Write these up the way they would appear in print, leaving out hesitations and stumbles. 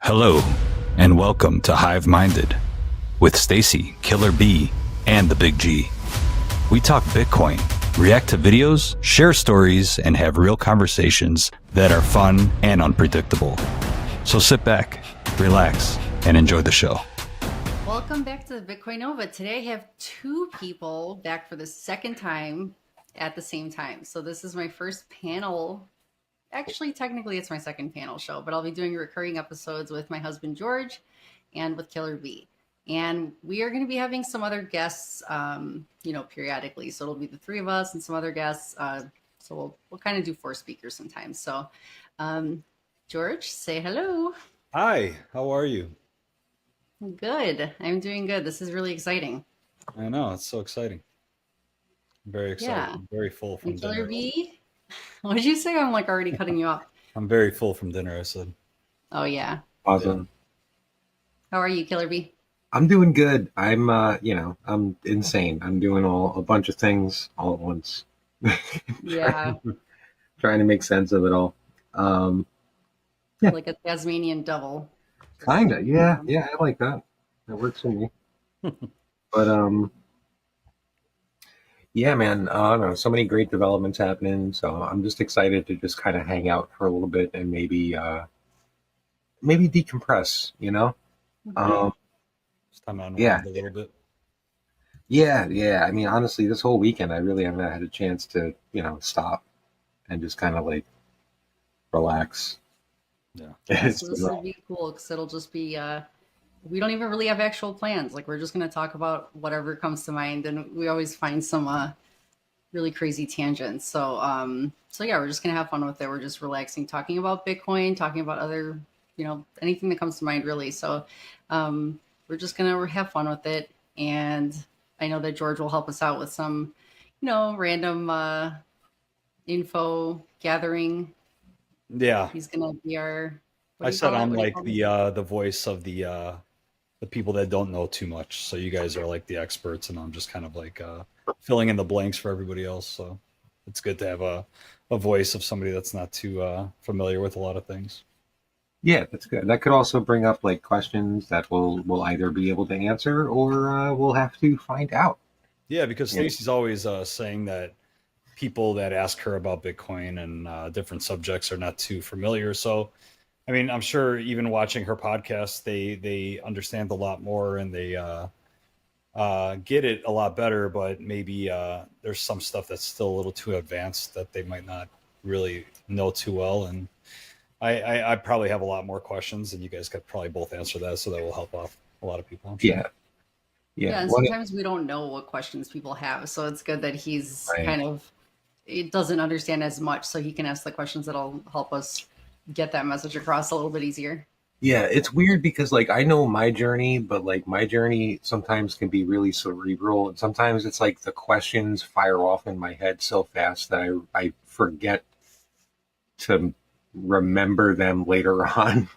Hello, and welcome to Hive Minded with Staci, Killer B, and the Big G. We talk Bitcoin, react to videos, share stories, and have real conversations that are fun and unpredictable. So sit back, relax, and enjoy the show. Welcome back to the Bitcoin Nova. Today I have two people back for the second time at the same time. So this is my first panel. Actually, technically it's my second panel show, but I'll be doing recurring episodes with my husband, George, and with Killer B. And we are going to be having some other guests, periodically. So it'll be the three of us and some other guests. So we'll kind of do four speakers sometimes. So, George, say hello. Hi, how are you? Good. I'm doing good. This is really exciting. I know, it's so exciting. I'm very excited. Yeah. I'm very full from And Killer dinner. B? What did you say? I'm like already cutting you off. I'm very full from dinner, I said. Oh, yeah. Awesome. How are you, Killer B? I'm doing good. I'm I'm insane. I'm doing a bunch of things all at once. Yeah. Trying to make sense of it all. Yeah. Like a Tasmanian devil. Kinda. Yeah, I like that. That works for me. But yeah, man, I don't know, so many great developments happening. So I'm just excited to just kind of hang out for a little bit and maybe decompress, you know? Just time to unwind Yeah. a little bit. Yeah. I mean, honestly, this whole weekend, I really haven't had a chance to, stop and just kind of like relax. Yeah. It's So this been will be cool because it'll just be, we don't even really have actual plans. Like we're just going to talk about whatever comes to mind. And we always find some really crazy tangents. So yeah, we're just going to have fun with it. We're just relaxing, talking about Bitcoin, talking about other, anything that comes to mind really. So we're just going to have fun with it. And I know that George will help us out with some, random info gathering. Yeah. He's gonna be our. I said I'm like the voice of the people that don't know too much. So you guys are like the experts, and I'm just kind of like filling in the blanks for everybody else. So it's good to have a voice of somebody that's not too familiar with a lot of things. Yeah, that's good. That could also bring up like questions that we'll either be able to answer or we'll have to find out. Yeah, because Yeah. Stacy's always saying that people that ask her about Bitcoin and different subjects are not too familiar. So, I mean, I'm sure even watching her podcast, they understand a lot more and they get it a lot better. But maybe there's some stuff that's still a little too advanced that they might not really know too well. And I probably have a lot more questions, and you guys could probably both answer that, so that will help off a lot of people. I'm sure. Yeah. And sometimes we don't know what questions people have, so it's good that he's kind of it doesn't understand as much, so he can ask the questions that'll help us get that message across a little bit easier. Yeah, it's weird because like I know my journey, but like my journey sometimes can be really cerebral, and sometimes it's like the questions fire off in my head so fast that I forget to remember them later on.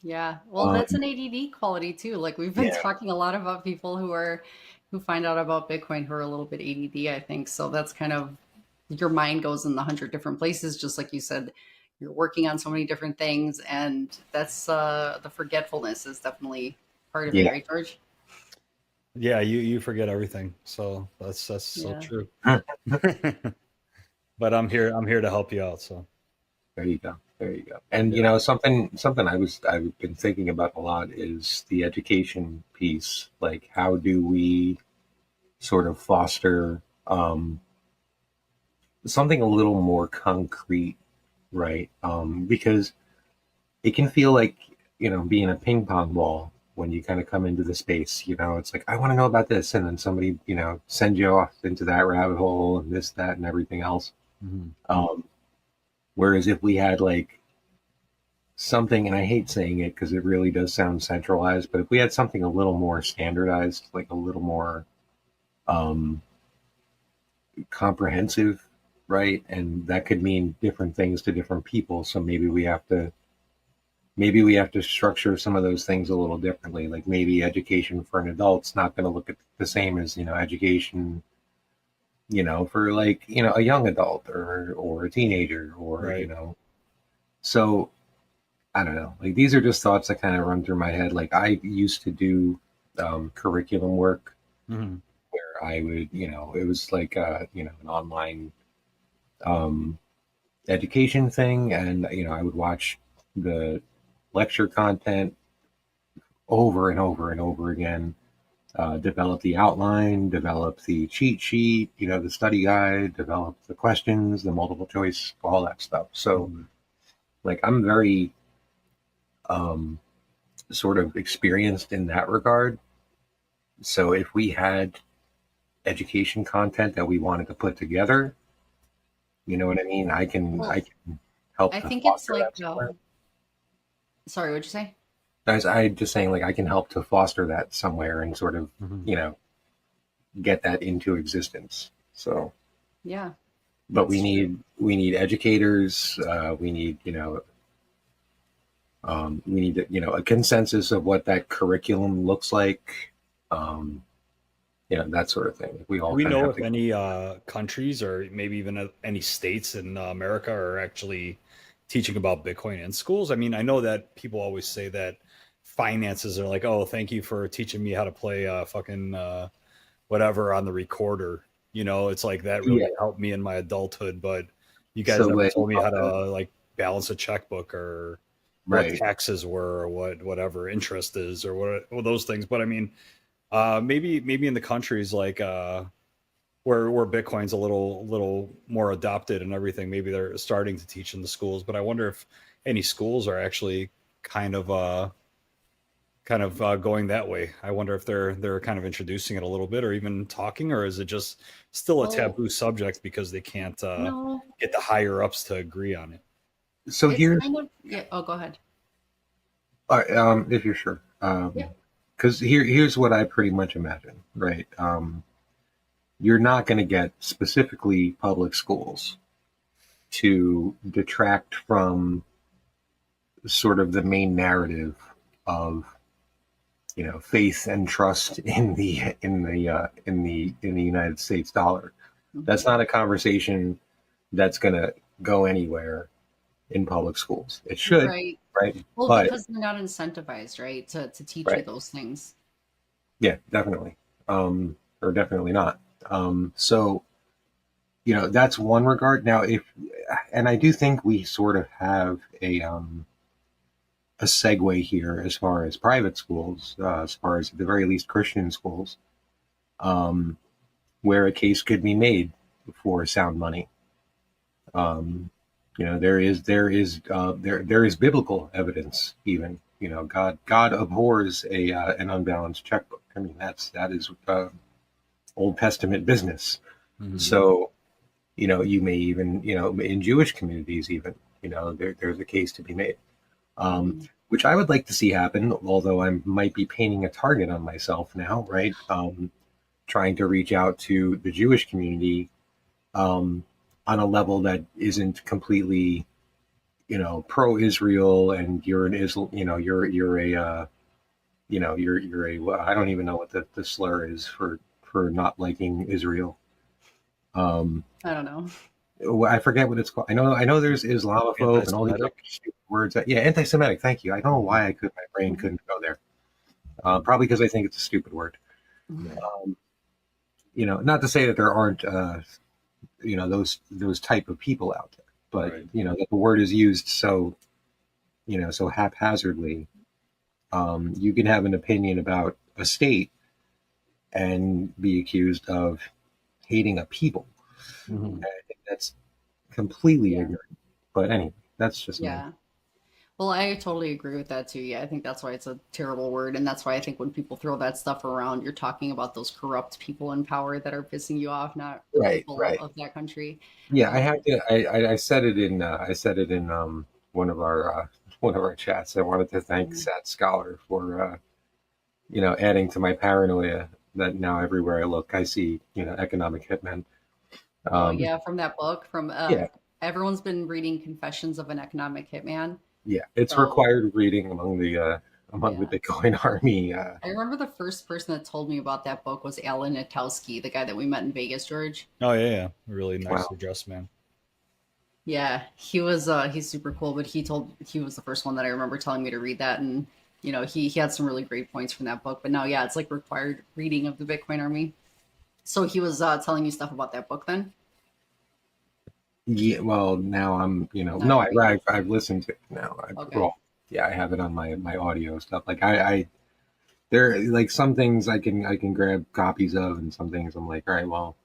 Yeah, well, that's an ADD quality too. Like we've been talking a lot about people who find out about Bitcoin who are a little bit ADD, I think. So that's kind of your mind goes in 100 different places, just like you said. You're working on so many different things, and that's the forgetfulness is definitely part of it, right, George? Yeah, you forget everything, so that's so true. But I'm here to help you out. So There you go. And something I've been thinking about a lot is the education piece. Like, how do we sort of foster something a little more concrete, right? Because it can feel like being a ping pong ball when you kind of come into the space. It's like I want to know about this, and then somebody sends you off into that rabbit hole and this, that, and everything else. Mm-hmm. Whereas if we had like something, and I hate saying it because it really does sound centralized, but if we had something a little more standardized, like a little more comprehensive, right? And that could mean different things to different people. So maybe we have to structure some of those things a little differently. Like maybe education for an adult's not going to look at the same as education for like a young adult or a teenager or Right. so I don't know. Like these are just thoughts that kind of run through my head. Like I used to do curriculum work Hmm. where I would, it was like an online um, education thing, and I would watch the lecture content over and over and over again. Develop the outline, develop the cheat sheet, the study guide, develop the questions, the multiple choice, all that stuff. So, Hmm. like, I'm very um, sort of experienced in that regard. So, if we had education content that we wanted to put together, you know what I mean? I Well, can help I to think it's foster like, that somewhere. sorry, what'd you say? As I just saying, like, I can help to foster that somewhere and sort of, Hmm. you know, get that into existence. So, Yeah, but that's true. we need educators. We need a consensus of what that curriculum looks like. Um, that sort of thing. We Do all we kind of know have if to. any countries or maybe even any states in America are actually teaching about Bitcoin in schools? I mean, I know that people always say that finances are like, oh, thank you for teaching me how to play fucking whatever on the recorder. It's like that Yeah. really helped me in my adulthood, but you guys So never like, told me how to like balance a checkbook or what right. taxes were or whatever interest is or what those things. But I mean, maybe in the countries like where Bitcoin's a little more adopted and everything, maybe they're starting to teach in the schools. But I wonder if any schools are actually kind of going that way. I wonder if they're kind of introducing it a little bit, or even talking, or is it just still a Well, taboo subject because they can't no, get the higher ups to agree on it? So it's here's, kind of, yeah. Oh, go ahead. if you're sure, Yeah. because here's what I pretty much imagine. Right. You're not going to get specifically public schools to detract from sort of the main narrative of faith and trust in the United States dollar. That's Mhm. not a conversation that's going to go anywhere in public schools. It should, Right. right? Well, But because they're not incentivized, right, to teach you right, those things. yeah, definitely, or definitely not. So that's one regard. Now, if and I do think we sort of have a segue here as far as private schools, as far as at the very least Christian schools, um, where a case could be made for sound money. Um, there is biblical evidence even. God abhors an unbalanced checkbook. I mean that is Old Testament business. Hmm. So you may even in Jewish communities even there's a case to be made. Um, Mhm. which I would like to see happen, although I might be painting a target on myself now, right? Trying to reach out to the Jewish community um, on a level that isn't completely, pro-Israel, and you're an Islam, you're a, you're a. Well, I don't even know what the slur is for not liking Israel. Um, I don't know. I forget what it's called. I know there's Islamophobe and all these other Anti-Semitic. stupid words. Yeah, anti-Semitic. Thank you. I don't know Mhm. why my brain couldn't go there. Probably because I think it's a stupid word. Mhm. Um, not to say that there aren't those type of people out there, but Right. that the word is used so haphazardly. You can have an opinion about a state and be accused of hating a people. Hmm. I think that's completely Yeah. ignorant. But anyway, that's just me. Yeah. Well, I totally agree with that too. Yeah, I think that's why it's a terrible word. And that's why I think when people throw that stuff around, you're talking about those corrupt people in power that are pissing you off, not the Right, people right. of that country. Yeah, I Um, have to. I said it in one of our chats. I wanted to thank mhm. Sat Scholar for adding to my paranoia that now everywhere I look, I see economic hitmen. Oh, Um, yeah, from that book, from yeah, everyone's been reading Confessions of an Economic Hitman. yeah, it's So, required reading among the yeah. Bitcoin army. I remember the first person that told me about that book was Alan Natowski, the guy that we met in Vegas, George. Oh yeah, yeah, really nicely Wow. dressed man. Yeah, he's super cool, but he was the first one that I remember telling me to read that, and he had some really great points from that book. But now, yeah, it's like required reading of the Bitcoin Army. So he was telling you stuff about that book then? Yeah, well, now Now no, you're reading. I've listened to it now. Okay. Well, yeah, I have it on my audio stuff. Like there like some things I can grab copies of, and some things I'm like, all right, well,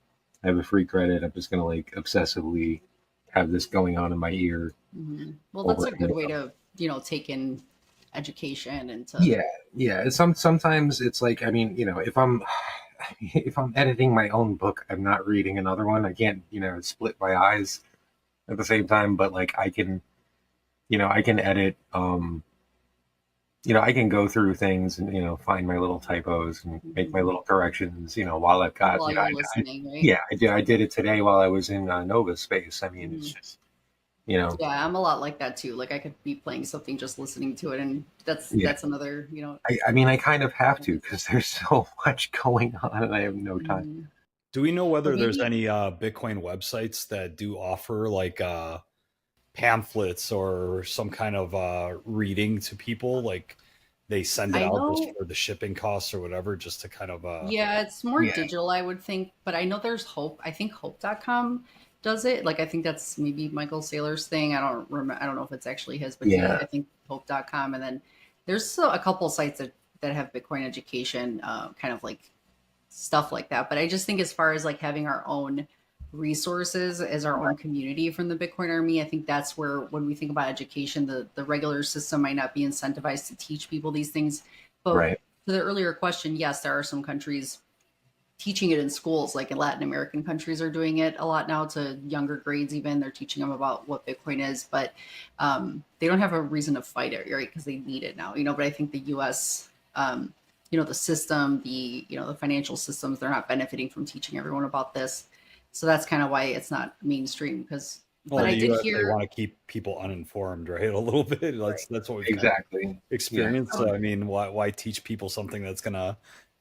I have a free credit. I'm just gonna like obsessively have this going on in my ear Well, that's over a and good way over. to take in education and to. Yeah, yeah. Sometimes it's like, I mean, if I'm if I'm editing my own book, I'm not reading another one. I can't, split my eyes at the same time, but like I can edit. I can go through things and find my little typos and make my Mhm. little corrections. While I've got, While you're listening, right? yeah, I did it today while I was in Nova Space. I mean, it's Mhm. just, you know, Yeah, I'm a lot like that too. Like I could be playing something just listening to it, and yeah. that's another, I mean, I kind of have to because there's so much going on and I have no time. Mhm. Do we know But whether there's maybe any Bitcoin websites that do offer like pamphlets or some kind of reading to people? Like they send it I out just know. for the shipping costs or whatever, just to kind of Yeah, it's more Yeah, digital, I would think. But I know there's Hope. I think Hope.com does it. Like I think that's maybe Michael Saylor's thing. I don't remember. I don't know if it's actually his, but yeah, I think Hope.com. And then there's a couple sites that have Bitcoin education, kind of like stuff like that. But I just think as far as like having our own resources as our own community from the Bitcoin Army, I think that's where when we think about education, the regular system might not be incentivized to teach people these things. But right. to the earlier question, yes, there are some countries teaching it in schools, like in Latin American countries are doing it a lot now to younger grades, even they're teaching them about what Bitcoin is, but they don't have a reason to fight it, right? Because they need it now, but I think the US, the system, the financial systems, they're not benefiting from teaching everyone about this. So that's kind of why it's not mainstream because, well, but in I the did US they hear, want to keep people uninformed, right? A little bit. right. That's what we've kind of Exactly. Yeah. experienced. So I mean, why teach people something that's gonna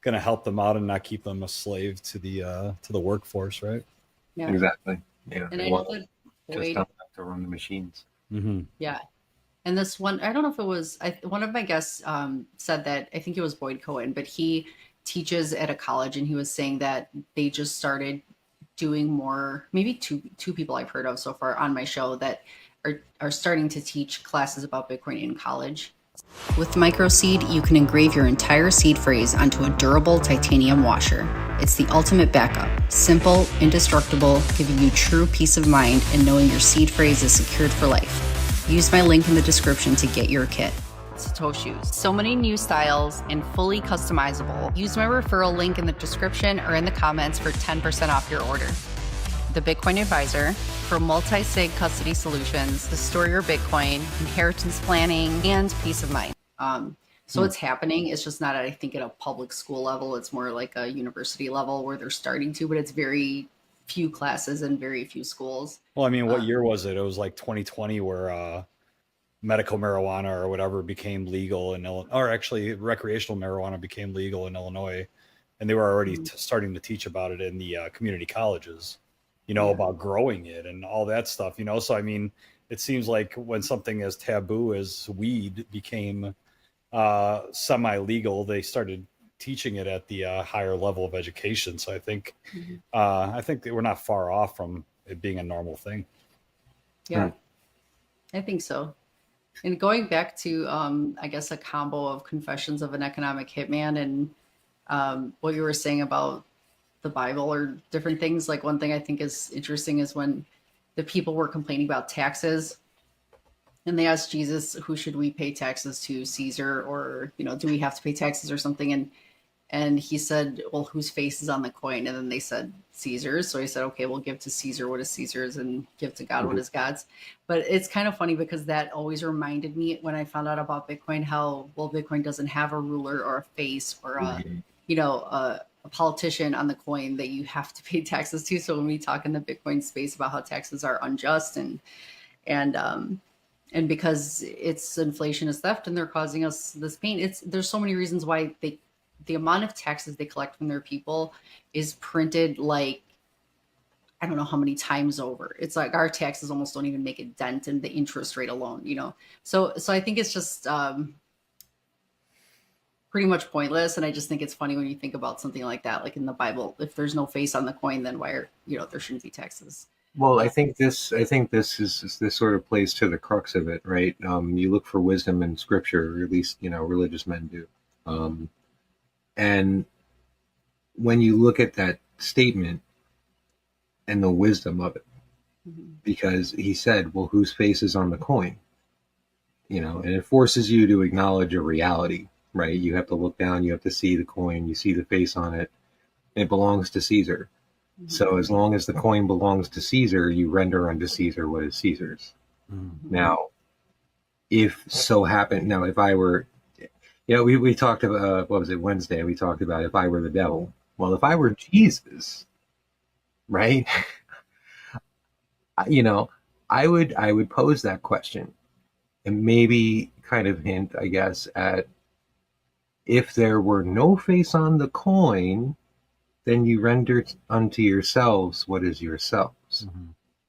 help them out and not keep them a slave to the workforce, right? Yeah. Exactly. Yeah. And They I know want that just Boyd, don't have to run the machines. Hmm. yeah. And this one, I don't know if it was, one of my guests said that, I think it was Boyd Cohen, but he teaches at a college and he was saying that they just started doing more, maybe two people I've heard of so far on my show that are starting to teach classes about Bitcoin in college. With MicroSeed, you can engrave your entire seed phrase onto a durable titanium washer. It's the ultimate backup. Simple, indestructible, giving you true peace of mind and knowing your seed phrase is secured for life. Use my link in the description to get your kit. SatoShoes. So many new styles and fully customizable. Use my referral link in the description or in the comments for 10% off your order. The Bitcoin Advisor for multi-sig custody solutions to store your Bitcoin, inheritance planning, and peace of mind. So it's happening. It's just not, I think, at a public school level. It's more like a university level where they're starting to, but it's very few classes and very few schools. Well, I mean, what year Um, was it? It was like 2020 where medical marijuana or whatever became legal in Illinois, or actually recreational marijuana became legal in Illinois, and they were already starting to teach about it in the community colleges, yeah. about growing it and all that stuff, So I mean, it seems like when something as taboo as weed became semi-legal, they started teaching it at the higher level of education. So Mhm. I think that we're not far off from it being a normal thing. Hmm. Yeah, I think so. And going back to, I guess, a combo of Confessions of an Economic Hitman and what you were saying about the Bible or different things. Like one thing I think is interesting is when the people were complaining about taxes and they asked Jesus, who should we pay taxes to, Caesar, or, do we have to pay taxes or something? And he said, well, whose face is on the coin? And then they said Caesar's. So he said, okay, we'll give to Caesar what is Caesar's and give to God what Mhm. is God's. But it's kind of funny because that always reminded me when I found out about Bitcoin, how, well, Bitcoin doesn't have a ruler or a face or Mhm. a politician on the coin that you have to pay taxes to. So when we talk in the Bitcoin space about how taxes are unjust and and because it's inflation is theft and they're causing us this pain, there's so many reasons why the amount of taxes they collect from their people is printed like I don't know how many times over. It's like our taxes almost don't even make a dent in the interest rate alone, you know? So I think it's just pretty much pointless. And I just think it's funny when you think about something like that, like in the Bible, if there's no face on the coin, then why are, you know, there shouldn't be taxes. Well, I think this sort of plays to the crux of it, right? You look for wisdom in scripture, or at least, religious men do. And when you look at that statement and the wisdom of it, because he said, well, whose face is on the coin? And it forces you to acknowledge a reality, right? You have to look down, you have to see the coin, you see the face on it, and it belongs to Caesar. So as long as the coin belongs to Caesar, you render unto Caesar what is Caesar's. Now, if I were, we talked about, what was it, Wednesday, we talked about if I were the devil. Well, if I were Jesus, right, I would pose that question and maybe kind of hint, I guess, at if there were no face on the coin, then you render unto yourselves what is yourselves.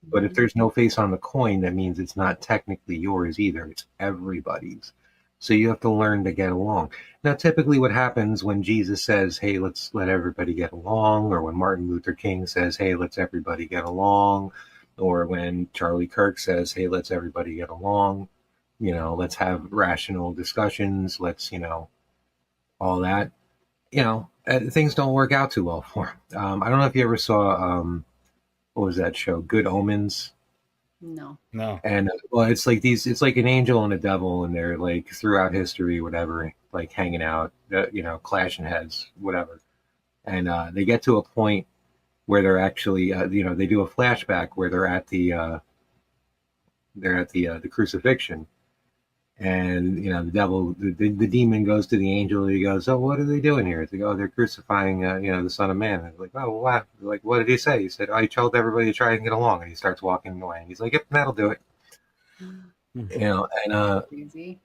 But if there's no face on the coin, that means it's not technically yours either. It's everybody's. So you have to learn to get along. Now, typically what happens when Jesus says, hey, let's let everybody get along, or when Martin Luther King says, hey, let's everybody get along, or when Charlie Kirk says, hey, let's everybody get along, let's have rational discussions, let's, all that, things don't work out too well for him. I don't know if you ever saw, what was that show? Good Omens. No. And well, it's like an angel and a devil, and they're like throughout history, whatever, like hanging out, clashing heads, whatever. And they get to a point where they're actually, they do a flashback where they're at the crucifixion. And the devil, the demon goes to the angel. He goes, "Oh, what are they doing here?" They go, "Oh, they're crucifying, the Son of Man." And they're like, "Oh, what?" They're like, "What did he say?" He said, "I told everybody to try and get along." And he starts walking away. And he's like, "Yep, that'll do it." Crazy.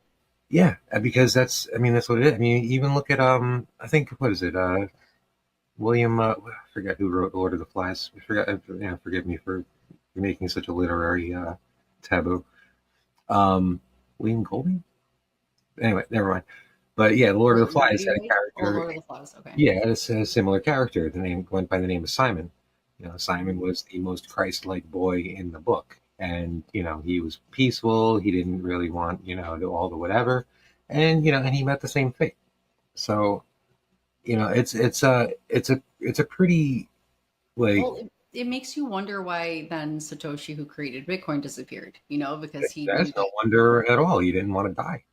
Yeah, because that's what it is. I mean, even look at I think, what is it? William, I forget who wrote Lord of the Flies. I forgot. Forgive me for making such a literary taboo. William Golding? Anyway, never mind. But yeah, Lord of the Flies had a character. Lord of the Flies, okay. Yeah, it's a similar character. The name went by the name of Simon. Simon was the most Christ-like boy in the book, and he was peaceful. He didn't really want all the whatever, and and he met the same fate. So, it's a pretty like. Well, it makes you wonder why then Satoshi, who created Bitcoin, disappeared. Because he. That's no wonder at all. He didn't want to die.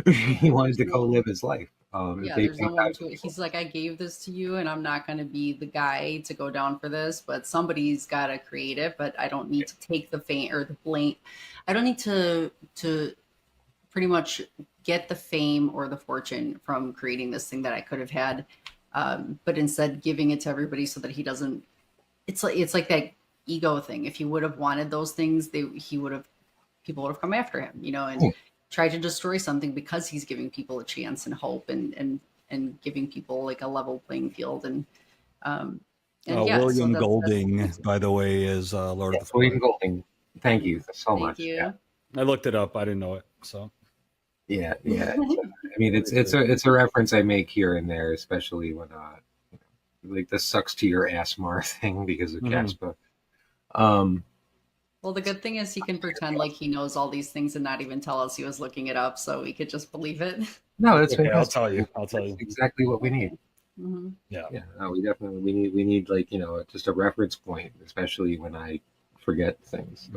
He wanted to go live his life. There's no one to it. He's like, I gave this to you, and I'm not going to be the guy to go down for this. But somebody's got to create it. But I don't need to take the fame or the blame. I don't need to pretty much get the fame or the fortune from creating this thing that I could have had, but instead giving it to everybody so that he doesn't. It's like that ego thing. If he would have wanted those things, people would have come after him, and tried to destroy something because he's giving people a chance and hope and giving people like a level playing field. And William Golding, by the way, is Lord of the Flies. William Golding. Thank you so much. Thank you. Yeah. I looked it up. I didn't know it. So yeah. I mean, it's a reference I make here and there, especially when like the sucks to your ass Mar thing because of Caspa. Well, the good thing is he can pretend like he knows all these things and not even tell us he was looking it up, so we could just believe it. No, that's okay. fantastic. I'll tell you. That's exactly what we need. Mm-hmm. Yeah. No, we need like just a reference point, especially when I forget things,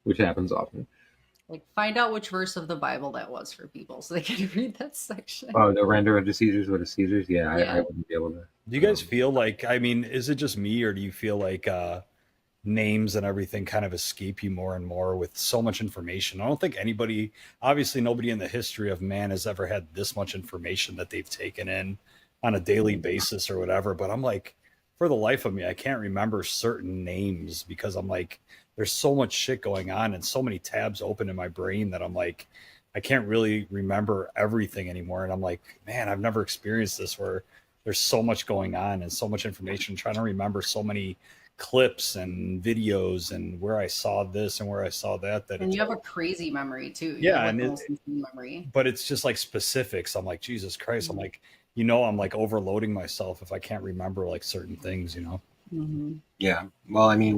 which happens often. Like, find out which verse of the Bible that was for people so they can read that section. Oh, the render of the Caesars, what is Caesars? Yeah. I wouldn't be able to. Do you guys feel like, is it just me, or do you feel like names and everything kind of escape you more and more with so much information? I don't think obviously nobody in the history of man has ever had this much information that they've taken in on a daily basis or whatever. But I'm like, for the life of me, I can't remember certain names because I'm like, there's so much shit going on and so many tabs open in my brain that I'm like, I can't really remember everything anymore. And I'm like, man, I've never experienced this where there's so much going on and so much information, trying to remember so many clips and videos and where I saw this and where I saw that. And you have a crazy memory too. You Yeah, have like and the most insane memory. but it's just like specifics. I'm like, Jesus Christ. I'm like, I'm like overloading myself if I can't remember like certain things, Mm-hmm. Yeah. Well, I mean,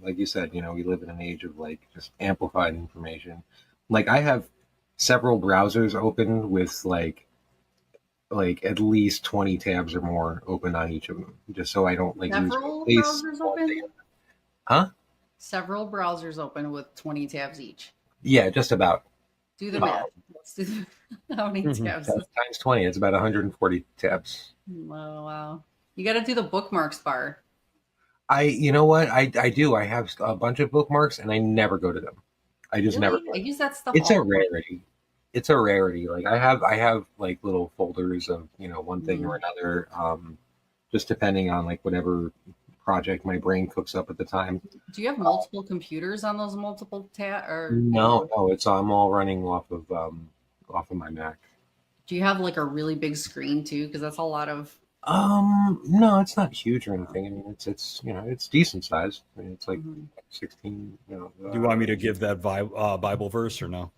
like you said, we live in an age of like just amplified information. Like I have several browsers open with like at least 20 tabs or more open on each of them, just so I don't like lose Several my place. browsers open? Huh? Several browsers open with 20 tabs each. Yeah, just about. Do the math. Let's do how many Mhm. tabs? Times 20, it's about 140 tabs. Oh, wow. You got to do the bookmarks bar. You know what? I do. I have a bunch of bookmarks and I never go to them. I just Really? never. I use that stuff It's all a the time. rarity. It's a rarity. Like I have like little folders of, one thing or another, just depending on like whatever project my brain cooks up at the time. Do you have multiple computers on those multiple or No, it's I'm all running off of my Mac. do you have like a really big screen too? Because that's a lot of. No, it's not huge or anything. I mean, it's it's decent size. I mean, it's like Mhm. 16. Do you want me to give that Bible verse or no?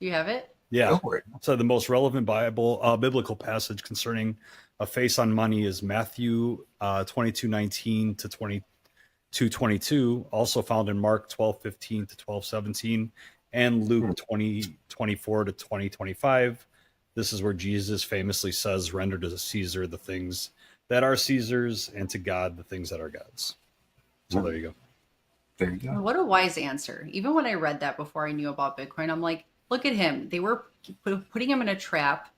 Do you have it? Yeah. Go for it. So the most relevant biblical passage concerning a face on money is Matthew 22:19 to 22:22, also found in Mark 12:15 to 12:17, and Luke 20:24 to 20:25. This is where Jesus famously says, "Render to Caesar the things that are Caesar's, and to God the things that are God's." So there you go. There you go. What a wise answer. Even when I read that before I knew about Bitcoin, I'm like, look at him. They were putting him in a trap.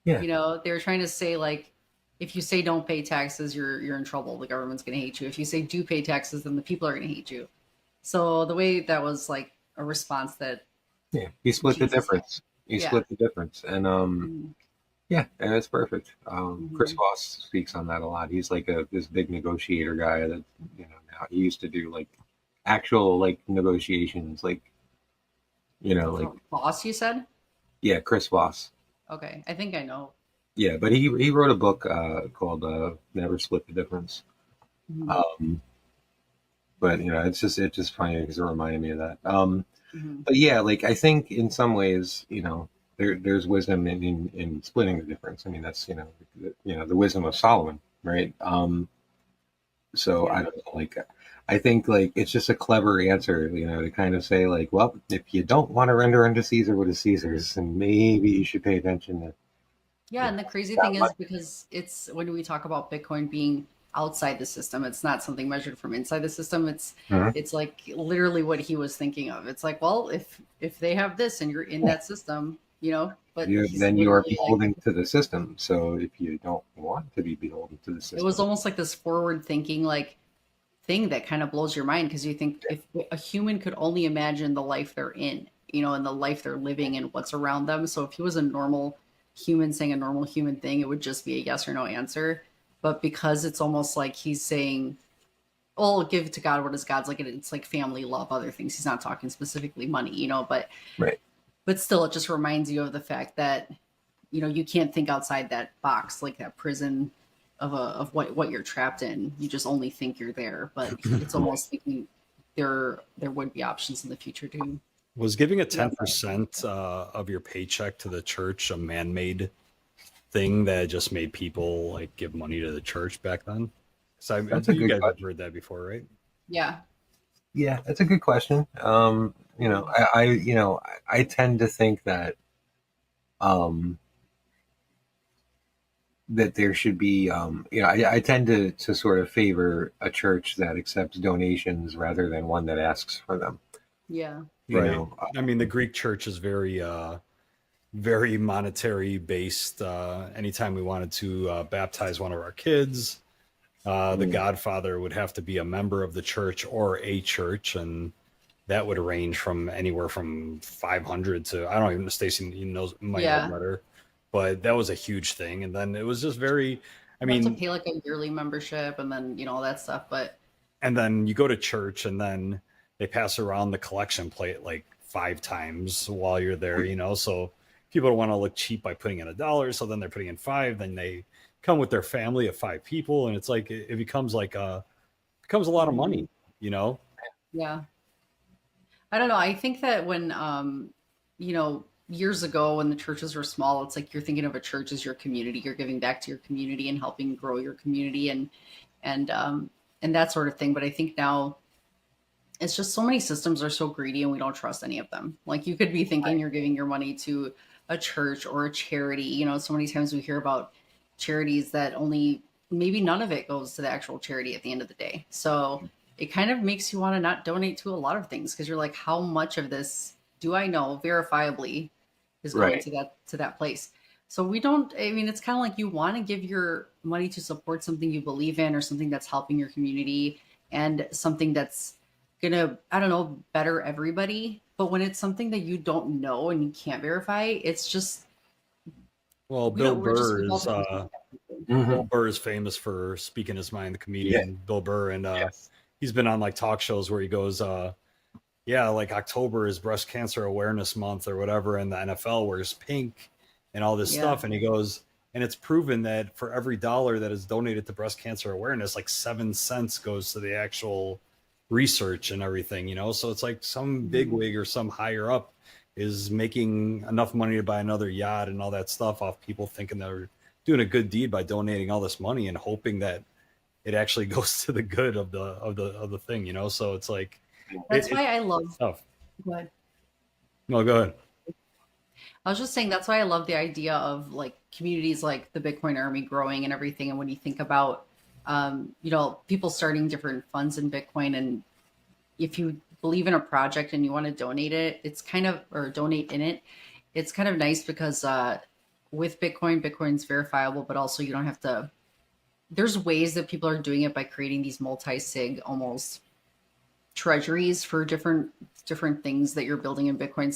Yeah. They were trying to say like, if you say don't pay taxes, you're in trouble. The government's going to hate you. If you say do pay taxes, then the people are going to hate you. So the way that was like a response that Yeah, he split the Jesus difference. He split the difference, and yeah, and it's perfect. Chris Voss speaks on that a lot. He's like this big negotiator guy that now he used to do like actual like negotiations, like like boss, you said? yeah, Chris Voss. Okay, I think I know. Yeah, but he wrote a book called "Never Split the Difference." But it's just funny because it reminded me of that. But yeah, like I think in some ways, there's wisdom in splitting the difference. I mean, that's the wisdom of Solomon, right? So I don't know, like I think like it's just a clever answer, to kind of say like, well, if you don't want to render unto Caesar what is Caesar's, and maybe you should pay attention to. Yeah, and the crazy thing is because it's when we talk about Bitcoin being outside the system, it's not something measured from inside the system. It's like literally what he was thinking of. It's like, well, if they have this and you're in that system, but then you are beholden to the system. So if you don't want to be beholden to the system, it was almost like this forward thinking like thing that kind of blows your mind because you think if a human could only imagine the life they're in, and the life they're living and what's around them. So if he was a normal human saying a normal human thing, it would just be a yes or no answer. But because it's almost like he's saying, "Oh, give to God what is God's," like it's like family, love, other things. He's not talking specifically money, but right. But still, it just reminds you of the fact that you can't think outside that box, like that prison of what you're trapped in. You just only think you're there, but it's almost thinking there would be options in the future too. Was giving a 10% of your paycheck to the church a man-made thing that just made people like give money to the church back then? So That's a you good guys question. have heard that before, right? Yeah. Yeah, that's a good question. I tend to think that that there should be I tend to sort of favor a church that accepts donations rather than one that asks for them. Yeah. Right. I mean, the Greek church is very very monetary based. Anytime we wanted to baptize one of our kids, the godfather would have to be a member of the church or a church, and that would range from anywhere from 500 to, I don't even know, Stacy might know better, but that was a huge thing. And then it was just very, you have to pay like a yearly membership and then all that stuff. And then you go to church and then they pass around the collection plate like 5 times while you're there, so people don't want to look cheap by putting in $1. So then they're putting in 5, then they come with their family of 5 people. And it's like, it becomes like a becomes a lot of money, you know? Yeah. I don't know. I think that when, years ago when the churches were small, it's like you're thinking of a church as your community. You're giving back to your community and helping grow your community and that sort of thing. But I think now it's just so many systems are so greedy and we don't trust any of them. Like you could be thinking you're giving your money to a church or a charity. So many times we hear about charities that only maybe none of it goes to the actual charity at the end of the day. So it kind of makes you want to not donate to a lot of things because you're like, how much of this do I know verifiably is going to that place? So we don't, I mean, it's kind of like you want to give your money to support something you believe in or something that's helping your community and something that's gonna, I don't know, better everybody. But when it's something that you don't know and you can't verify, it's just Well, Mhm. Bill Burr is famous for speaking his mind, the comedian Bill Burr, and he's been on like talk shows where he goes, like October is Breast Cancer Awareness Month or whatever, and the NFL wears pink and all this stuff, and he goes, and it's proven that for every dollar that is donated to breast cancer awareness, like 7 cents goes to the actual research and everything, so it's like some bigwig or some higher up is making enough money to buy another yacht and all that stuff off people thinking they're doing a good deed by donating all this money and hoping that it actually goes to the good of the thing, so it's like that's why I love tough. go ahead. No, go ahead. I was just saying that's why I love the idea of like communities like the Bitcoin Army growing and everything. And when you think about, people starting different funds in Bitcoin, and if you believe in a project and you want to donate it, it's kind of, or donate in it, it's kind of nice because with Bitcoin's verifiable, but also you don't have to, there's ways that people are doing it by creating these multi-sig almost treasuries for different things that you're building in Bitcoin.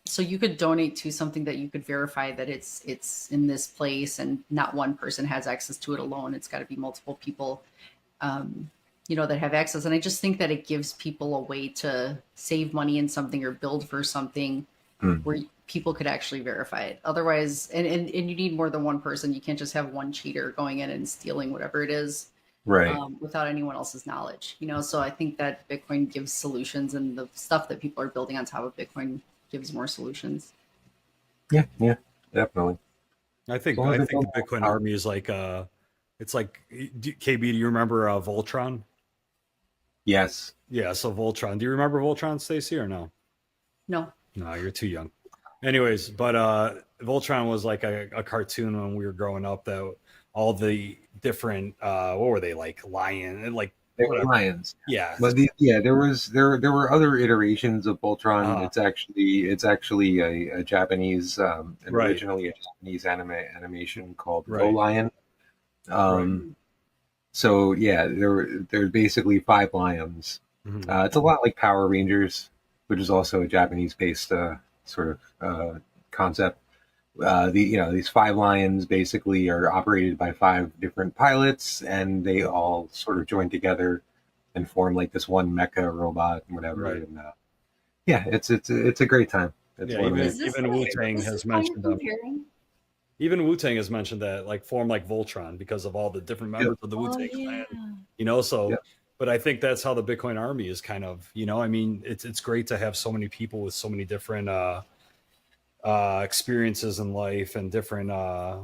So you could donate to something that you could verify that it's in this place and not one person has access to it alone. It's got to be multiple people, that have access. And I just think that it gives people a way to save money in something or build for something where people could actually verify it. Otherwise, and you need more than one person. You can't just have one cheater going in and stealing whatever it is. Right. Without anyone else's knowledge, so I think that Bitcoin gives solutions, and the stuff that people are building on top of Bitcoin gives more solutions. Yeah, definitely. I think the Bitcoin Army is like it's like KB. Do you remember Voltron? Yes. Yeah. So Voltron. Do you remember Voltron, Staci, or no? No, you're too young. Anyways, but Voltron was like a cartoon when we were growing up that all the different what were they, like lion and like they were lions. Yeah. But there were other iterations of Voltron. It's actually a Japanese originally a Japanese animation called Go Lion. So yeah, there's basically 5 lions. It's a lot like Power Rangers, which is also a Japanese based sort of concept. These 5 lions basically are operated by 5 different pilots, and they all sort of join together and form like this one mecha robot and whatever. Right. And it's a great time. Even Wu-Tang has mentioned them. Even Wu-Tang has mentioned that, like, form like Voltron because of all the different members of the Wu-Tang clan. So but I think that's how the Bitcoin Army is kind of, I mean, it's great to have so many people with so many different experiences in life and different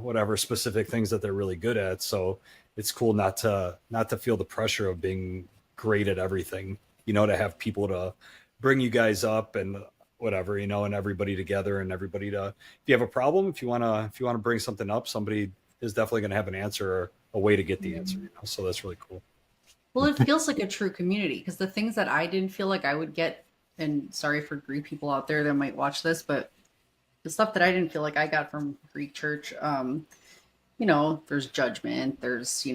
whatever specific things that they're really good at. So it's cool not to feel the pressure of being great at everything, to have people to bring you guys up and whatever, and everybody together, and everybody to, if you have a problem, if you want to bring something up, somebody is definitely going to have an answer or a way to get the answer, so that's really cool. Well, it feels like a true community, because the things that I didn't feel like I would get, and sorry for Greek people out there that might watch this, but the stuff that I didn't feel like I got from Greek church, there's judgment, there's,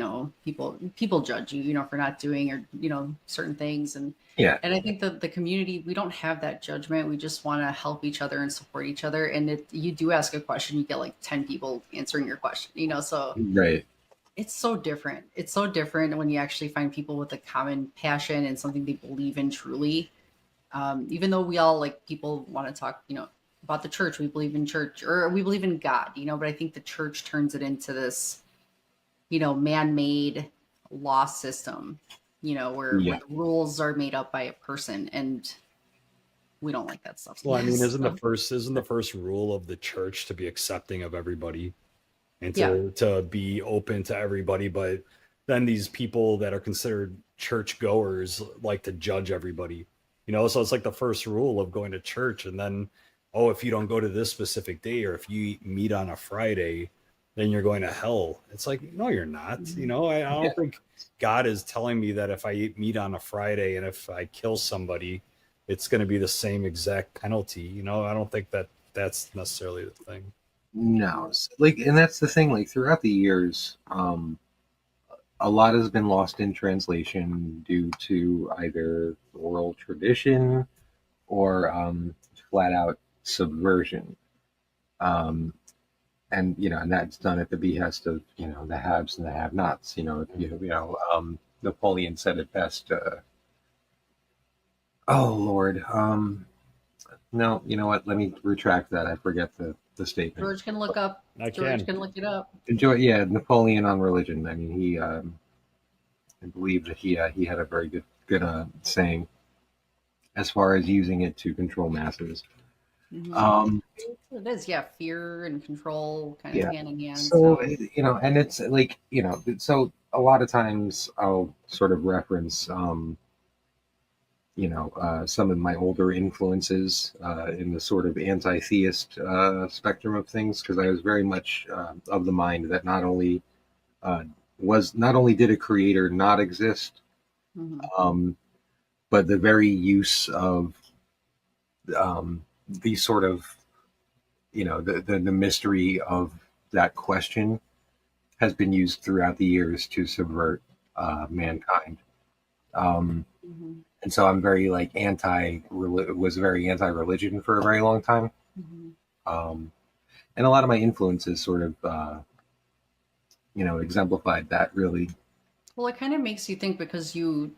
people judge you, for not doing or, certain things. And I think that the community, we don't have that judgment. We just want to help each other and support each other. And you do ask a question, you get like 10 people answering your question, so right. It's so different. It's so different when you actually find people with a common passion and something they believe in truly. Even though we all, like, people want to talk, about the church, we believe in church, or we believe in God, but I think the church turns it into this, man-made law system, where Yeah. the rules are made up by a person, and we don't like that stuff. Well, I mean, isn't So, the first rule of the church to be accepting of everybody and yeah. to be open to everybody? But then these people that are considered church goers like to judge everybody, so it's like the first rule of going to church. And then, oh, if you don't go to this specific day, or if you eat meat on a Friday, then you're going to hell. It's like, no, you're not. I don't think God is telling me that if I eat meat on a Friday and if I kill somebody, it's going to be the same exact penalty. I don't think that that's necessarily the thing. No, and that's the thing. Like throughout the years, a lot has been lost in translation due to either oral tradition or flat out subversion. And and that's done at the behest of the haves and the have-nots. Napoleon said it best. Oh Lord. No, you know what? Let me retract that. I forget the statement. George can look up. George can look it up. Yeah, Napoleon on religion. I mean, he I believe that he had a very good saying as far as using it to control masses. Mm-hmm. It is, fear and control kind of hand in hand. So and it's like so a lot of times I'll sort of reference some of my older influences in the sort of anti-theist spectrum of things, because I was very much of the mind that not only did a creator not exist, but the very use of the sort of the mystery of that question has been used throughout the years to subvert mankind. And so I'm very was very anti-religion for a very long time. And a lot of my influences sort of, exemplified that really. Well, it kind of makes you think, because you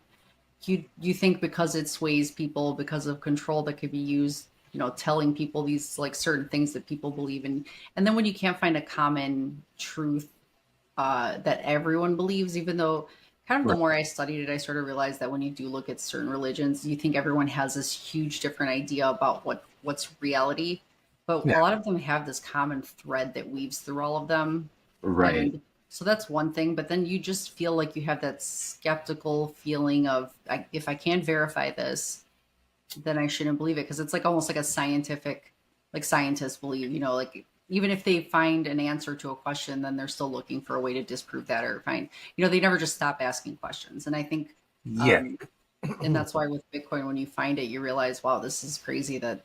think because it sways people because of control that could be used, telling people these like certain things that people believe in. And then when you can't find a common truth that everyone believes, even though kind of the more I studied it, I sort of realized that when you do look at certain religions, you think everyone has this huge different idea about what's reality. But a lot of them have this common thread that weaves through all of them. Right. And so that's one thing. But then you just feel like you have that skeptical feeling of, if I can't verify this, then I shouldn't believe it. Because it's like almost like a scientific, like scientists believe, like even if they find an answer to a question, then they're still looking for a way to disprove that or find, they never just stop asking questions. And I think, and that's why with Bitcoin, when you find it, you realize, wow, this is crazy that,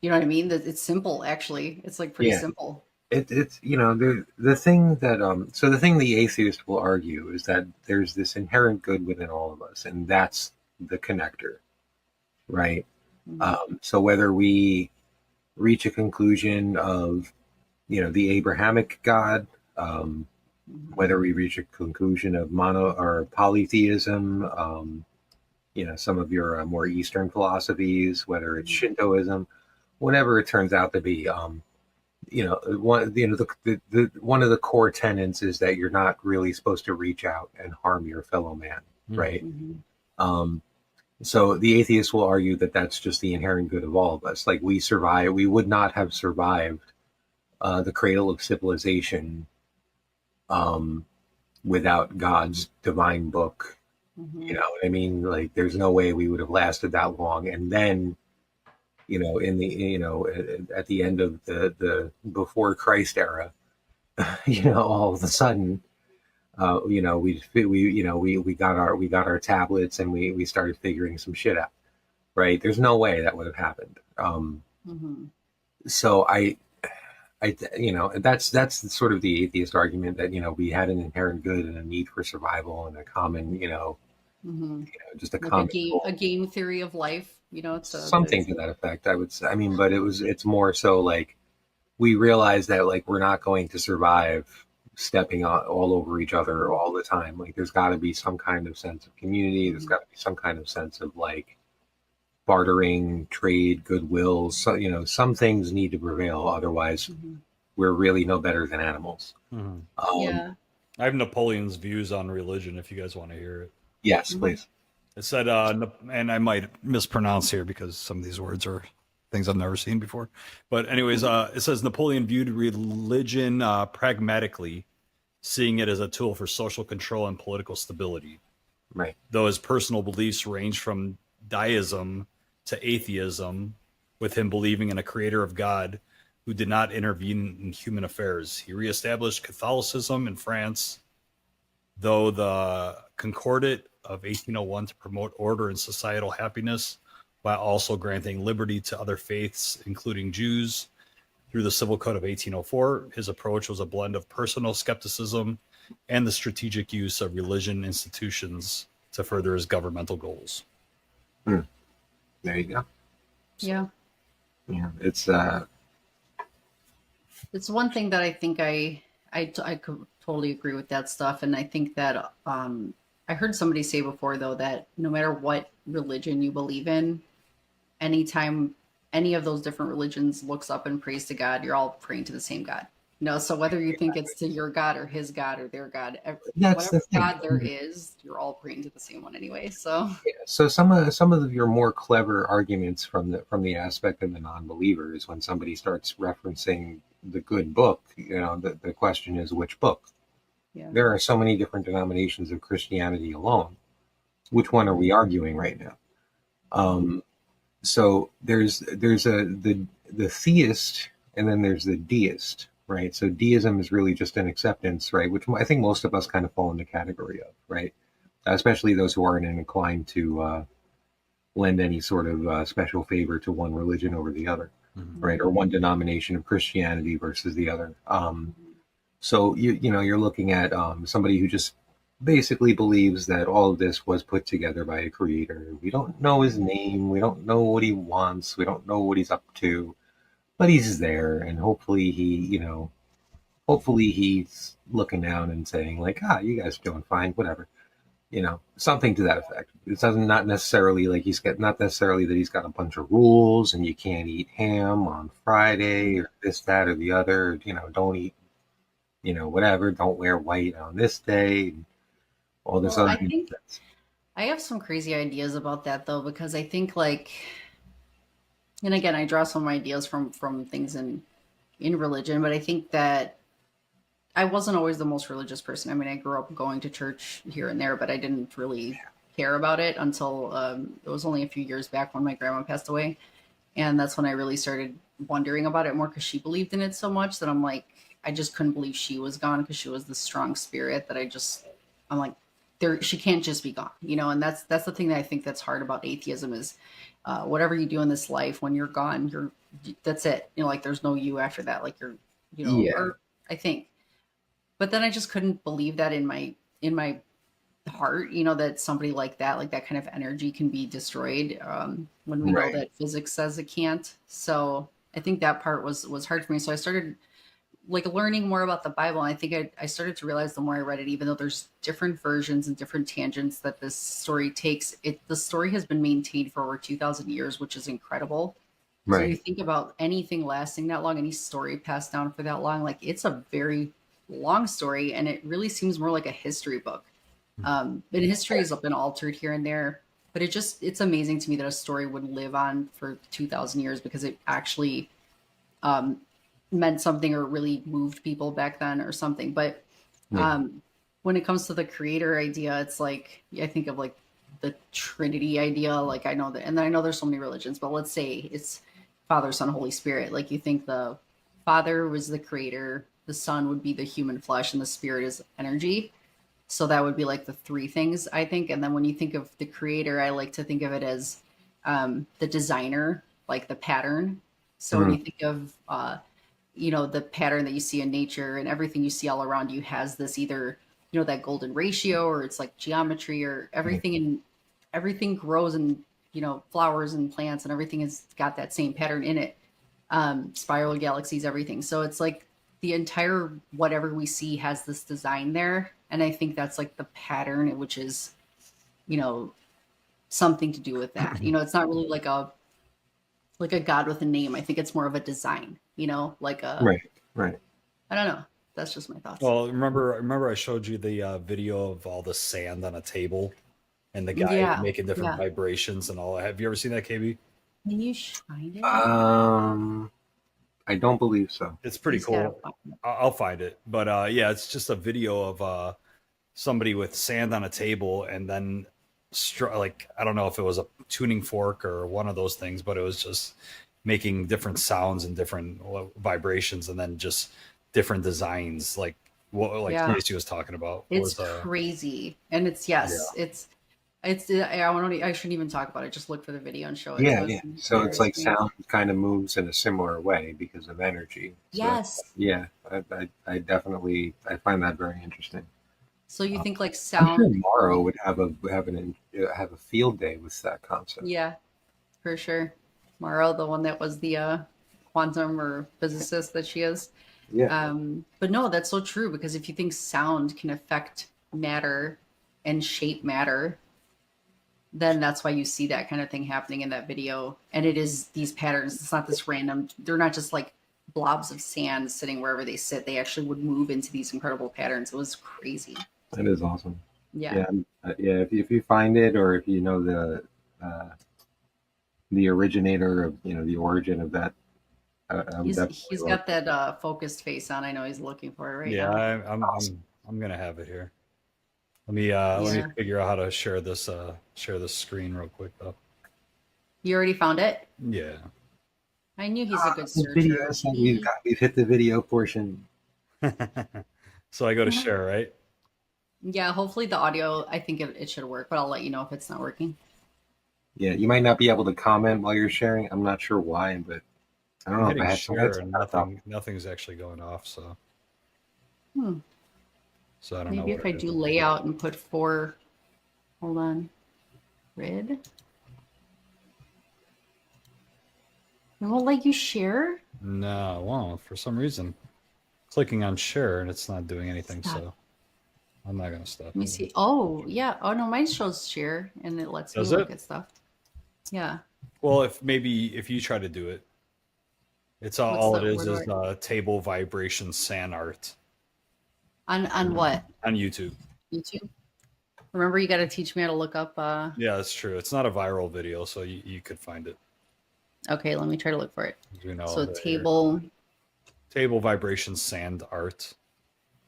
you know what I mean? That it's simple, actually. It's like pretty simple. It's the thing that so the thing the atheist will argue is that there's this inherent good within all of us, and that's the connector, right? So whether we reach a conclusion of the Abrahamic God, whether we reach a conclusion of mono or polytheism, some of your more Eastern philosophies, whether it's Shintoism, whatever it turns out to be, one of the core tenets is that you're not really supposed to reach out and harm your fellow man, right? So the atheist will argue that that's just the inherent good of all of us. Like we would not have survived the cradle of civilization without God's divine book. You know what I mean? Like there's no way we would have lasted that long. And then, in the at the end of the before Christ era, all of a sudden, we got our tablets and we started figuring some shit out, right? There's no way that would have happened. So that's sort of the atheist argument that we had an inherent good and a need for survival and a common just a like common a game theory of life. It's something to that effect, I would say. I mean, but it's more so like we realize that like we're not going to survive stepping all over each other all the time. Like there's got to be some kind of sense of community. There's got to be some kind of sense of like bartering, trade, goodwill. So some things need to prevail. Otherwise, we're really no better than animals. I have Napoleon's views on religion if you guys want to hear it. Yes, please. It said, and I might mispronounce here because some of these words are things I've never seen before. But anyways, it says Napoleon viewed religion pragmatically, seeing it as a tool for social control and political stability. Right. Though his personal beliefs range from deism to atheism, with him believing in a creator of God who did not intervene in human affairs. He reestablished Catholicism in France, though the Concordat of 1801 to promote order and societal happiness, while also granting liberty to other faiths, including Jews, through the Civil Code of 1804. His approach was a blend of personal skepticism and the strategic use of religion institutions to further his governmental goals. There you go. Yeah. Yeah, It's one thing that I think I could totally agree with that stuff. And I think that I heard somebody say before, though, that no matter what religion you believe in, anytime any of those different religions looks up and prays to God, you're all praying to the same God. So whether you think it's to your God or his God or their God, that's the whatever thing. God there is, you're all praying to the same one anyway. So So some of your more clever arguments from the aspect of the non-believer is when somebody starts referencing the good book. The question is which book. yeah, There are so many different denominations of Christianity alone. Which one are we arguing right now? So there's the theist, and then there's the deist, right? So deism is really just an acceptance, right? Which I think most of us kind of fall in the category of, right? Especially those who aren't inclined to lend any sort of special favor to one religion over the other, right? Or one denomination of Christianity versus the other. So you're looking at somebody who just basically believes that all of this was put together by a creator. We don't know his name. We don't know what he wants. We don't know what he's up to, but he's there, and hopefully he's looking down and saying like, you guys are doing fine, whatever, something to that effect. It doesn't not necessarily like not necessarily that he's got a bunch of rules and you can't eat ham on Friday or this, that, or the other. Don't eat, whatever. Don't wear white on this day. All this well, other I think nonsense. I have some crazy ideas about that though, because I think and again, I draw some ideas from things in religion, but I think that I wasn't always the most religious person. I mean, I grew up going to church here and there, but I didn't really care about it until it was only a few years back when my grandma passed away. And that's when I really started wondering about it more because she believed in it so much that I'm like, I just couldn't believe she was gone because she was this strong spirit that I'm like, she can't just be gone, and that's the thing that I think that's hard about atheism is whatever you do in this life, when you're gone, that's it. Like there's no you after that. Like Yeah. or I think. But then I just couldn't believe that in my heart, that somebody like that kind of energy can be destroyed when we know Right. that physics says it can't. So I think that part was hard for me. So I started learning more about the Bible. And I think I started to realize the more I read it, even though there's different versions and different tangents that this story takes, the story has been maintained for over 2,000 years, which is incredible. So you Right. think about anything lasting that long, any story passed down for that long, it's a very long story, and it really seems more like a history book. And history has been altered here and there, but it's amazing to me that a story would live on for 2,000 years because it actually meant something or really moved people back then or something. But when it comes to the creator idea, it's like I think of the Trinity idea. I know that, and I know there's so many religions, but let's say it's Father, Son, Holy Spirit. You think the Father was the creator, the Son would be the human flesh, and the Spirit is energy. So that would be the three things, I think. And then when you think of the creator, I like to think of it as the designer, the pattern. So when you think of the pattern that you see in nature, and everything you see all around you has this either that golden ratio, or it's geometry, or everything grows, and flowers and plants and everything has got that same pattern in it. Spiral galaxies, everything. So it's the entire whatever we see has this design there, and I think that's the pattern, which is something to do with that. It's not really like a god with a name. I think it's more of a design, like a Right. I don't know. That's just my thoughts. Well, remember I showed you the video of all the sand on a table and the guy Yeah, making different yeah. vibrations and all. Have you ever seen that, KB? Can you find it? I don't believe so. It's pretty He's gotta cool. find it. I'll find it. But yeah, it's just a video of somebody with sand on a table and then like I don't know if it was a tuning fork or one of those things, but it was just making different sounds and different vibrations and then just different designs like what like Yeah. Stacy was talking about. It's was, crazy, and it's it's I shouldn't even talk about it. Just look for the video and show it. Yeah, So yeah. it's So it's like embarrassing. sound kind of moves in a similar way because of energy. So Yes. yeah, I definitely I find that very interesting. So you think like I'm sure sound? Morrow would have a field day with that concept. Yeah, for sure. Morrow, the one that was the quantum or physicist that she is. Yeah, But no, that's so true because if you think sound can affect matter and shape matter, then that's why you see that kind of thing happening in that video. And it is these patterns. It's not this random, they're not just like blobs of sand sitting wherever they sit. They actually would move into these incredible patterns. It was crazy. that is awesome. Yeah. Yeah, yeah. If you find it, or if you know the originator of the origin of that, I'm definitely He's got that focused face on. I know he's looking for it right yeah, now. I'm gonna have it here. Let me Yeah. figure out how to share this screen real quick though. You already found it? Yeah. I knew he's a good The video. searcher. So we've hit the video portion. So I go to share, right? Yeah, hopefully the audio, I think it should work, but I'll let you know if it's not working. Yeah, you might not be able to comment while you're sharing. I'm not sure why, but I don't I'm know if hitting I had share and nothing's actually going off, so Hmm. so I don't know Maybe what if I it do is. layout and put 4, hold on, grid. It won't let you share? No, it won't for some reason. Clicking on share and it's not doing anything, Stop. so I'm not gonna stop. Let me see. Oh, yeah. Oh, no, mine shows share and it lets Does me look it? at stuff. Yeah. Well, if you try to do it, it's all it is table vibration sand art On what? on YouTube. YouTube? Remember, you got to teach me how to look up. Yeah, that's true. It's not a viral video, so you could find it. Okay, let me try to look for it. You know, So here. Table vibration sand art,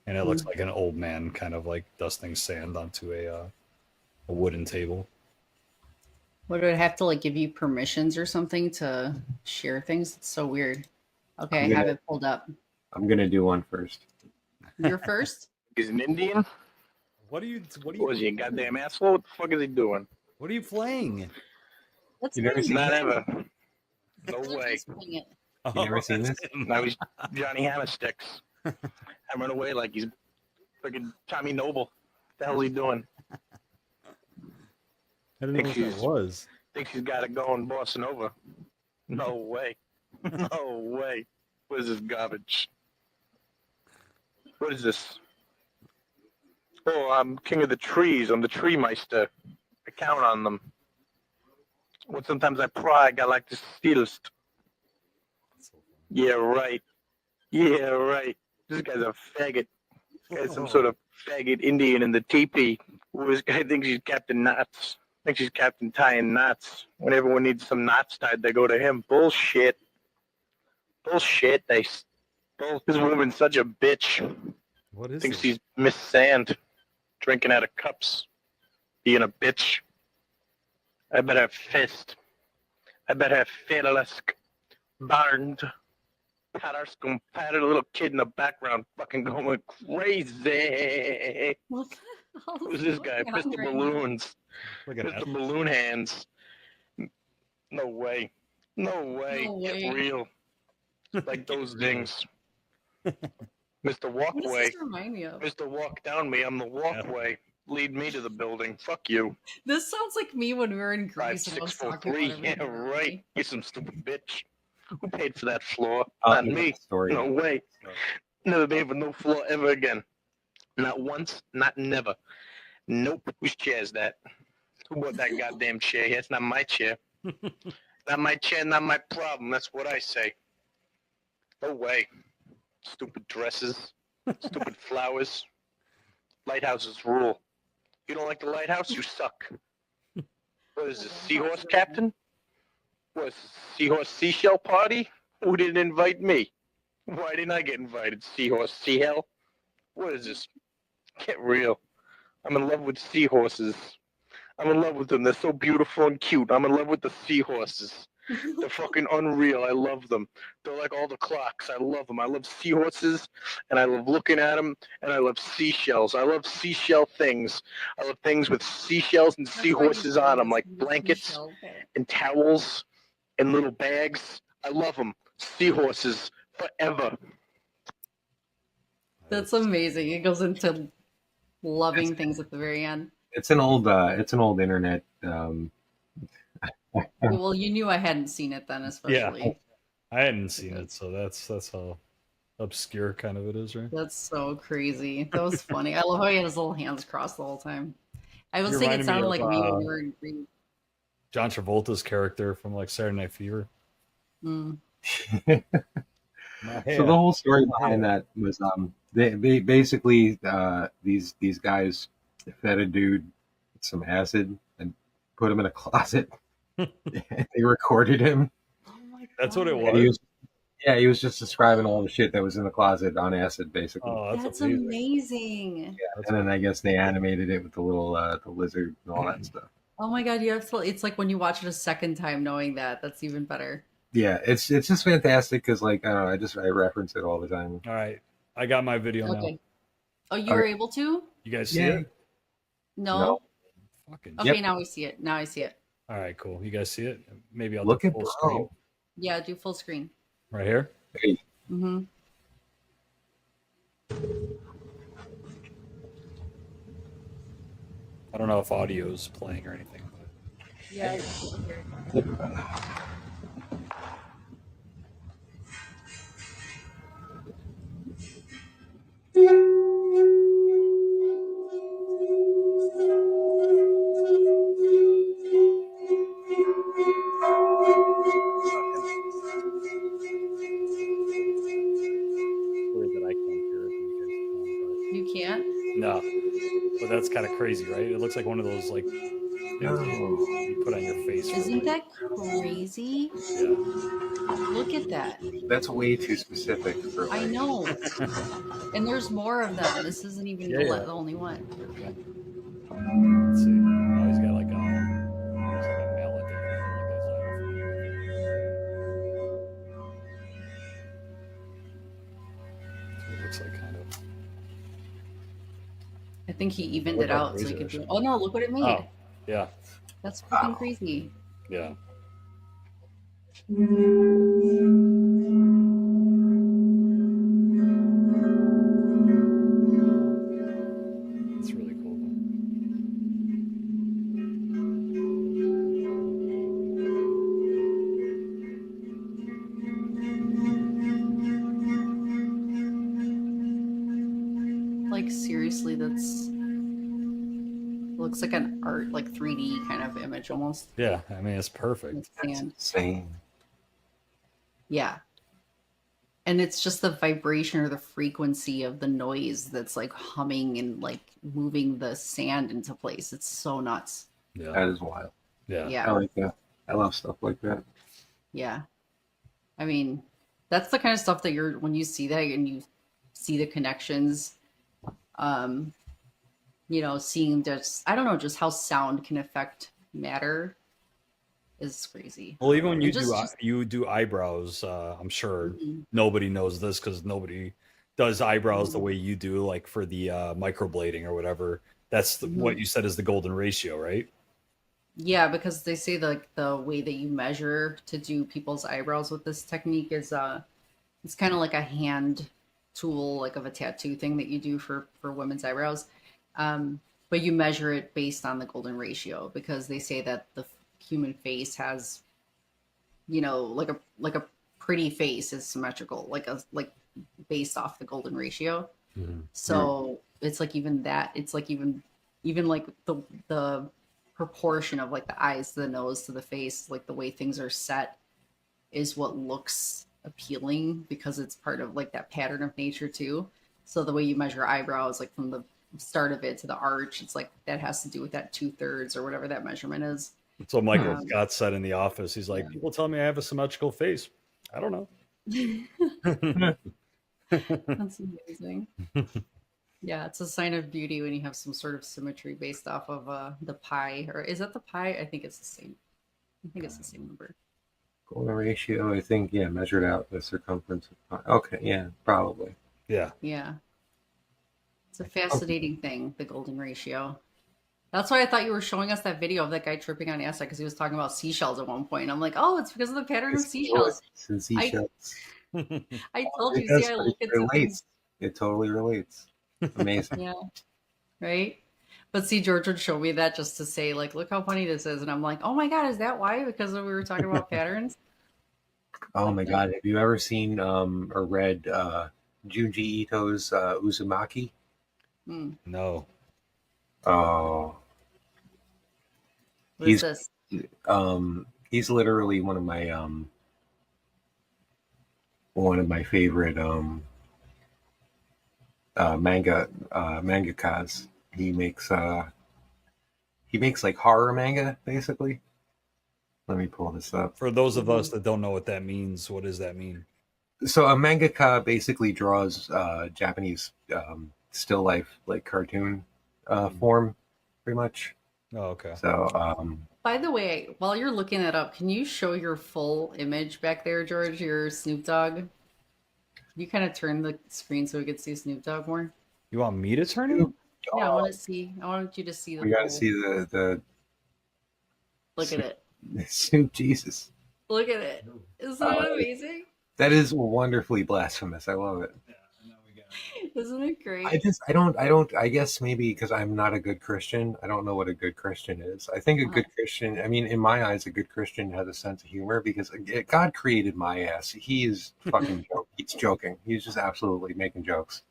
and it looks like an old man kind of like dusting sand onto a wooden table. What do I have to like give you permissions or something to share things? It's so weird. Okay, I have it pulled up. I'm gonna do one first. You're first? He's an Indian? What are you? Was he a goddamn asshole? What the fuck is he doing? What are you playing? That's You never me. seen Not ever. No Look, way. he's playing it. You never seen that's this? him. Now he's Johnny Hammersticks. I run away like he's freaking Tommy Noble. What the hell is he doing? I didn't know what that was. Thinks he's got it going bossing over. No way. No way. What is this garbage? What is this? Oh, I'm king of the trees. I'm the tree meister. I count on them. When sometimes I pride, I like to stealist. Yeah, right. Yeah, right. This guy's a faggot. This guy's some sort of faggot Indian in the teepee. This guy thinks he's Captain Knots. Thinks he's Captain Tying Knots. When everyone needs some knots tied, they go to him. Bullshit. Bullshit. This woman's such a bitch. What is Thinks this? she's Miss Sand. Drinking out of cups. Being a bitch. I better have fist. I better have Fedelesk. Barned. Pattersk, patted a little kid in the background fucking going crazy. Look, Who's this guy? Mr. Balloons. Look at Mr. that. Balloon Hands. No way. No way. No way. Get real. Like those things. Mr. What does Walkway. this remind me of? Mr. Walk Down Me. I'm the walkway. Lead me to the building. Fuck you. This sounds like me when we were in 5, Greece. And I was 6, 4, talking 3. about Yeah, everything around right. me. You some stupid bitch. Who paid for that floor? I'll Not tell you me. the story. No way. Never paid for no floor ever again. Not once, not never. Nope. Whose chair is that? Who bought that goddamn chair? That's not my chair. Not my chair, not my problem. That's what I say. No way. Stupid dresses. Stupid flowers. Lighthouses rule. You don't like the lighthouse? You suck. What is this, seahorse captain? What is this, seahorse seashell party? Who didn't invite me? Why didn't I get invited, seahorse seahell? What is this? Get real. I'm in love with seahorses. I'm in love with them. They're so beautiful and cute. I'm in love with the seahorses. They're fucking unreal. I love them. They're like all the clocks. I love them. I love seahorses, and I love looking at them, and I love seashells. I love seashell things. I love things with seashells and That's why seahorses you on call them, this like the blankets seashell pit. and towels and little bags. I love them. Seahorses forever. That's amazing. It goes into loving things at the very end. It's an old internet. Well, you knew I hadn't seen it then, especially. I hadn't seen it, so that's how obscure kind of it is, right? That's so crazy. That was funny. I love how he had his little hands crossed the whole time. I was You thinking it reminded me sounded of, like me when you were in green. John Travolta's character from like Saturday Night Fever. Mm. So the whole story behind that was they basically these guys fed a dude some acid and put him in a closet. They recorded him. Oh my That's what it God. was. He was just describing all the shit that was in the closet on acid, basically. Oh, That's amazing. amazing. And then I guess they animated it with the little the lizard and all that stuff. Oh my God, you have to. It's like when you watch it a second time, knowing that. That's even better. Yeah, it's just fantastic because like I don't know, I reference it all the time. All right, I got my video now. Okay. Oh, you were able to? You guys see Yeah. it? No. Fucking. Okay, Yep. now we see it. Now I see it. All right, cool. You guys see it? Maybe I'll Look do at full bro. screen Yeah, do full screen. right here. Hey, Mm-hmm. I don't know if audio is playing or anything. But... Yeah. Weird that I can't hear it. And you guys You can't? can, but... No, but that's kind of crazy, right? It looks like one of those like things you put on your face. For, Isn't like, that crazy? Yeah. Look at that. that's way too specific for I like, know. And there's more of them. This isn't even Yeah, the, yeah. the only one. Okay. Let's see. Oh, he's got like a mallet that he can pull like this off. That's what it looks like, kind of. I think he evened Look it how out so crazy he could that do. shit Oh no! Look what it made. Oh, yeah, That's freaking crazy. yeah. It's really cool, though. Like seriously, that's looks like an art, like 3D kind of image almost. Yeah, I mean, it's perfect. With sand. insane. Yeah. And it's just the vibration or the frequency of the noise that's like humming and like moving the sand into place. It's so nuts. Yeah, That is wild. yeah. I Yeah. like that. I love stuff like that. Yeah. I mean, that's the kind of stuff that you're, when you see that and you see the connections, you know, seeing just, I don't know, just how sound can affect matter is crazy. Well, even when you Just- you do eyebrows, I'm sure Mhm. nobody knows this because nobody does eyebrows the Mhm. way you do, like for the microblading or whatever. That's what you said is the golden ratio, right? Yeah, because they say like the way that you measure to do people's eyebrows with this technique is it's kind of like a hand tool, like of a tattoo thing that you do for women's eyebrows. But you measure it based on the golden ratio because they say that the human face has, you know, like a pretty face is symmetrical, like based off the golden ratio. So it's like even that, it's like even like the proportion of like the eyes to the nose to the face, like the way things are set is what looks appealing because it's part of like that pattern of nature too. So the way you measure eyebrows, like from the start of it to the arch, it's like that has to do with that 2/3 or whatever that measurement is. That's what Michael Um, Scott said in the office. He's like, yeah. people tell me I have a symmetrical face. I don't know. That's amazing. Yeah, it's a sign of beauty when you have some sort of symmetry based off of the pi, or is that the pi? I think it's the same. I think it's the same number. Golden ratio, I think, yeah, measured out the circumference. Okay, yeah, probably. Yeah. Yeah, it's a fascinating thing, the golden ratio. That's why I thought you were showing us that video of that guy tripping on acid because he was talking about seashells at one point. I'm like, oh, it's because of the pattern of seashells. And seashells. I told It you, does, see, I but look it into relates. things. It totally relates. Amazing. Yeah, right. But see, George would show me that just to say, like, look how funny this is. And I'm like, oh my God, is that why? Because we were talking about patterns? Oh my God, have you ever seen or read Junji Ito's Uzumaki? Hmm. No. Oh, What is this? he's literally one of my favorite mangakas. He makes like horror manga, basically. Let me pull this up. For those of us that don't know what that means, what does that mean? So a mangaka basically draws Japanese still life, like cartoon form, pretty much. Oh, okay. So By the way, while you're looking that up, can you show your full image back there, George? Your Snoop Dogg? Can you kind of turn the screen so we could see Snoop Dogg more? You want me to turn it? Yeah, I want to see. I want you to see the. we got to full- see the Look at it. Snoop Jesus. Look at it. Isn't that amazing? That is wonderfully blasphemous. I love it. Isn't it great? I guess maybe because I'm not a good Christian, I don't know what a good Christian is. I think a good Christian, I mean, in my eyes, a good Christian has a sense of humor because God created my ass. He is fucking he's joking. He's just absolutely making jokes.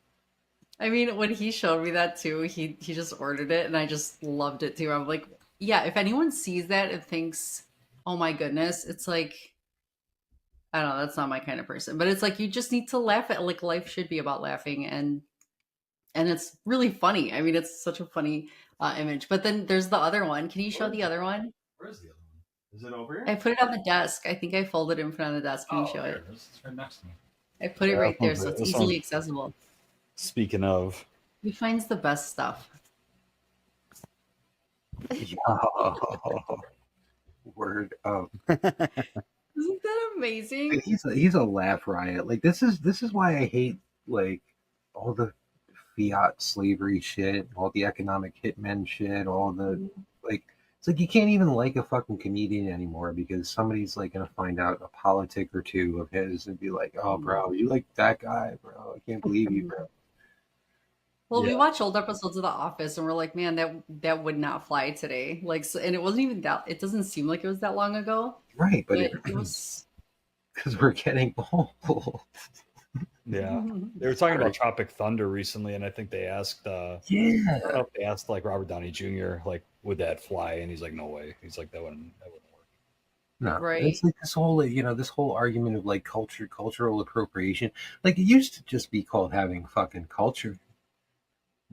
I mean, when he showed me that too, he just ordered it and I just loved it too. I'm like, yeah, if anyone sees that and thinks, oh my goodness, it's like, I don't know, that's not my kind of person. But it's like you just need to laugh at, like, life should be about laughing, and it's really funny. I mean, it's such a funny image. But then there's the other one. Can you show the other one? Where's the other one? Is it over here? I put it on the desk. I think I folded it in front of the desk. Can you show it? It's right next to me. I put it right there, so it's This easily one. accessible. Speaking of, He finds the best stuff. Word up. Isn't that amazing? He's a laugh riot. Like this is why I hate like all the fiat slavery shit, all the economic hitmen shit, all the like. It's like you can't even like a fucking comedian anymore because somebody's like gonna find out a politic or two of his and be like, "Oh, bro, you like that guy, bro? I can't believe you, bro." Well, we Yeah. watch old episodes of The Office, and we're like, man, that would not fly today. Like, so, and it wasn't even that. It doesn't seem like it was that long ago, Right, but but it was. because we're getting old. yeah, they were talking about Tropic Thunder recently, and I think they asked, I Yeah. don't know if they asked like Robert Downey Jr. like, would that fly? And he's like, no way. He's like, that wouldn't work. No, Right. it's like this whole, this whole argument of like cultural appropriation. Like it used to just be called having fucking culture.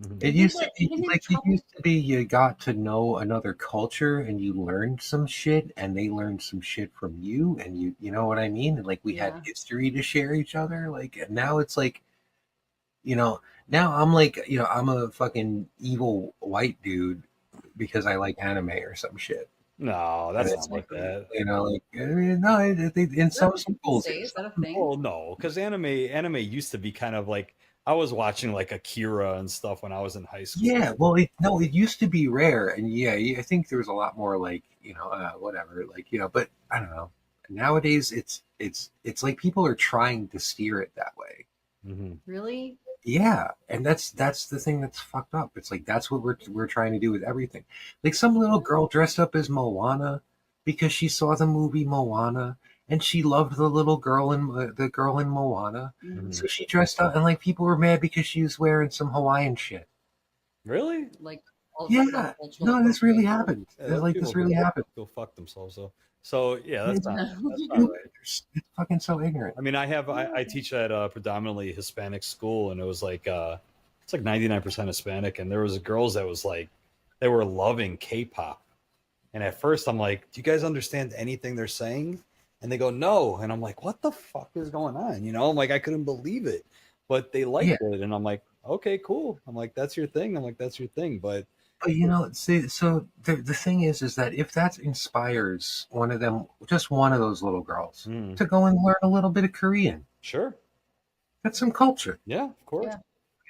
Mhm. It used to be Even in like it used to be you got to know another culture and you learned some shit and they learned some shit from you and you know what I mean? And like we Yeah. had history to share each other. Like and now it's like, now I'm like, I'm a fucking evil white dude because I like anime or some shit. No, that's not like that. No, in some schools. Say, is that a thing? Well, no, because anime used to be kind of like, I was watching like Akira and stuff when I was in high school. Yeah, well, it used to be rare, and yeah, I think there was a lot more like whatever, like but I don't know. Nowadays, it's like people are trying to steer it that way. Mm-hmm. Really? Yeah, and that's the thing that's fucked up. It's like that's what we're trying to do with everything. Like some little girl dressed up as Moana because she saw the movie Moana and she loved the little girl in Moana. Mm-hmm. So she dressed up and like people were mad because she was wearing some Hawaiian shit. Really? Like Yeah, cultural no, this really appropriation. happened. Yeah, It's those like people this really happened. go fuck themselves. So yeah, It's that's not stupid. right. It's fucking so ignorant. I mean, I teach at a predominantly Hispanic school, and it was like it's like 99% Hispanic, and there was girls that was like they were loving K-pop, and at first I'm like, do you guys understand anything they're saying? And they go, no, and I'm like, what the fuck is going on? You know, I'm like, I couldn't believe it, but they Yeah, liked it, and I'm like, okay, cool. I'm like, that's your thing. I'm like, that's your thing, but but see, so the thing is that if that inspires one of them, just one of those little girls, mm, to go and learn a little bit of Korean, sure, that's some culture, yeah, of course. Yeah.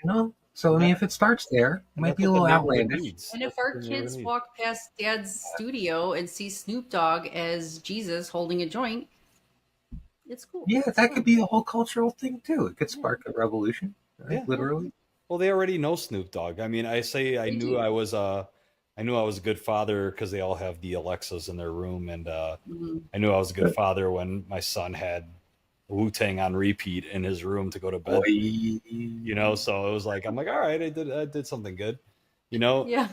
you know. So I And mean, that, if it starts there, it and might that's be a what the little neighborhood outlandish. needs. And That's if our what the neighborhood kids needs. walk past Dad's studio and see Snoop Dogg as Jesus holding a joint, it's cool. Yeah, It's that fun. could be a whole cultural thing too. It could Yeah. spark a revolution, right? Yeah. Literally. Well, they already know Snoop Dogg. I mean, I say They do. I knew I was a good father because they all have the Alexas in their room, and Mhm. I knew I was a good father when my son had Wu Tang on repeat in his room to go to bed. Boy. You know, so it was like I'm like, all right, I did something good. You know, Yeah,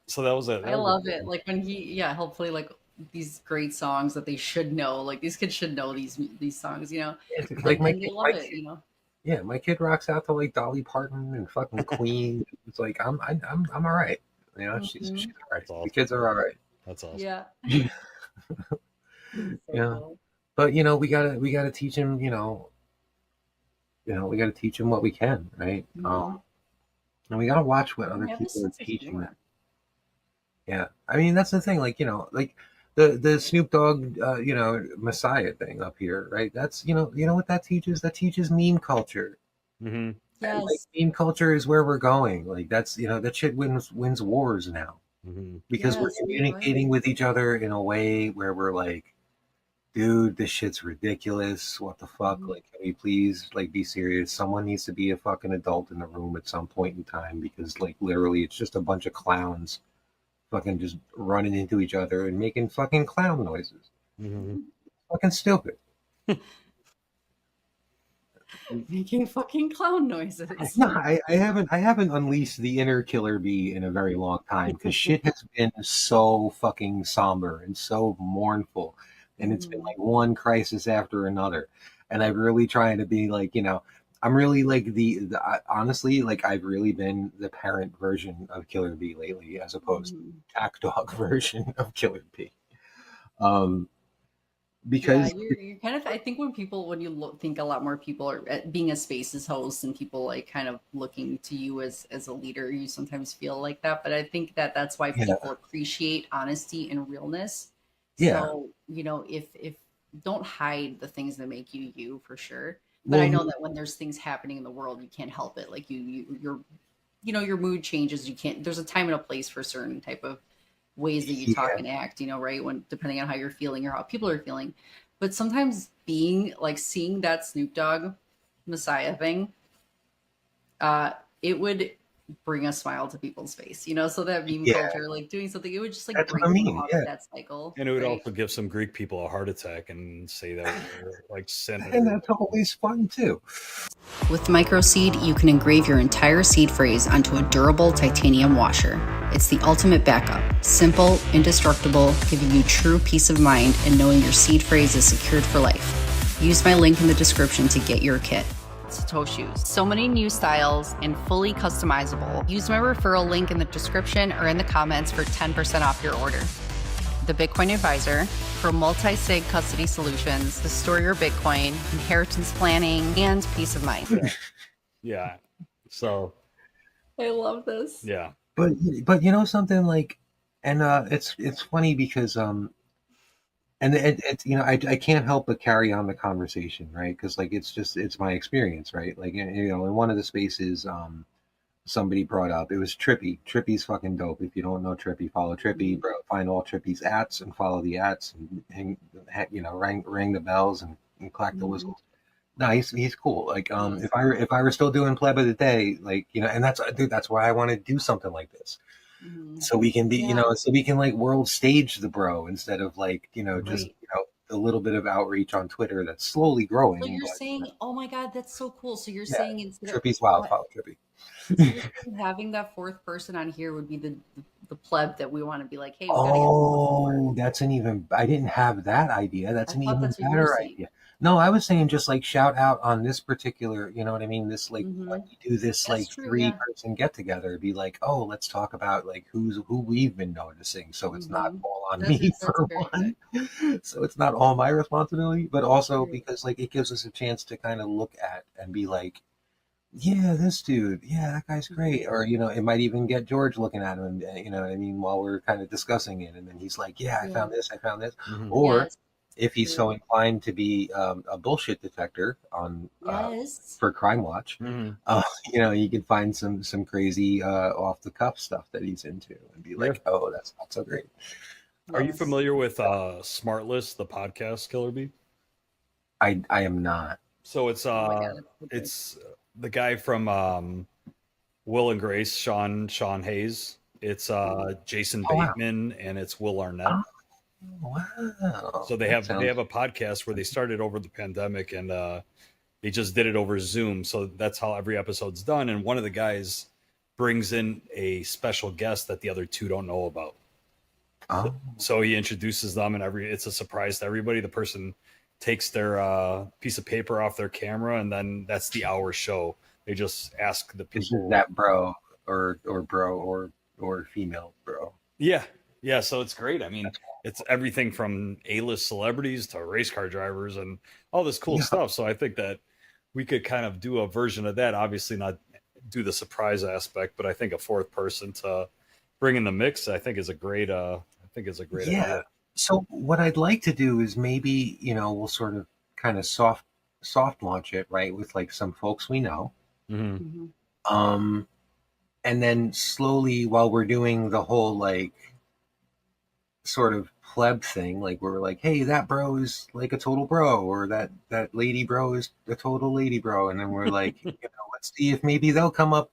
so that was a I love it. Like when yeah, hopefully like these great songs that they should know. Like these kids should know these songs, you know, It's like and they love it, you know. yeah, my kid rocks out to like Dolly Parton and fucking Queen. It's like I'm all right. You know, she's all right. That's awesome. The kids are all right. That's awesome. Yeah. Yeah. So Yeah. cool. But we gotta teach him. We gotta teach him what we can, right? Mhm. And we gotta watch what And other have a people are sense of teaching them. humor. Yeah, I mean that's the thing. Like like the Snoop Dogg, Messiah thing up here, right? That's what that teaches. That teaches meme culture. Mm-hmm. And like Yes. meme culture is where we're going. Like that's that shit wins wars now Mm-hmm. because we're Yes, you're right. communicating with each other in a way where we're like, dude, this shit's ridiculous. What the fuck? Mhm. Like, can we please like be serious? Someone needs to be a fucking adult in the room at some point in time because like literally it's just a bunch of clowns fucking just running into each other and making fucking clown noises. Mm-hmm. Fucking stupid. Making fucking clown noises. No, I haven't unleashed the inner killer bee in a very long time because shit has been so fucking somber and so mournful, and it's been Mhm. like one crisis after another, and I'm really trying to be like I'm really like honestly like I've really been the parent version of Killer Bee lately as opposed to Mhm. the attack dog version of Killer Bee, um, Yeah, because you're kind of. I think when you think a lot more people are being a spaces host and people like kind of looking to you as a leader, you sometimes feel like that. But I think that's why yeah, people appreciate honesty and realness. yeah, So if don't hide the things that make you you for sure. But I well, know that when there's things happening in the world, you can't help it. Like your mood changes. You can't. There's a time and a place for certain type of ways that you talk yeah, and act, right? When depending on how you're feeling or how people are feeling. But sometimes being like seeing that Snoop Dogg Messiah thing, it would bring a smile to people's face, so that meme yeah, culture, like doing something, it would just like that's what break I them mean, out of yeah. that cycle, And it would right? also give some Greek people a heart attack and say that we're like And sinners. that's always fun too. With MicroSeed, you can engrave your entire seed phrase onto a durable titanium washer. It's the ultimate backup. Simple, indestructible, giving you true peace of mind and knowing your seed phrase is secured for life. Use my link in the description to get your kit. SatoShoes. So many new styles and fully customizable. Use my referral link in the description or in the comments for 10% off your order. The Bitcoin Advisor for multi-sig custody solutions to store your Bitcoin, inheritance planning, and peace of mind. Yeah. So I love this. yeah. But something like, and it's funny because and it's I can't help but carry on the conversation, right? Because like it's my experience, right? Like in one of the spaces somebody brought up it was Trippy. Trippy's fucking dope. If you don't know Trippy, follow Trippy, bro. Find all Trippy's ats and follow the ats and ring the bells and clack the whistles. No, he's cool. Like if I were still doing pleb of the day, like and that's why I want to do something like this. So we can be, Yeah. so we can like world stage the bro instead of like, just, Right. a little bit of outreach on Twitter that's slowly growing. So you're But saying, oh my God, that's so cool. So you're yeah, saying instead of Trippy's wild, follow Trippy. Having that fourth person on here would be the pleb that we want to be like, hey, we Oh, that's an even. I didn't have that idea. That's I an thought even that's what you were better saying. idea. No, I was saying just like shout out on this particular. You know what I mean? This like Mhm. when you do this That's like true, three yeah. person get together, be like, oh, let's talk about like who we've been noticing, so it's not Mhm. all on That's me that's for very one. good. So it's not all my responsibility, but also True. because like it gives us a chance to kind of look at and be like, yeah, this dude, yeah, that guy's great. Or, you know, it might even get George looking at him, and, you know what I mean, while we're kind of discussing it. And then he's like, yeah, I Yeah. found this, I found this. Mhm. Or Yes. if he's so True. inclined to be a bullshit detector on Yes. for Crime Watch, Mhm. you know, you can find some crazy off the cuff stuff that he's into and be like, oh, that's not so great. Are you Yes. familiar with Smartlist, the podcast, Killer Bee? I am not. So it's Oh my God, that's so good. it's the guy from Will and Grace, Sean Hayes. It's Jason Oh, wow. Bateman and it's Will Arnett. Oh, wow. So they That have sounds- a podcast where they started over the pandemic and they just did it over Zoom. So that's how every episode's done. And one of the guys brings in a special guest that the other two don't know about. Oh, So he introduces them, and it's a surprise to everybody. The person takes their piece of paper off their camera, and then that's the hour show. They just ask the this is people. that bro or bro or female bro. Yeah. So it's great. I mean, it's everything from A-list celebrities to race car drivers and all this cool Yeah. stuff. So I think that we could kind of do a version of that. Obviously, not do the surprise aspect, but I think a fourth person to bring in the mix, I think is a great. Yeah. idea. So what I'd like to do is maybe, you know, we'll sort of kind of soft launch it, right, with like some folks we know. Mhm. Mhm. And then slowly while we're doing the whole like sort of pleb thing, like we're like, hey, that bro is like a total bro, or that lady bro is a total lady bro, and then we're like, you know, let's see if maybe they'll come up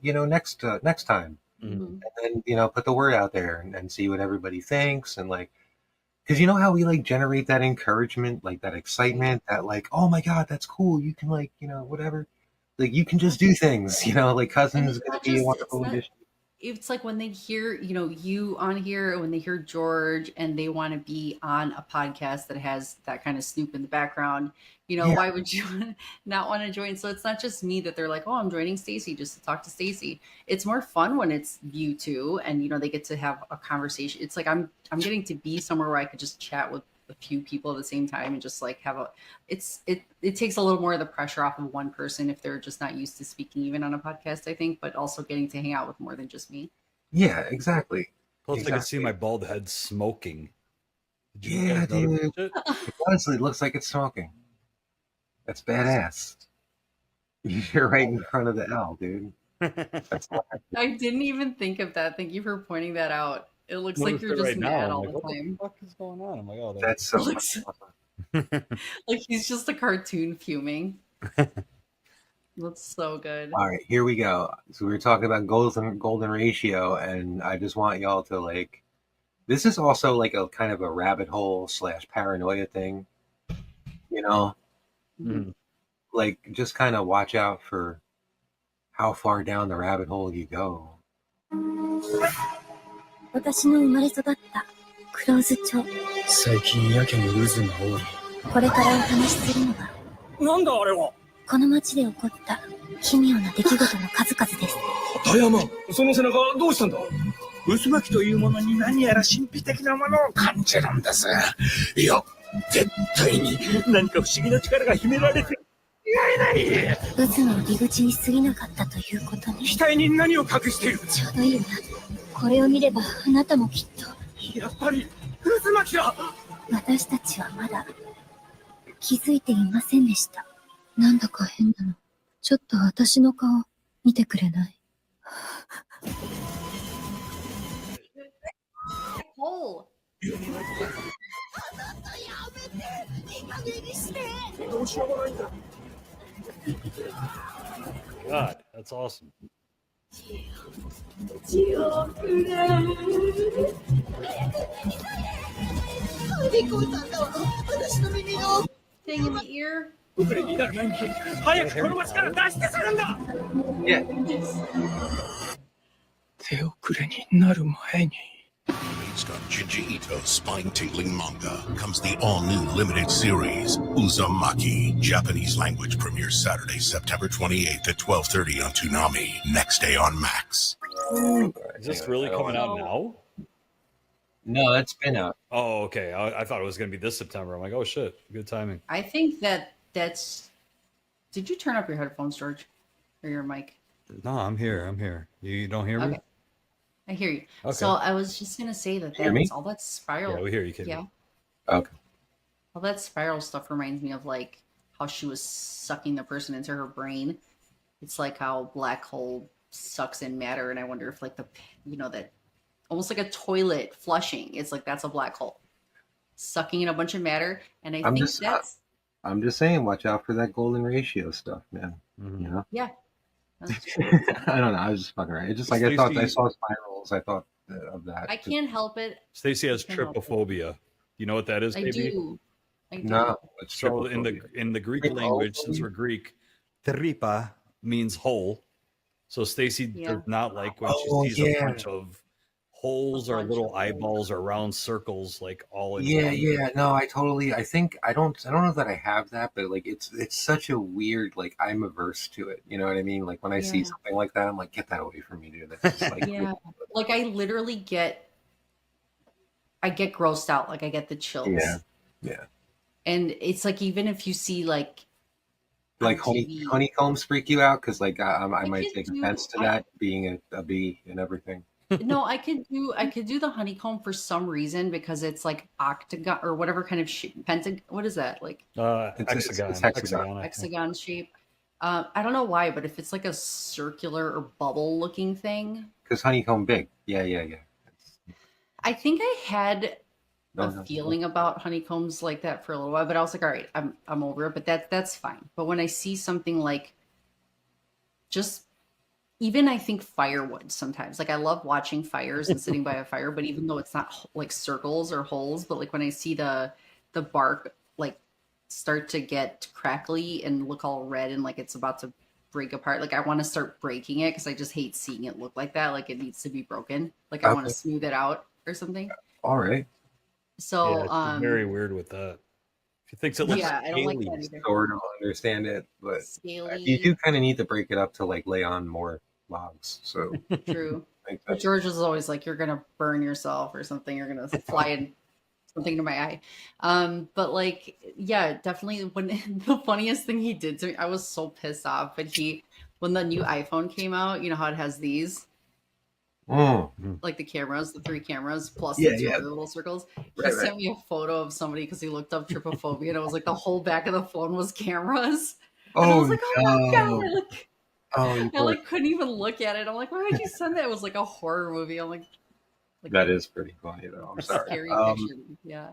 you know, next time. Mhm. Mhm. And then, you know, put the word out there and see what everybody thinks. And like, because you know how we like generate that encouragement, like that excitement, that like, oh my God, that's cool. You can like, you know, whatever. Like you can just do things, you know, like And Cousins is it's going not to be a just wonderful addition. it's like when they hear, you know, you on here, when they hear George and they want to be on a podcast that has that kind of Snoop in the background, you know, Yeah. why would you not want to join? So it's not just me that they're like, oh, I'm joining Staci just to talk to Staci. It's more fun when it's you two and, you know, they get to have a conversation. It's like I'm getting to be somewhere where I could just chat with a few people at the same time and just like have it takes a little more of the pressure off of one person if they're just not used to speaking even on a podcast, I think, but also getting to hang out with more than just me. Yeah, exactly. Plus, I can see Exactly. my bald head smoking. Did you Yeah, guys notice dude. that shit? Honestly, it looks like it's smoking. That's badass. You're right in front of the L, dude. That's I didn't even think of that. Thank you for pointing that out. It looks like Noticed you're it just right now. mad I'm all like, the what time. the fuck is going on? I'm like, oh, that's so Looks- awesome. Like he's just a cartoon fuming. Looks so good. All right, here we go. So we were talking about golden ratio, and I just want y'all to like. This is also like a kind of a rabbit hole / paranoia thing, you know. Mhm. Like just kind of watch out for how far down the rabbit hole you go. 私の生まれ育った黒酢町。最近やけに渦が多い。これからお話しするのは、なんだあれは。この町で起こった奇妙な出来事の数々です。田山、その背中どうしたんだ。渦巻きというものに何やら神秘的なものを感じるんです。いや、絶対に何か不思議な力が秘められていない。渦の入り口に過ぎなかったということに。額に何を隠している。ちょうどいいわ。これを見ればあなたもきっと。やっぱり渦巻きだ。私たちはまだ気づいていませんでした。なんだか変なの。ちょっと私の顔見てくれない？ Hole. God, that's awesome. Thing in the ear. 遅れになる前に早くこの街から脱出するんだ。 手遅れになる前に。 Based on Junji Ito's spine-tingling manga comes the all-new limited series, Uzumaki. Japanese language premieres Saturday, September 28th at 12:30 on Toonami. Next day on Max. Is this really coming out now? No, that's been out. Oh, okay. I thought it was going to be this September. I'm like, oh shit, good timing. I think that's. Did you turn up your headphones, George, or your mic? No, I'm here. You don't hear me? Okay. I hear you. Okay. So I was just gonna say that Hear me? that's all that spiral. Yeah, we hear you, kid. Yeah, Okay. all that spiral stuff reminds me of like how she was sucking the person into her brain. It's like how black hole sucks in matter, and I wonder if like that almost like a toilet flushing. It's like that's a black hole sucking in a bunch of matter, and I think that's I'm just saying, watch out for that golden ratio stuff, man. Mhm. You know? yeah. I don't know. I was just fucking right. It's just like I thought I saw spirals. I thought of that. I can't help it. Stacy has I can't help it. trypophobia. You know what that is, I baby? do. No, it's So triple in the Greek Triple language, phobia. since we're Greek, tripa means hole. So Stacy Yeah. does not like when Oh, she sees a yeah. bunch of holes or bunch little of eyeballs or round circles, like all in Yeah, one. yeah. No, I totally. I think I don't know that I have that, but like it's such a weird. Like I'm averse to it. You know what I mean? Like when I see Yeah. something like that, I'm like, get that away from me, dude. That's just like Yeah. Like I literally get grossed out. Like I get the chills. Yeah. Yeah. And it's like even if you see like on TV, honeycombs freak you out because like I might could take do- offense to that being a bee and everything. no, I could do the honeycomb for some reason because it's like octagon or whatever kind of shape, what is that like It's hexagon. I think. hexagon shape? I don't know why, but if it's like a circular or bubble looking thing, Because honeycomb big. Yeah. I think I had No, a feeling about honeycombs like that for a little while, but I was like, all right, I'm over it. But that's fine. But when I see something like just even I think firewood sometimes, like I love watching fires and sitting by a fire, but even though it's not like circles or holes, but like when I see the bark like start to get crackly and look all red and like it's about to break apart, like I want to start breaking it because I just hate seeing it look like that. Like it needs to be broken. Like I want to smooth it out or something. All right. So Yeah, it's very weird with that. She thinks it looks yeah, I don't like scaly. that either. Sort of understand it, but Scaly. you do kind of need to break it up to like lay on more logs. So True. I think But that's George is always like, you're gonna burn yourself or something. You're gonna fly in something to my eye. But like, yeah, definitely. When the funniest thing he did to me, I was so pissed off. But when the new iPhone came out, you know how it has these, like the cameras, the 3 cameras plus the 2 other little circles. He sent me a photo of somebody because he looked up trypophobia, and it was like the whole back of the phone was cameras. And I was like, oh my god! Like, I like couldn't even look at it. I'm like, why would you send that? It was like a horror movie. I'm like that is pretty funny though. I'm sorry. Scary picture. Yeah.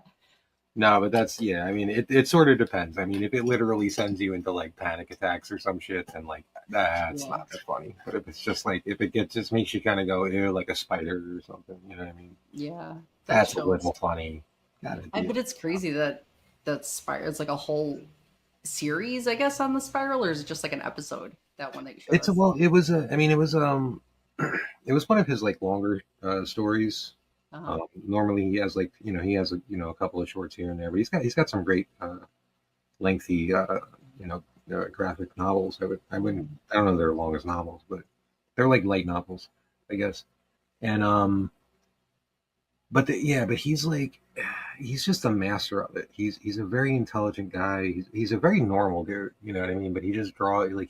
No, but that's I mean, it sort of depends. I mean, if it literally sends you into like panic attacks or some shit, then like that's not that funny. But if it's just like if it just makes you kind of go ew, like a spider or something, you know what I mean? Yeah. That's a little funny. But it's crazy that Spiral. It's like a whole series, I guess, on the Spiral, or is it just like an episode? That one that you showed It's us? well, it was I mean, it was it was one of his like longer stories. Normally he has like a couple of shorts here and there, but he's got some great lengthy graphic novels. I don't know if they're long as novels, but they're like light novels, I guess. And but he's just a master of it. He's a very intelligent guy. He's a very normal dude, you know what I mean? But he just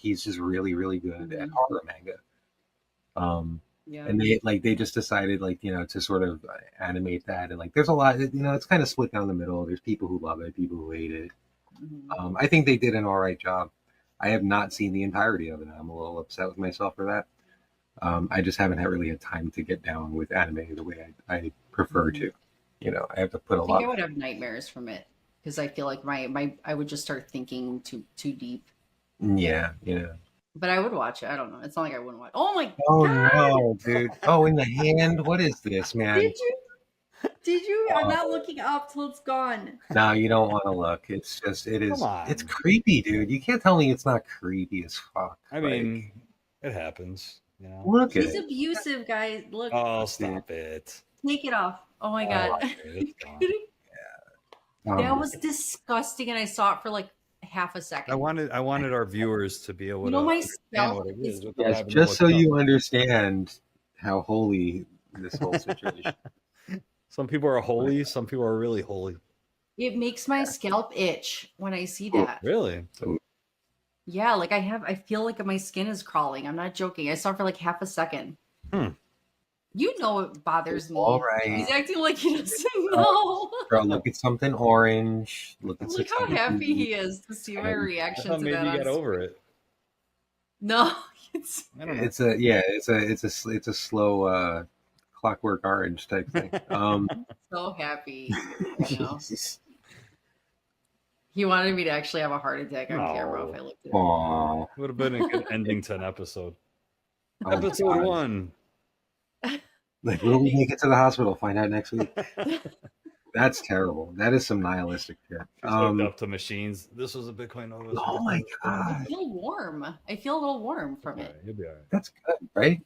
he's just really, really good at horror manga. And they just decided to sort of animate that, and like there's a lot, it's kind of split down the middle. There's people who love it, people who hate it. I think they did an all right job. I have not seen the entirety of it. I'm a little upset with myself for that. I just haven't really had time to get down with anime the way I prefer to. I have to put a lot. I would have nightmares from it because I feel like I would just start thinking too deep. Yeah. But I would watch it. I don't know. It's not like I wouldn't watch. Oh my Oh god! no, dude! Oh, in the hand. What is this, man? Did you? Did you? I'm not looking up till it's gone. No, you don't want to look. It's just, it is, Come on. it's creepy, dude. You can't tell me it's not creepy as fuck. I mean, it happens. You know. Look at He's it. abusive, guys. Look, Oh, stop it! take it off. Oh my god. Okay, it's gone. That was disgusting, and I saw it for like half a second. I wanted our viewers to be able You know, to my understand scalp what it is- is. without Yes, having to just so look it you up. understand how holy this whole situation. Some people are holy. Some people are really holy. It makes my scalp itch when I see that. Really? Yeah, like I feel like my skin is crawling. I'm not joking. I saw it for like half a second. You know it bothers me. All right. He's acting like he doesn't know. Bro, look at something orange. Look at Look how something happy blue. he is to see my I I reaction thought to maybe that. you on got over it. No, it's I don't know. It's a slow clockwork orange type thing. so happy. You know? He wanted me to actually have a heart attack on camera if I looked at him. Aw. Would have been a good ending to an episode. Oh my Episode God. 1. Like, will we make it to the hospital? Find out next week. That's terrible. That is some nihilistic shit. Just hooked up to machines. This was a Bitcoin Nova. Oh my I God. feel warm. I feel a little warm from All it. right, you'll be all right. That's good, right?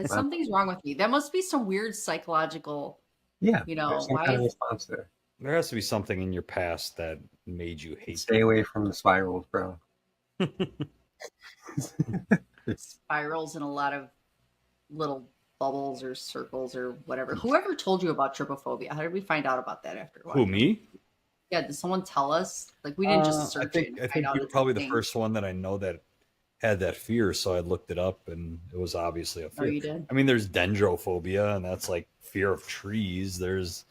Something's wrong with me. That must be some weird psychological. Yeah. You know, there's some why kind of is- response there. There has to be something in your past that made you hate. Stay away from the spirals, bro. spirals and a lot of little bubbles or circles or whatever. Whoever told you about trypophobia? How did we find out about that after a while? Who, me? Yeah, did someone tell us? Like we didn't just search it. I think out you're it's a probably the thing. first one that I know that had that fear, so I looked it up, and it was obviously a Oh, fear. you did? I mean, there's dendrophobia, and that's like fear of trees. There's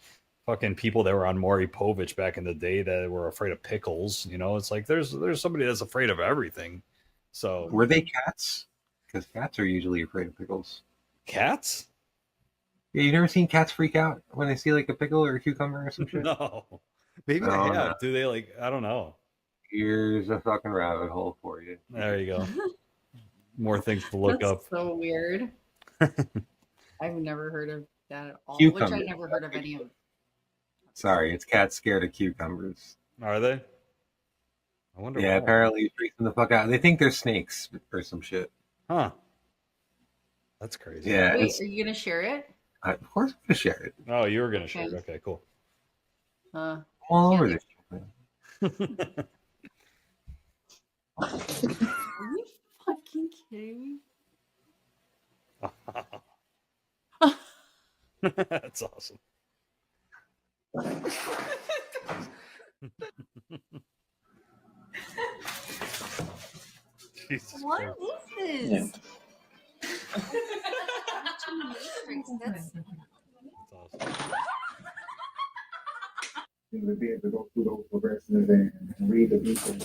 fucking people that were on Maury Povich back in the day that were afraid of pickles. You know, it's like there's somebody that's afraid of everything. So Were they cats? Because cats are usually afraid of pickles. cats? Yeah, you never seen cats freak out when they see like a pickle or a cucumber or some shit? No, maybe No, I have. no. Do they like? I don't know. Here's a fucking rabbit hole for you. There you go. More things to look That's up. so weird. I've never heard of that at all. Which Cucumber. I've never heard of any of. Sorry, it's cats scared of cucumbers. Are they? I wonder. Yeah, why. apparently it freaks them the fuck out. They think they're snakes or some shit. Huh. That's crazy. Yeah, Wait, it's, are you gonna share it? of course I'm gonna share it. Oh, you were gonna share it. Okay. Okay, cool. Uh, I'm all Yeah, over they- this shit, man. are you fucking kidding me? That's awesome. Jesus What Christ. is this? That's That's awesome. You would be able to go through those progressions and read the people.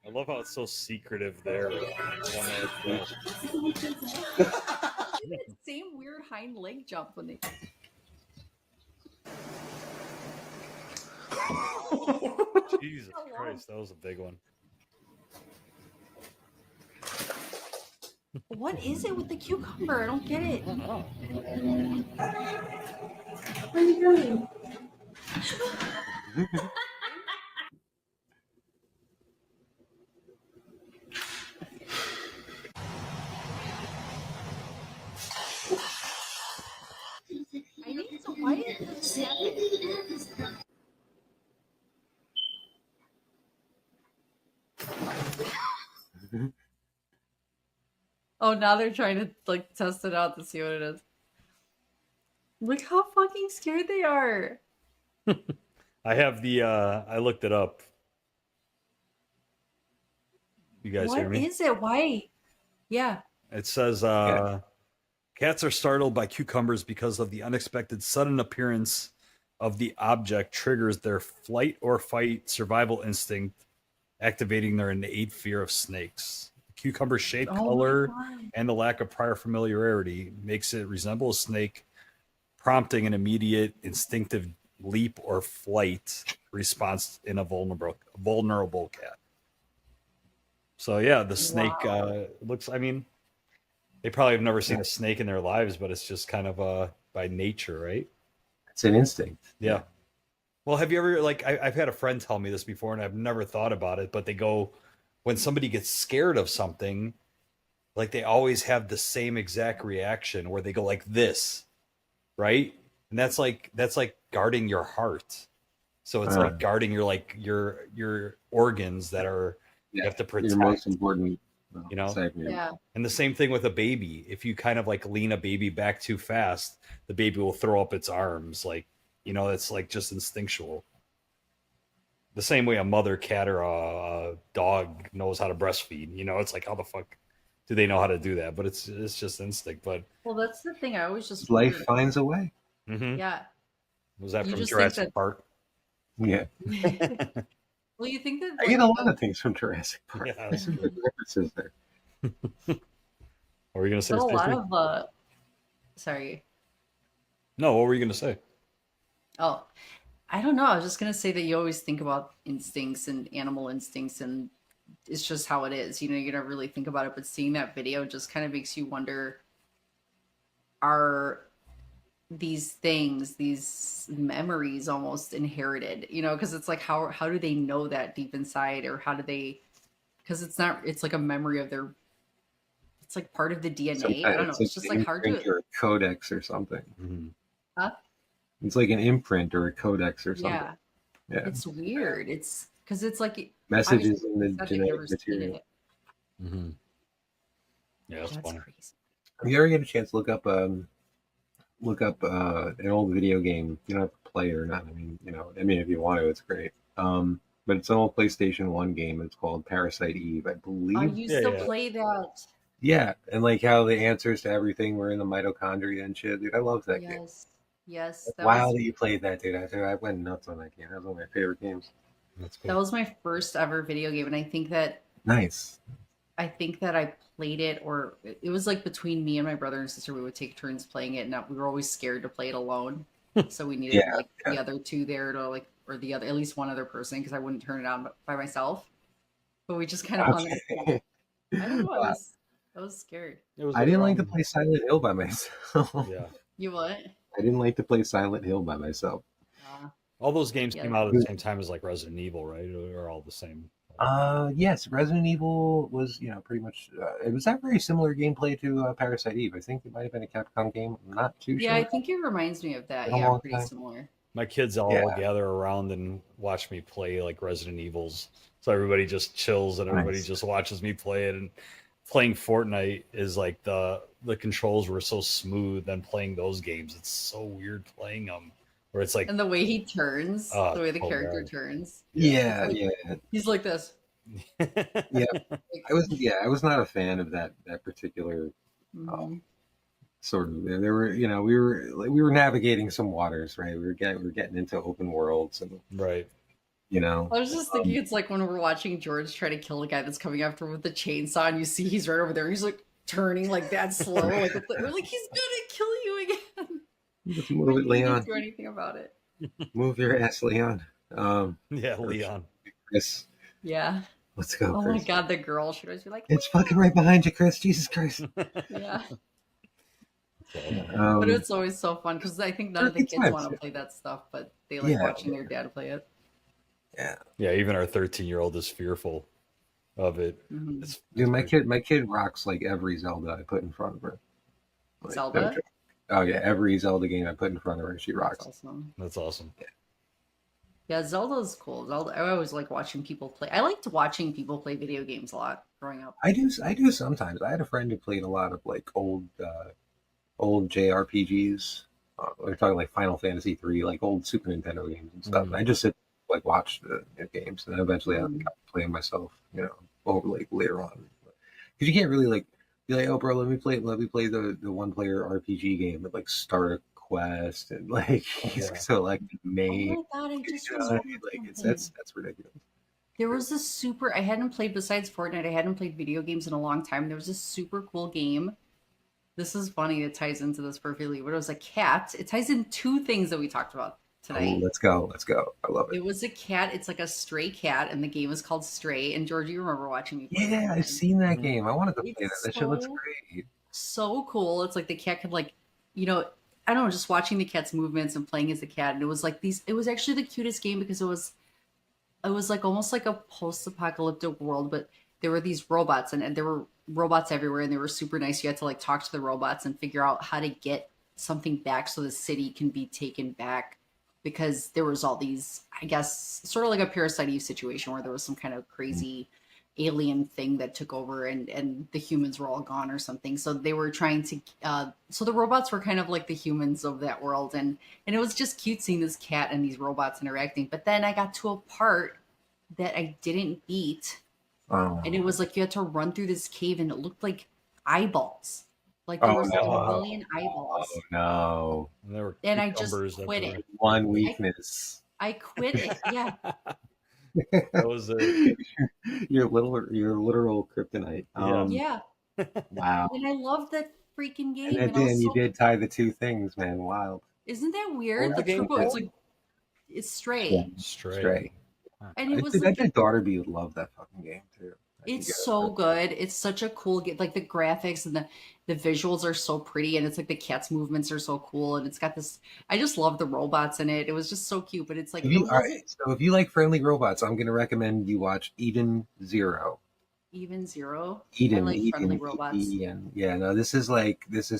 I love how it's so secretive there. same weird hind leg jump when they. Jesus Hello. Christ, that was a big one. What is it with the cucumber? I don't get it. Oh. What are you doing? I need to. Why is this happening? Oh, now they're trying to like test it out to see what it is. Look how fucking scared they are. I have the I looked it up. You guys hear What me? is it? Why? Yeah. It says cats are startled by cucumbers because of the unexpected sudden appearance of the object triggers their flight or fight survival instinct, activating their innate fear of snakes. cucumber shape, Oh my color, God. and the lack of prior familiarity makes it resemble a snake, prompting an immediate instinctive leap or flight response in a vulnerable cat. So yeah, the snake looks. I mean, they probably have never seen a snake in their lives, but it's just kind of by nature, right? It's an instinct. Yeah. Well, have you ever like I've had a friend tell me this before, and I've never thought about it, but they go when somebody gets scared of something, like they always have the same exact reaction where they go like this, right? And that's like guarding your heart. So it's like guarding your organs that are you have to protect. Your most important, you know. segment. Yeah. And the same thing with a baby. If you kind of like lean a baby back too fast, the baby will throw up its arms. Like, you know, it's like just instinctual. The same way a mother cat or a dog knows how to breastfeed. You know, it's like how the fuck do they know how to do that? But it's just instinct. But Well, that's the thing. I always just Life wondered. finds a way. Yeah. Was that You from just think Jurassic that- Park? Yeah. Well, you think that I get a lot of things from Jurassic Park. Yeah. There's some good references there. What were you gonna say? but a lot Stacey? of sorry. No, what were you gonna say? Oh, I don't know. I was just gonna say that you always think about instincts and animal instincts, and it's just how it is. You know, you don't really think about it, but seeing that video just kind of makes you wonder: are these things, these memories, almost inherited? You know, because it's like how do they know that deep inside, or how do they? Because it's not. It's like a memory of their. It's like part of the DNA. I don't know. It's just like hard imprint to. or a codex or something. Mm-hmm. Huh? It's like an imprint or a codex or something. Yeah. Yeah. It's weird. It's because it's like Messages in the obviously, I've genetic never seen material. it. Mm-hmm. Yeah, That's funny. crazy. If you ever get a chance, look up an old video game. You don't have to play it or not. I mean, if you want to, it's great. But it's an old PlayStation 1 game. It's called Parasite Eve, I believe. I used to play that. Yeah, and like how the answers to everything were in the mitochondria and shit. Dude, I love that game. Yes. Wow, that you played that, dude. I went nuts on that game. That was one of my favorite games. That's cool. That was my first ever video game, and I think that Nice. I played it, or it was like between me and my brother and sister. We would take turns playing it, and we were always scared to play it alone. So we needed the other two there to or the other, at least one other person, because I wouldn't turn it on by myself. But we just kind of hung out. I don't know. I was scared. I didn't like to play Silent Hill by myself. Yeah. You what? I didn't like to play Silent Hill by myself. All those games came out at the same time as like Resident Evil, right? Or all the same? Yes, Resident Evil was, pretty much. It was that very similar gameplay to Parasite Eve. I think it might have been a Capcom game. I'm not too sure. Yeah, I think it reminds me of that. Been a Yeah, long pretty time. similar. My kids all gather around and watch me play like Resident Evils. So everybody just chills and everybody just watches me play it. And playing Fortnite is like the controls were so smooth. Then playing those games, it's so weird playing them. Where it's like, And the way he turns, the way the oh, character God. turns. Yeah, It's like- yeah. He's like this. Yeah, I was not a fan of that particular sort of. There were, we were navigating some waters, right? We were getting into open worlds, and right. I was just thinking, it's like when we're watching George try to kill the guy that's coming after him with the chainsaw, and you see he's right over there, and he's like turning like that slow, like we're like, he's gonna kill you again. Just move it, Leon. Can't do anything about it. Move your ass, Leon. Yeah, Leon. Chris, Yeah. let's go, Oh Chris. my God, the girl should always be like, It's fucking right behind you, Chris. Jesus Christ. yeah. Um, But it's always so fun because I think none of the it's kids nice, want to yeah. play that stuff, but they like Yeah, watching their dad play it. Yeah, even our 13-year-old is fearful of it. Mhm. Dude, my kid rocks like every Zelda I put in front of her. Like, Zelda? no joke. Oh yeah, every Zelda game I put in front of her, she rocks. That's awesome. That's awesome. Yeah, Zelda's cool. Zelda, I always like watching people play. I liked watching people play video games a lot growing up. I do sometimes. I had a friend who played a lot of like old JRPGs. We're talking like Final Fantasy 3, like old Super Nintendo games and stuff. And I just sit like watch the games, and then eventually I got to play them myself. Over like later on, because you can't really like be like, oh bro, let me play the one player RPG game with like start a quest and like select Oh main. my God, I just was Like watching it's something. that's ridiculous. There was a super, I hadn't played, besides Fortnite, I hadn't played video games in a long time. There was a super cool game. This is funny. It ties into this perfectly. But it was a cat. It ties in two things that we talked about tonight. Oh, let's go. Let's go. I love it. It was a cat. It's like a stray cat, and the game is called Stray. And George, you remember watching me play Yeah, that I've seen that game. I wanted to play that. It's That shit looks so- great. So cool. It's like the cat could like, you know, I don't know, just watching the cat's movements and playing as a cat. And it was like these, it was actually the cutest game because it was like almost like a post-apocalyptic world, but there were these robots and there were robots everywhere and they were super nice. You had to like talk to the robots and figure out how to get something back so the city can be taken back, because there was all these, I guess, sort of like a Parasite Eve situation where there was some kind of crazy alien thing that took over and the humans were all gone or something. So they were trying to so the robots were kind of like the humans of that world, and it was just cute seeing this cat and these robots interacting. But then I got to a part that I didn't beat, and it was like you had to run through this cave and it looked like eyeballs, like there was like a million eyeballs. Oh no! And I just quit it. One weakness. I quit it. Yeah. That was your literal kryptonite. Yeah. Wow. And I love that freaking game. And you did tie the two things, man. Wild. Isn't that weird? What The was the game triple, it's called? like it's Stray. Yeah, Stray. And it was I like bet daughter B would love that fucking game too. it's so good. It's such a cool game. Like the graphics and the visuals are so pretty, and it's like the cat's movements are so cool, and it's got this. I just love the robots in it. It was just so cute. But it's like All right, so if you like friendly robots, I'm gonna recommend you watch Eden Zero. Even Zero. Eden, I like Eden, friendly robots. Eden. Yeah, no, this is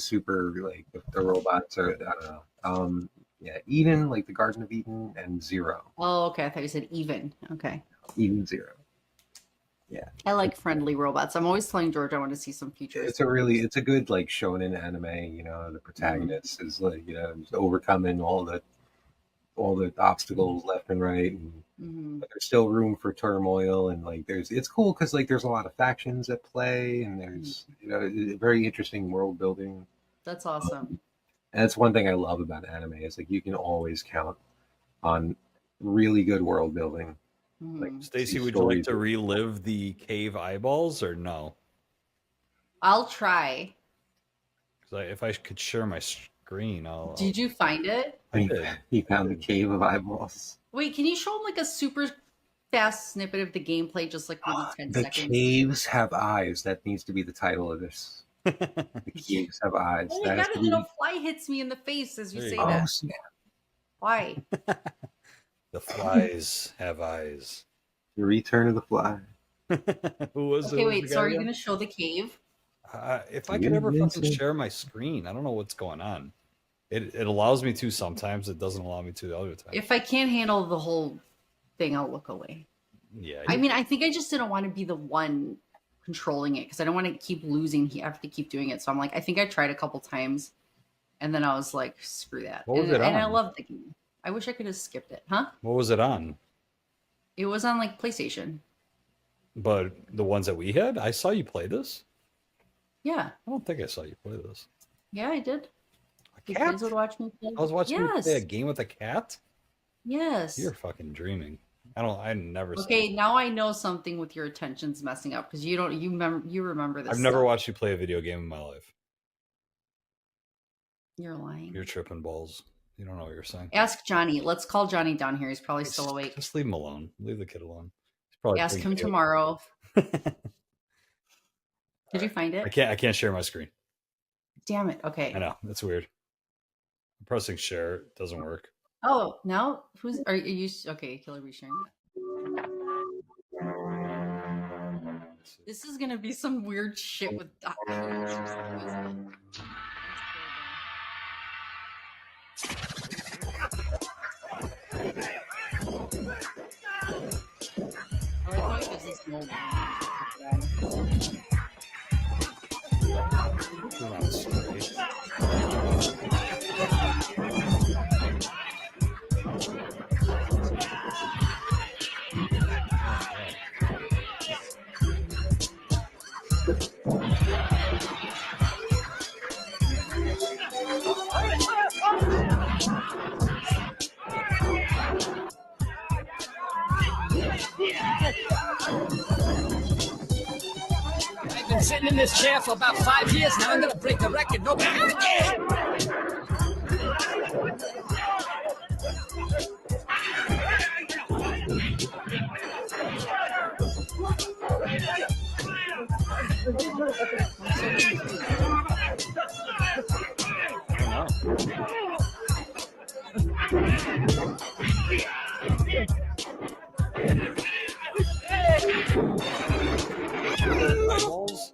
super like the robots are. I don't know. Yeah, Eden, like the Garden of Eden, and Zero. Oh, okay. I thought you said even. Okay. Eden Zero. Yeah, I like friendly robots. I'm always telling George I want to see some features. it's a good like shonen anime. You know, the protagonist is like is overcoming all the obstacles left and right, and but there's still room for turmoil, and like it's cool because like there's a lot of factions at play, and there's very interesting world building. That's awesome. And that's one thing I love about anime is like you can always count on really good world building. Like Stacy, would you like to relive the cave eyeballs or no? I'll try. Because if I could share my screen, I'll. Did you find it? He found the cave of eyeballs. Wait, can you show him like a super fast snippet of the gameplay, just like maybe 10 The seconds? caves have eyes. That needs to be the title of this. The caves have eyes. Oh my That has god, to a be- little fly hits me in the face as you There say you go. that. snap. Why? The flies have eyes. The return of the fly. Who was Okay, it? wait, so are you going to show the cave? If I could ever fucking share my screen, I don't know what's going on. It allows me to sometimes. It doesn't allow me to the other time. If I can't handle the whole thing, I'll look away. Yeah. I mean, I think I just didn't want to be the one controlling it because I don't want to keep losing. I have to keep doing it. So I'm like, I think I tried a couple times and then I was like, screw that. What was and, it and I on? love the game. I wish I could have skipped it. Huh? What was it on? It was on like PlayStation. But the ones that we had, I saw you play this. Yeah. I don't think I saw you play this. Yeah, I did. The cat? kids would watch me play. I was watching you Yes. play a game with a cat. Yes. You're fucking dreaming. I never. Okay, now I know something with your attention's messing up because you remember this. I've never stuff. watched you play a video game in my life. You're lying. You're tripping balls. You don't know what you're saying. Ask Johnny. Let's call Johnny down here. He's probably still awake. Just leave him alone. Leave the kid alone. He's probably Ask playing him video tomorrow. Did you find it? I can't share my screen. Damn it. Okay. I know. That's weird. I'm pressing share. It doesn't work. Oh, now are you okay? Killer be sharing that. This is gonna be some weird shit with. Sitting in this chair for about 5 years now. I'm gonna break the record. No. Eyeballs?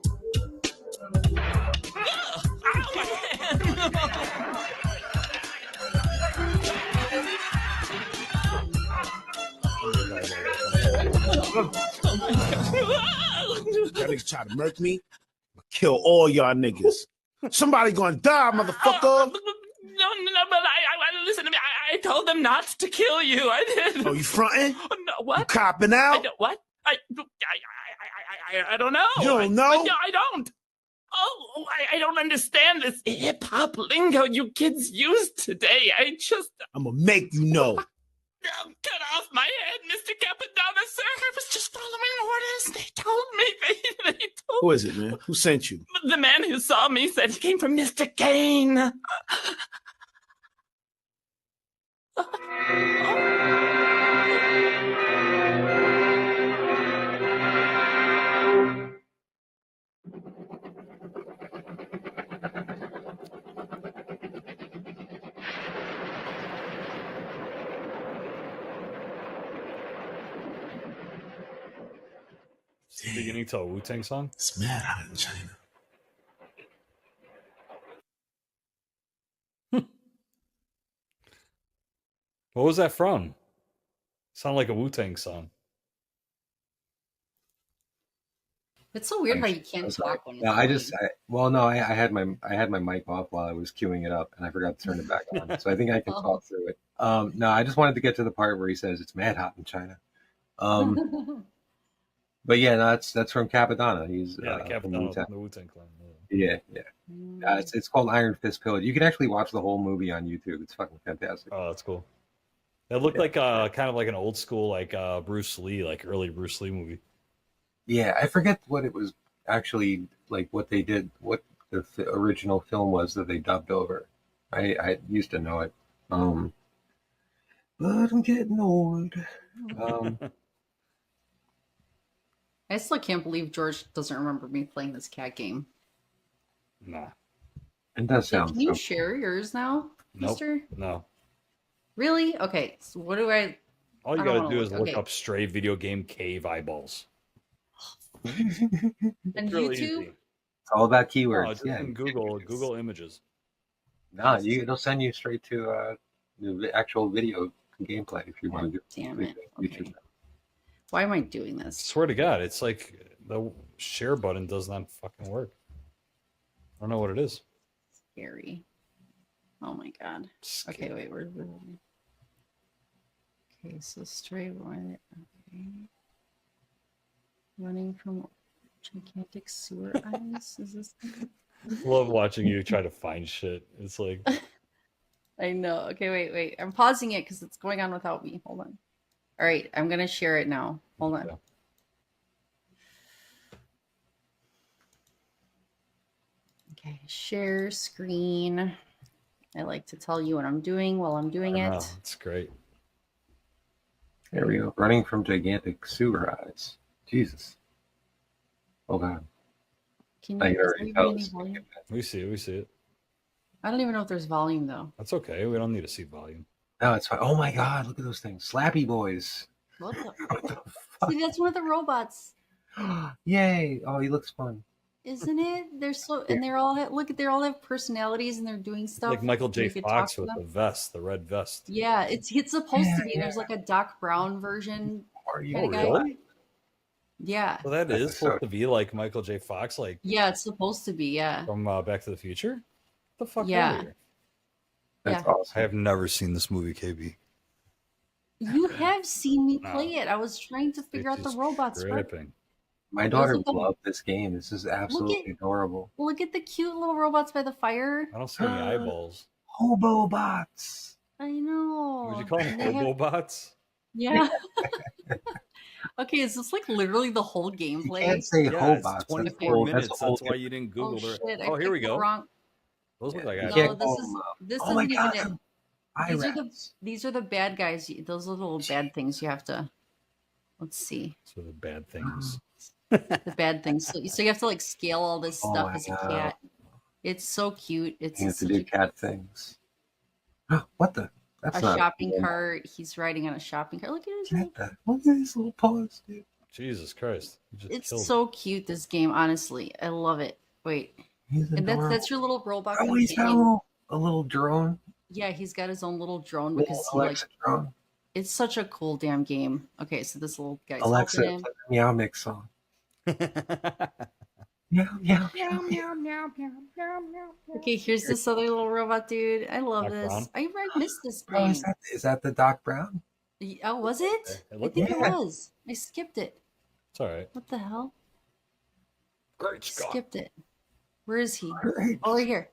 Y'all niggas try to murk me, I'll kill all y'all niggas. Somebody gonna die, motherfucker. No, but listen to me. I told them not to kill you. I did. Oh, you fronting? No, what? You copping out? What? I don't know. You don't know? I don't. Oh, I don't understand this hip hop lingo you kids use today. I'm gonna make you know. Get off my head, Mr. Capadonna, sir. I was just following orders. They told me. They told Who is it, man? Who sent you? The man who saw me said he came from Mr. Kane. It's the beginning to a Wu-Tang song? It's mad hot in China. What was that from? Sound like a Wu-Tang song. It's so weird how you can't talk when it's No, playing. I had my mic off while I was queuing it up, and I forgot to turn it back on. So I think I can talk through it. No, I just wanted to get to the part where he says it's mad hot in China. But yeah, no, that's from Capadonna. He's Capadonna from the Wu-Tang Clan. Yeah. It's called Iron Fist Pillage. You can actually watch the whole movie on YouTube. It's fucking fantastic. Oh, that's cool. It looked like kind of like an old school, like Bruce Lee, like early Bruce Lee movie. Yeah, I forget what it was actually like. What they did, what the original film was that they dubbed over. I used to know it, but I'm getting old. I still can't believe George doesn't remember me playing this cat game. Nah. It does sound. Can you share yours now, Nope. Mister? No. Really? Okay. So what do I? All you gotta do is look okay. up stray video game cave eyeballs. And really YouTube? easy. It's all about No, keywords. just Yeah. in Google images. No, it'll send you straight to the actual video gameplay if you want to do. Damn it. YouTube. Okay. Why am I doing this? Swear to God, it's like the share button does not fucking work. I don't know what it is. Scary. Oh my God. Okay, wait. Where? Okay, so stray one. Okay. Running from gigantic sewer eyes. Is this? Love watching you try to find shit. It's like I know. Okay, wait. I'm pausing it because it's going on without me. Hold on. All right, I'm gonna share it now. Hold on. Okay, share screen. I like to tell you what I'm doing while I'm doing it. It's great. There we go. Running from gigantic sewer eyes. Jesus. Oh God. Can I you already is there tell any us. volume? We see it. I don't even know if there's volume though. That's okay. We don't need to see volume. No, it's fine. Oh my God! Look at those things. Slappy boys. What the? See, that's one of the robots. Yay! Oh, he looks fun. Isn't it? They're so, and they're all they all have personalities and they're doing stuff. Like Michael J. You could talk Fox to with them. the vest, the red vest. Yeah, it's supposed to be. There's like a Doc Brown version. Are you kinda guy. really? Yeah. So that is supposed to be like Michael J. Fox, like Yeah, it's supposed to be. Yeah. from Back to the Future. What the fuck? Yeah. That's Yeah. awesome. I have never seen this movie, KB. You have seen me No. play it. I was trying to figure out the robots. Bert. Tripping. My daughter Look at- loved this game. This is absolutely adorable. Look at the cute little robots by the fire. I don't see any eyeballs. Hobo bots. I know. Would you call them And they have- hobo bots? Yeah. Okay, is this like literally the whole You gameplay? can't say Yeah, it's Hobots. 24 minutes. That's a whole That's why you didn't Google Oh it. shit! Oh, here we go. Wrong. Those look like you No, can't this call is them, this oh my isn't even god, it. These are the bad guys. Those are the little bad things you have to. Let's see. So the bad things. The bad things. So you have to like scale all this Oh stuff my as a God. cat. It's so cute. It's You have to such do cat things. What the? That's a not shopping cool. cart. He's riding on a shopping cart. Look at his. Get that. Look at his little paws, dude. Jesus Christ. You just It's killed so cute. This game, honestly, I love it. Wait, He's and adorable. that's your little robot. Oh, he's got a little drone. Yeah, he's got his own little drone Little because he, Alexa drone. it's such a cool damn game. Okay, so this little guy's Alexa, helping him. play the Meow Mix song. Meow, meow, meow, meow. Okay, here's this other little robot dude. I love Doc this. Brown? I missed this Oh, game. is that the Doc Brown? Oh, was it? It I looked think like it it. was. I skipped it. It's all right. What the hell? Great Scott. Skipped it. Where is he? Great. Oh, right here.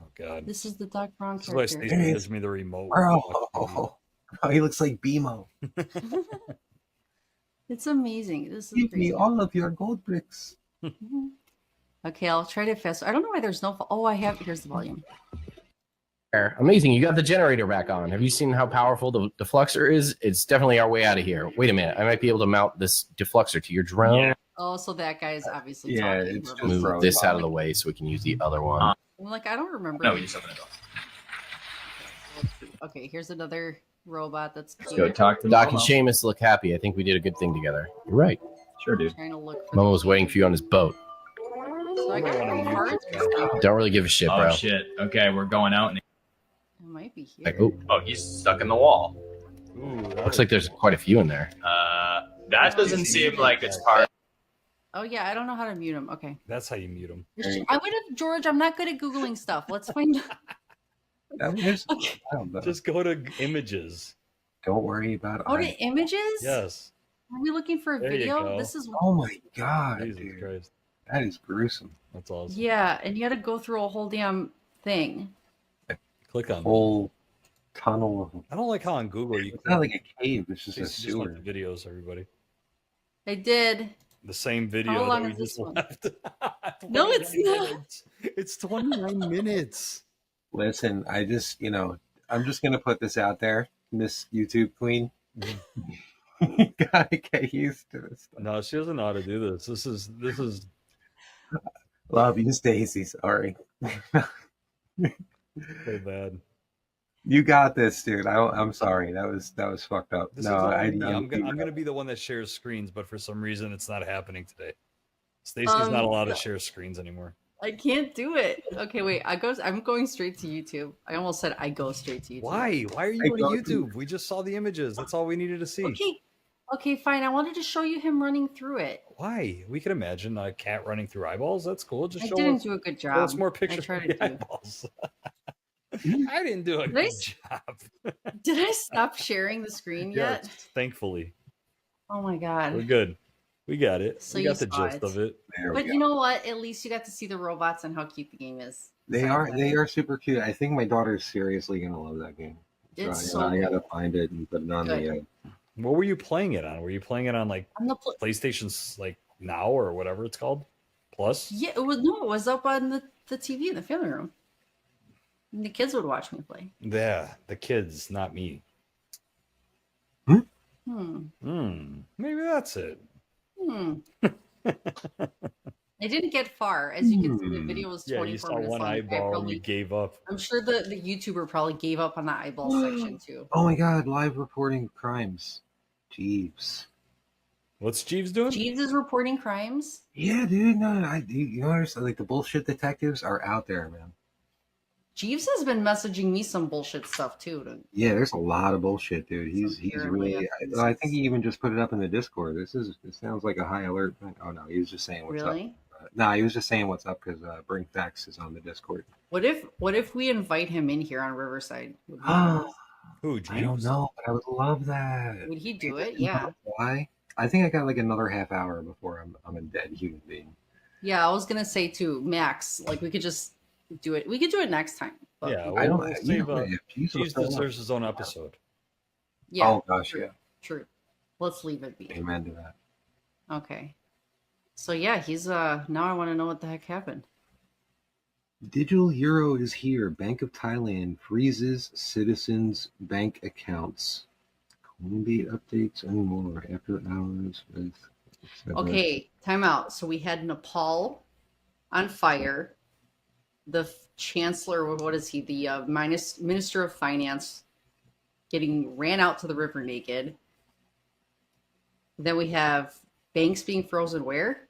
Oh, God. This is the Doc Brown This is why character. Stacey gives me the remote. Bro. Oh, he looks like BMO. It's amazing. This is Give crazy. me all of your gold bricks. Okay, I'll try to fast. I don't know why there's no. Oh, I have. Here's the volume. Amazing. You got the generator back on. Have you seen how powerful the defluxer is? It's definitely our way out of here. Wait a minute. I might be able to mount this defluxer to your drone. Yeah. Oh, so that guy is obviously Yeah, talking. it's just Move throwing this out of the like, way so we can use the other one. I'm like, I don't remember. No, we just open the door. Okay, here's another robot that's Let's cute. go talk to Doc and Momo. Seamus look happy. I think we did a good thing together. You're right. Sure, dude. Trying to look for Momo was waiting for you on his boat. So I got three cards. Don't really give a shit, Oh bro. shit. Okay, we're going out. And... It might be here. Like, oh, Oh, he's stuck in the wall. Ooh, looks like there's quite a few in there. That doesn't seem like it's part. Oh yeah, I don't know how to mute him. Okay. That's how you mute them. I would have George. I'm not good at googling stuff. Let's find out. Okay. Just go to images. Don't worry about it. Oh, to images? Yes. Are we looking for a There you video? go. This is. Oh my god, Jesus dude. Christ. That is gruesome. That's awesome. Yeah, and you had to go through a whole damn thing. Click on Whole tunnel of. I don't like how on Google you It's not like a cave. It's just a Stacey just left sewer. the videos, everybody. I did. The same video How long that we is this just one? left. No, it's 29 not. minutes. It's 29 minutes. Listen, I'm just gonna put this out there, Miss YouTube Queen. You gotta get used to this stuff. No, she doesn't know how to do this. This is Love you, Stacy. Sorry. so bad. You got this, dude. I'm sorry. That was fucked up. This No, is all I'm me. I'm gonna be the one that shares screens, but for some reason it's not happening today. Stacey's not allowed to share screens anymore. I can't do it. Okay, wait. I'm going straight to YouTube. I almost said I go straight to YouTube. Why? Why are you going to YouTube? We just saw the images. That's all we needed to see. Okay, fine. I wanted to show you him running through it. Why? We could imagine a cat running through eyeballs. That's cool. Just I show didn't us, do a good show job. us more I pictures tried of the to do. eyeballs. I didn't do a Did I good s- job. Did I stop sharing the screen yet? Yes, thankfully. Oh my god. We're good. We got it. So we you got the saw gist it. of it. But you know what? At least you got to see the robots and how cute the game is. They are super cute. I think my daughter's seriously gonna love that game. It's So, so I gotta good. find it and put it on Good. What were you playing it on? Were you playing it on like On the PlayStation's like Now or whatever it's called? Plus? Yeah, it was up on the TV in the family room. And the kids would watch me play. Yeah, the kids, not me. Maybe that's it. I didn't get far. As you can see, the video was Yeah, 24 you saw minutes one long. I eyeball and probably- you gave up. I'm sure the YouTuber probably gave up on the eyeball section too. Oh my god, live reporting crimes. Jeeves. What's Jeeves doing? Jeeves is reporting crimes. Yeah, dude. No, you notice like the bullshit detectives are out there, man. Jeeves has been messaging me some bullshit stuff too. Yeah, there's a lot of bullshit, dude. He's really. I think he even just put it up in the Discord. This sounds like a high alert thing. Oh no, he was just saying what's Really? up. No, he was just saying what's up because Bring Facts is on the Discord. What if we invite him in here on Riverside? Would he, Who? I don't know, but I would love that. would he do it? Yeah. Why? I think I got like another half hour before I'm a dead human being. Yeah, I was gonna say too, Max. Like we could just do it. We could do it next time. But Yeah, I don't- we'll you save, know, if Jeeves was Jeeves still deserves his own episode. Yeah. Oh gosh, true, yeah. True. Let's leave it be. Amen to that. Okay. So yeah, he's now I want to know what the heck happened. Digital euro is here. Bank of Thailand freezes citizens' bank accounts. Coinbase updates and more after hours with. Okay, time out. So we had Nepal on fire. The chancellor, what is he? The minister of finance getting ran out to the river naked. Then we have banks being frozen where?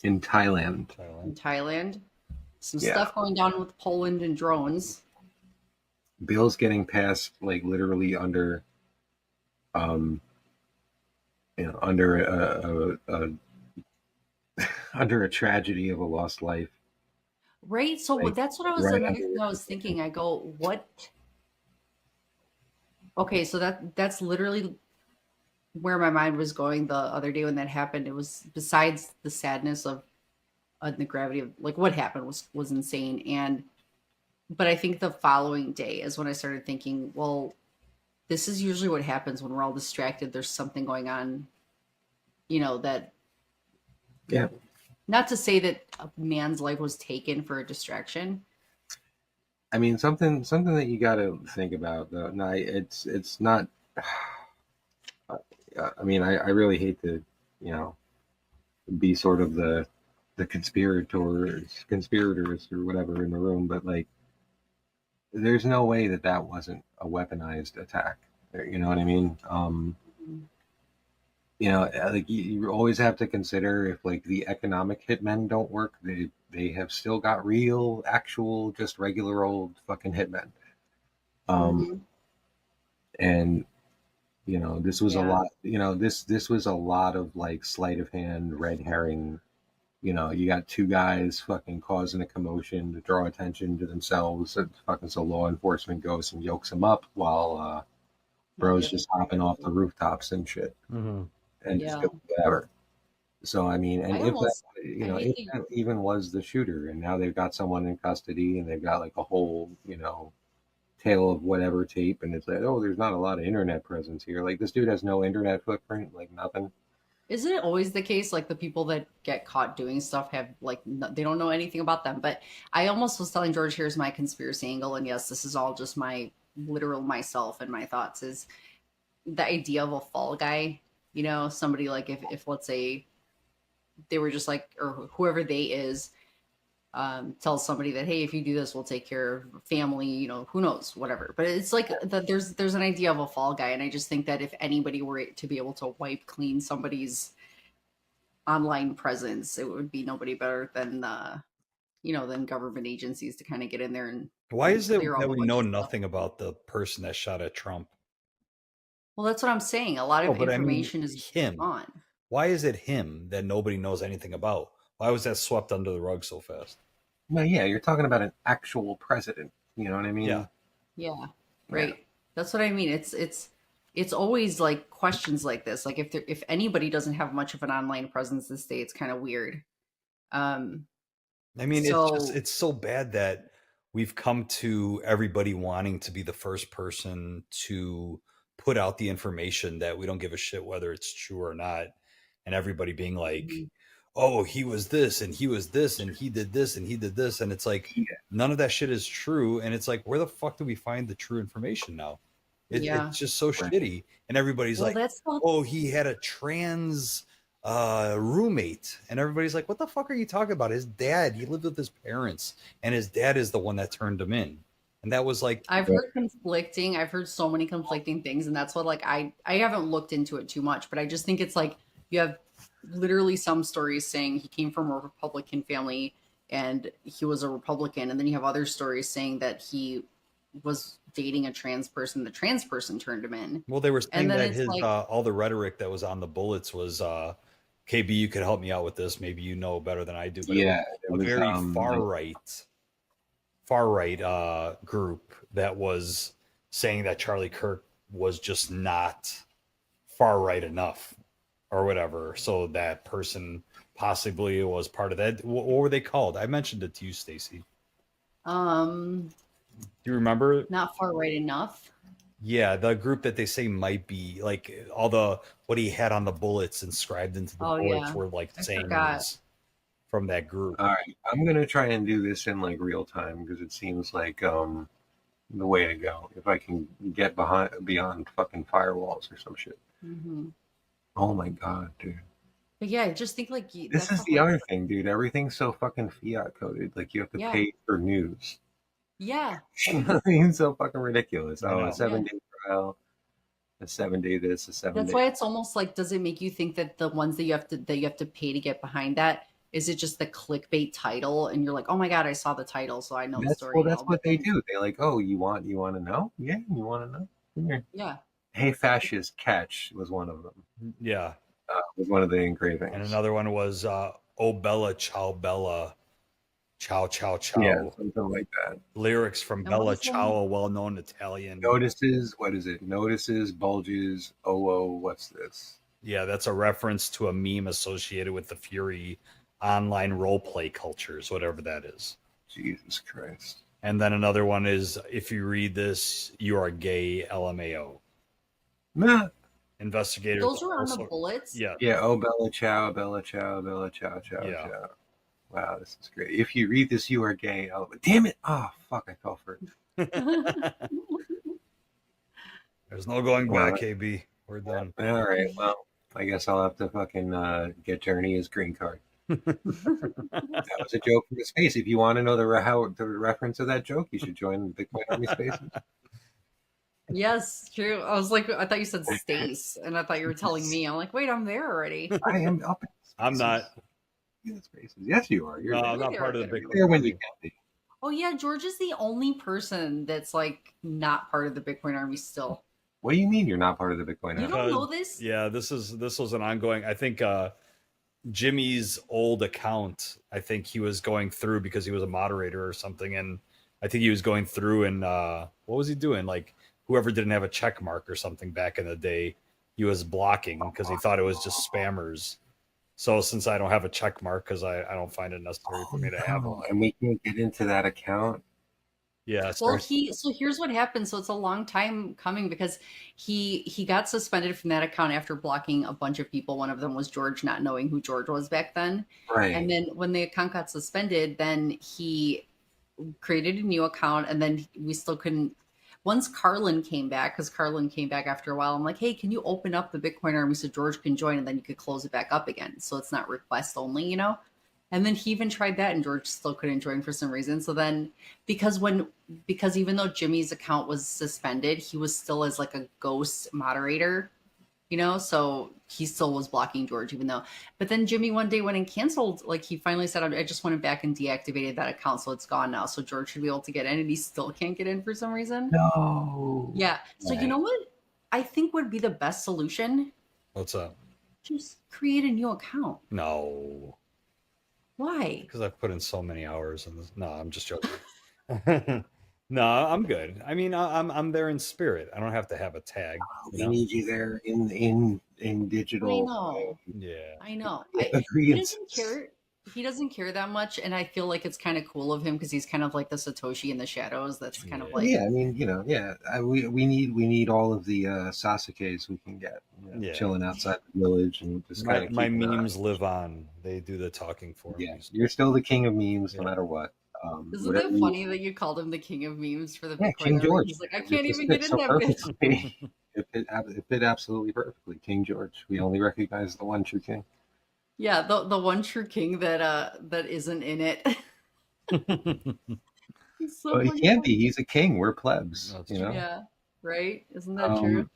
In Thailand. In Thailand. Some Yeah. stuff going down with Poland and drones. Bills getting passed like literally under under a under a tragedy of a lost life. Right. So Like, that's what I was right another under- thing I was thinking. I go, what? Okay, so that's literally where my mind was going the other day when that happened. It was besides the sadness of the gravity of like what happened was insane. But I think the following day is when I started thinking, well, this is usually what happens when we're all distracted. There's something going on, that. Yeah. Not to say that a man's life was taken for a distraction. I mean, something that you got to think about though. No, it's not. I mean, I really hate to, be sort of the conspirators or whatever in the room, but like, there's no way that wasn't a weaponized attack. You know what I mean? Like you always have to consider if like the economic hitmen don't work, they have still got real, actual, just regular old fucking hitmen. And this was a lot. This was a lot of like sleight of hand, red herring. You got two guys fucking causing a commotion to draw attention to themselves. And fucking so law enforcement goes and yokes them up while bro's just hopping off the rooftops and shit. Mm-hmm. And just do whatever. So I mean, and if that even was the shooter, and now they've got someone in custody, and they've got like a whole tale of whatever tape, and it's like, oh, there's not a lot of internet presence here. Like this dude has no internet footprint, like nothing. Isn't it always the case? Like the people that get caught doing stuff have like they don't know anything about them. But I almost was telling George, here's my conspiracy angle, and yes, this is all just my literal myself and my thoughts. Is the idea of a fall guy. Somebody like if let's say they were just like, or whoever they is, tells somebody that, hey, if you do this, we'll take care of family, who knows, whatever. But it's like that there's an idea of a fall guy. And I just think that if anybody were to be able to wipe clean somebody's online presence, it would be nobody better than, than government agencies to kind of get in there and why is it clear that all we the know stuff. nothing about the person that shot at Trump? Well, that's what I'm saying. A lot of but information is him. on. Why is it him that nobody knows anything about? Why was that swept under the rug so fast? Well, yeah, you're talking about an actual president. You know what I mean? Yeah. Right. That's what I mean. It's always like questions like this. Like if anybody doesn't have much of an online presence this day, it's kind of weird. I mean, it's so bad that we've come to everybody wanting to be the first person to put out the information that we don't give a shit whether it's true or not. And everybody being like, oh, he was this and he was this and he did this and he did this. And it's like, none of that shit is true. And it's like, where the fuck do we find the true information now? It's just so shitty. And everybody's like, oh, he had a trans roommate. And everybody's like, what the fuck are you talking about? His dad, he lived with his parents and his dad is the one that turned him in. And that was like, I've heard so many conflicting things. And that's what, like, I haven't looked into it too much, but I just think it's like, you have literally some stories saying he came from a Republican family and he was a Republican. And then you have other stories saying that he was dating a trans person. The trans person turned him in. Well, they were saying that his like, all the rhetoric that was on the bullets was KB, you could help me out with this. Maybe you know better than I do. But yeah, it was a very far right group that was saying that Charlie Kirk was just not far right enough or whatever. So that person possibly was part of that. What were they called? I mentioned it to you, Staci. Do you remember? Not far right enough. Yeah, the group that they say might be like all the what he had on the bullets inscribed into the Oh bullets yeah, were like I saying forgot. was from that group. All right, I'm gonna try and do this in like real time because it seems like the way to go. If I can get beyond fucking firewalls or some shit. Hmm. Oh my god, dude. But yeah, I just think like This that's is the the whole. other thing, dude. Everything's so fucking fiat coded. Like you have to Yeah, pay for news. yeah, I mean, so fucking ridiculous. I Oh, a know. 7-day trial, a 7-day this, a seven that's day. why it's almost like, does it make you think that the ones that you have to pay to get behind that, is it just the clickbait title and you're like, oh my god, I saw the title, so I know the story That's now. what But they then, do. They like, oh, you want to know? Yeah, you want to know? Here. yeah, Hey, fascist catch was one of them. Yeah. Was one of the engravings. And another one was Oh Bella Ciao Bella. Ciao Ciao Ciao. Yeah, something like that. Lyrics from And Bella what is the Ciao, one- a well-known Italian. Notices, what is it? Notices, bulges, what's this? Yeah, that's a reference to a meme associated with the Fury online roleplay cultures, whatever that is. Jesus Christ. And then another one is, if you read this, you are gay, LMAO. Nah. Investigators. those are on also, the bullets. Yeah. Yeah, oh, Bella Ciao, Bella Ciao, Bella Ciao, Ciao, Yeah. Ciao. Wow, this is great. If you read this, you are gay. Oh, damn it. Oh, fuck, I fell for it. There's no going Well, back, KB. We're done. All right, well, I guess I'll have to fucking get Journey his green card. That was a joke from the space. If you want to know the reference of that joke, you should join the Bitcoin Army Spaces. Yes, true. I was like, I thought you said Stace, and I thought you were telling me. I'm like, wait, I'm there already. I am up in I'm not. Spaces. Yes, you are. You're No, there. I'm not part of the You're Bitcoin there when Army. you can be. Oh yeah, George is the only person that's like not part of the Bitcoin Army still. What do you mean you're not part of the Bitcoin You Army? don't know this? Yeah, this was an ongoing. I think Jimmy's old account, I think he was going through because he was a moderator or something, and I think he was going through and what was he doing? Like whoever didn't have a check mark or something back in the day, he was blocking because he thought it was just spammers. So since I don't have a check mark because I don't find it necessary for me to have one. And we can't get into that account. Yeah. Well, so here's what happened. So it's a long time coming because he got suspended from that account after blocking a bunch of people. One of them was George, not knowing who George was back then. Right. And then when the account got suspended, then he created a new account, and then we still couldn't. Once Carlin came back, because Carlin came back after a while, I'm like, hey, can you open up the Bitcoin Army so George can join, and then you could close it back up again, so it's not request only, you know? And then he even tried that, and George still couldn't join for some reason. So then, because even though Jimmy's account was suspended, he was still as like a ghost moderator, you know? So he still was blocking George, even though. But then Jimmy one day went and canceled. Like he finally said, I just went back and deactivated that account, so it's gone now. So George should be able to get in, and he still can't get in for some reason. No. Yeah. So you know what I think would be the best solution? What's up? Just create a new account. No. Why? Because I've put in so many hours in this. No, I'm just joking. No, I'm good. I mean, I'm there in spirit. I don't have to have a tag. We need you there in digital. I know. Yeah. I know. Yeah, He doesn't care. He doesn't care that much, and I feel like it's kind of cool of him because he's kind of like the Satoshi in the shadows. That's kind of like Yeah, I mean, you know, yeah, we need all of the Sasukes we can get, you know, Yeah. chilling outside the village and just kind of My memes live on. They do the talking for Yeah, me. you're still the king of memes, no matter what. Isn't whatever that funny that you called him the king of memes for the Yeah, Bitcoin King Army? George. He's like, I It can't just even get fits in so that bitch. perfectly. It fit absolutely perfectly. King George. We only recognize the one true king. Yeah, the one true king that isn't in it. He's so Well, he fucking can't funny. be. He's a king. We're plebs. You know. Yeah, right? Isn't that true?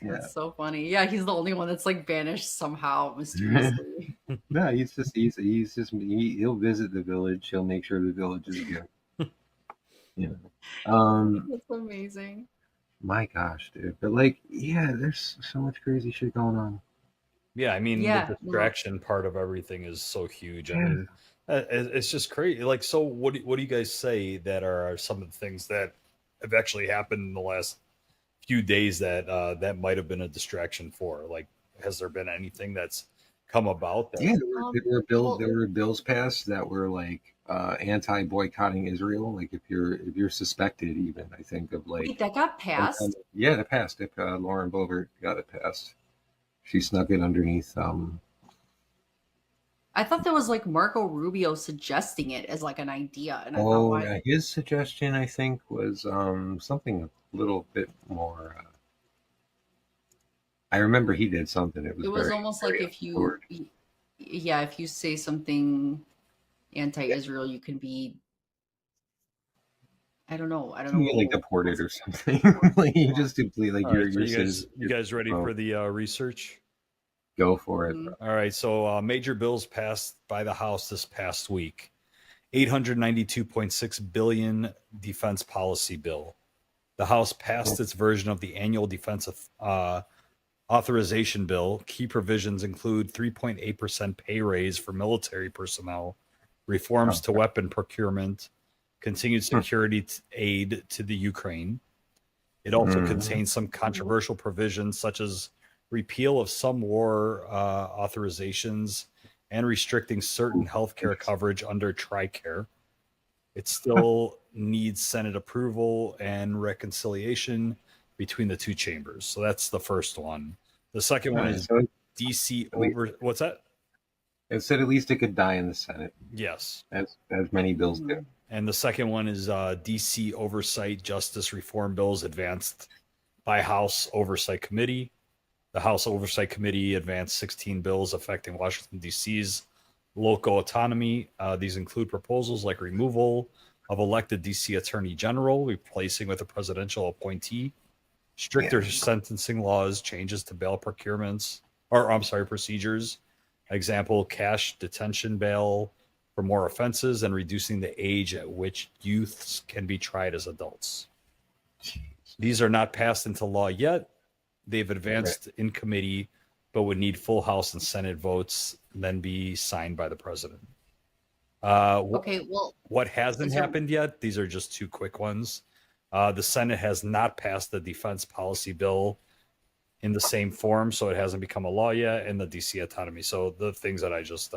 Yeah. That's so funny. Yeah, he's the only one that's like banished somehow mysteriously. No, he'll visit the village. He'll make sure the village is good. You know. That's amazing. My gosh, dude. But like, yeah, there's so much crazy shit going on. Yeah, I mean, Yeah, the distraction part of everything is so huge. I Yeah. mean, it's just crazy. Like, so what do you guys say that are some of the things that have actually happened in the last few days that that might have been a distraction for? Like, has there been anything that's come about? That, Yeah, there were bills passed that were like anti-boycotting Israel. Like if you're suspected, even I think of like Wait, that got passed? yeah, it passed. Lauren Boebert got it passed. She snuck it underneath. I thought that was like Marco Rubio suggesting it as like an idea, and I thought, Oh, why? his suggestion I think was something a little bit more. I remember he did something. It was It was very, almost very like if you, untoward. yeah, if you say something anti-Israel, you can be, I don't know, You get, like what deported or something. Like you just complete like All right, so your you guys ready for the research? Go for it. Mhm. All right, so major bills passed by the House this past week. 892.6 billion defense policy bill. The House passed its version of the annual defense authorization bill. Key provisions include 3.8% pay raise for military personnel, reforms to weapon procurement, continued security aid to the Ukraine. It also contains some controversial provisions such as repeal of some war authorizations and restricting certain healthcare coverage under TRICARE. It still needs Senate approval and reconciliation between the two chambers. So that's the first one. The second one is DC over. What's that? It said at least it could die in the Senate. Yes. As many bills do. And the second one is DC oversight justice reform bills advanced by House Oversight Committee. The House Oversight Committee advanced 16 bills affecting Washington, D.C.'s local autonomy. These include proposals like removal of elected D.C. Attorney General, replacing with a presidential appointee, stricter sentencing laws, changes to bail procurements, procedures. Example, cash detention bail for more offenses and reducing the age at which youths can be tried as adults. These are not passed into law yet. They've advanced in committee, but would need full House and Senate votes, and then be signed by the president. Okay, well, what hasn't happened yet? These are just two quick ones. The Senate has not passed the defense policy bill in the same form, so it hasn't become a law yet, and the DC autonomy. So the things that I just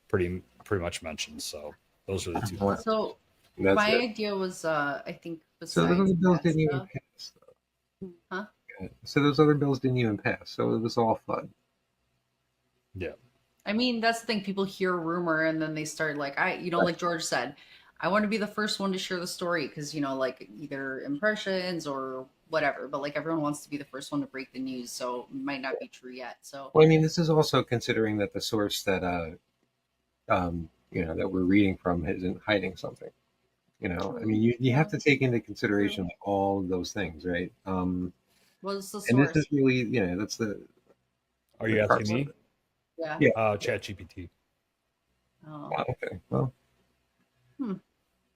pretty much mentioned. So those are the two. So my idea was, I think, So those besides other bills that didn't even stuff, pass. huh? So those other bills didn't even pass. So it was all FUD. Yeah. I mean, that's the thing. People hear rumor and then they start like, like George said, I want to be the first one to share the story because, like either impressions or whatever, but like everyone wants to be the first one to break the news. So it might not be true yet. So, Well, I mean, this is also considering that the source that, that we're reading from isn't hiding something. I mean, you have to take into consideration all of those things, right? what's the And this source? is really, that's the. Are you asking me? Yeah. ChatGPT. Oh. Okay. Well. Hmm.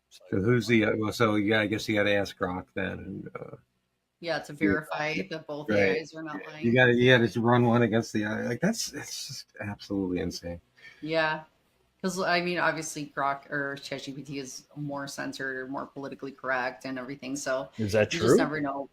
So who's the? So yeah, I guess you got to ask Grok then, and. Yeah, to verify that both Right. AIs are not lying. You got to run one against the other. Like it's just absolutely insane. Yeah. Because I mean, obviously, Grok or ChatGPT is more censored or more politically correct and everything. So Is that you true? just never know.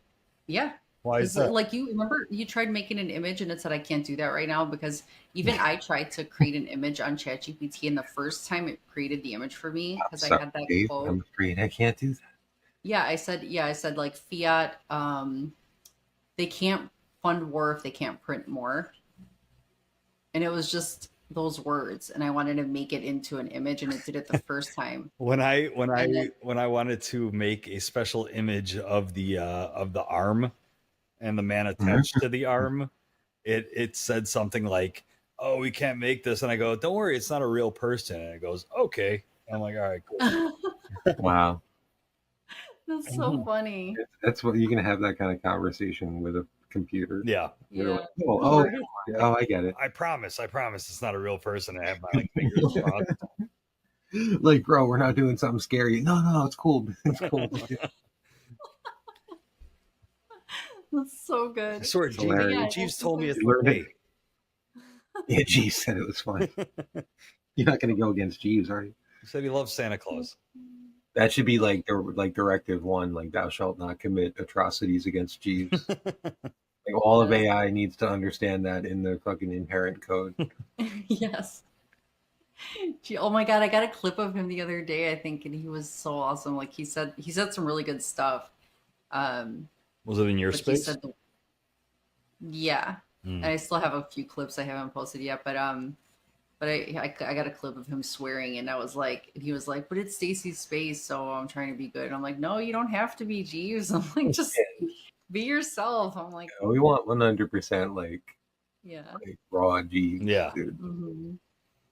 Yeah. Why is that? Like you remember, you tried making an image and it said I can't do that right now because even I tried to create an image on ChatGPT and the first time it created the image for me because I had that Dave, quote. I'm afraid I can't do that. Yeah, I said like fiat. They can't fund war if they can't print more, and it was just those words, and I wanted to make it into an image, and it did it the first time. When I wanted to make a special image of the arm and the man attached to the arm, it said something like, "Oh, we can't make this," and I go, "Don't worry, it's not a real person." And it goes, "Okay." I'm like, "All right, cool." Wow. That's so funny. That's what you can have that kind of conversation with a computer. Yeah. Yeah. Like, oh, I get it. I promise, it's not a real person. I have my fingers crossed. Like, bro, we're not doing something scary. No, it's cool. It's cool. That's so good. I swear, Jeeves told me it's okay. Yeah, Jeeves said it was fine. You're not going to go against Jeeves, are you? He said he loves Santa Claus. That should be like directive 1, like thou shalt not commit atrocities against Jeeves. Like all of AI needs to understand that in the fucking inherent code. Yes. Oh my god, I got a clip of him the other day, I think, and he was so awesome. Like he said some really good stuff. Was it in your But he space? said yeah. Hmm. And I still have a few clips I haven't posted yet, but I got a clip of him swearing, and I was like, he was like, but it's Stacy's space, so I'm trying to be good. And I'm like, no, you don't have to be, Jeeves. I'm like, just be yourself. I'm like, We want 100% like yeah. raw G. Yeah. Dude. Mm-hmm.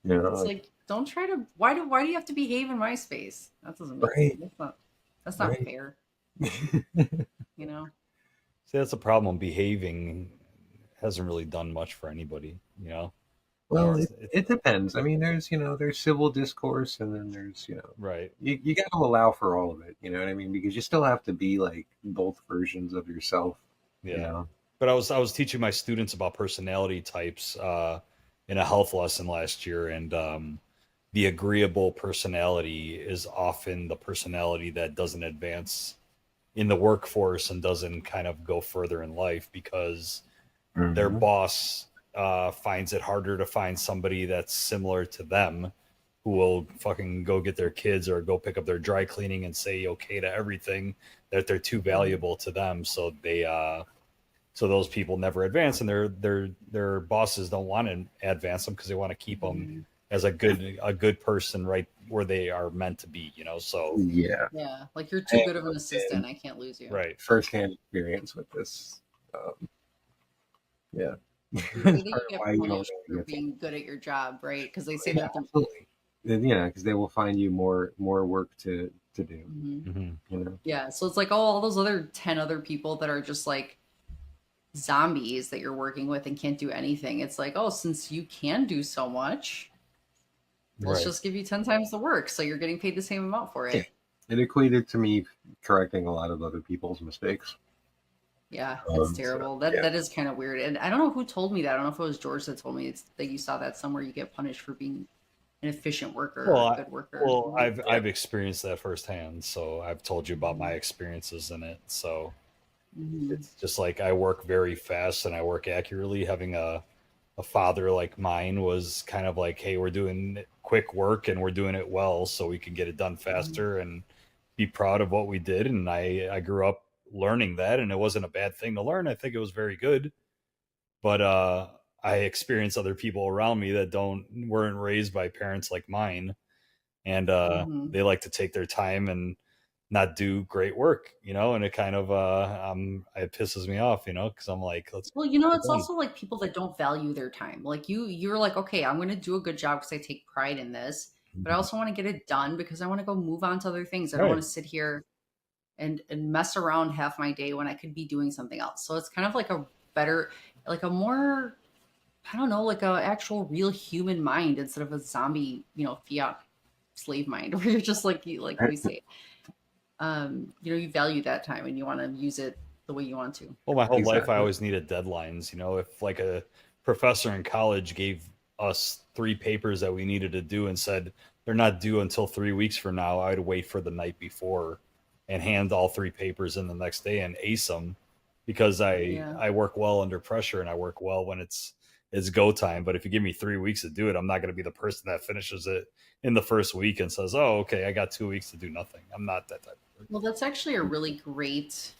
You know, It's like, don't try to. Why do you have to behave in my space? That doesn't make Right. sense. That's not Right. fair. You know. See, that's a problem. Behaving hasn't really done much for anybody. You know. Well, it depends. I mean, there's there's civil discourse, and then there's Right. you got to allow for all of it. You know what I mean? Because you still have to be like both versions of yourself. Yeah. You know? But I was teaching my students about personality types in a health lesson last year, and the agreeable personality is often the personality that doesn't advance in the workforce and doesn't kind of go further in life because their boss finds it harder to find somebody that's similar to them who will fucking go get their kids or go pick up their dry cleaning and say okay to everything, that they're too valuable to them. So so those people never advance, and their bosses don't want to advance them because they want to keep them as a good person right where they are meant to be, So yeah, like you're too good of an assistant. I can't lose you. Right. Firsthand experience with this. Yeah. Maybe you get punished for being good at your job, right? Because they say that. Absolutely. Because they will find you more work to do. Mm-hmm. Yeah. So it's like all those 10 other people that are just like zombies that you're working with and can't do anything. It's like, oh, since you can do so much, let's just give you 10 times the work, so you're getting paid the same amount for it. It equated to me correcting a lot of other people's mistakes. Yeah, it's terrible. That is kind of weird. And I don't know who told me that. I don't know if it was George that told me that you saw that somewhere. You get punished for being an efficient worker or a good worker. Well, I've experienced that firsthand, so I've told you about my experiences in it. So it's just like I work very fast and I work accurately. Having a father like mine was kind of like, hey, we're doing quick work and we're doing it well so we can get it done faster and be proud of what we did. And I grew up learning that, and it wasn't a bad thing to learn. I think it was very good. But I experienced other people around me that weren't raised by parents like mine, and they like to take their time and not do great work, and it kind of it pisses me off, because I'm like, well, it's also like people that don't value their time. Like you're like, okay, I'm going to do a good job because I take pride in this, but I also want to get it done because I want to go move on to other things. I don't want to sit here and mess around half my day when I could be doing something else. So it's kind of like a better, like a more, I don't know, like a actual real human mind instead of a zombie, fiat slave mind where you're just like we say, you value that time and you want to use it the way you want to. Well, my whole life I always needed deadlines. If like a professor in college gave us 3 papers that we needed to do and said they're not due until 3 weeks from now, I'd wait for the night before and hand all 3 papers in the next day and ace them, because I work well under pressure and I work well when it's go time. But if you give me 3 weeks to do it, I'm not going to be the person that finishes it in the first week and says, oh, okay, I got 2 weeks to do nothing. I'm not that type of person. Well, that's actually a really great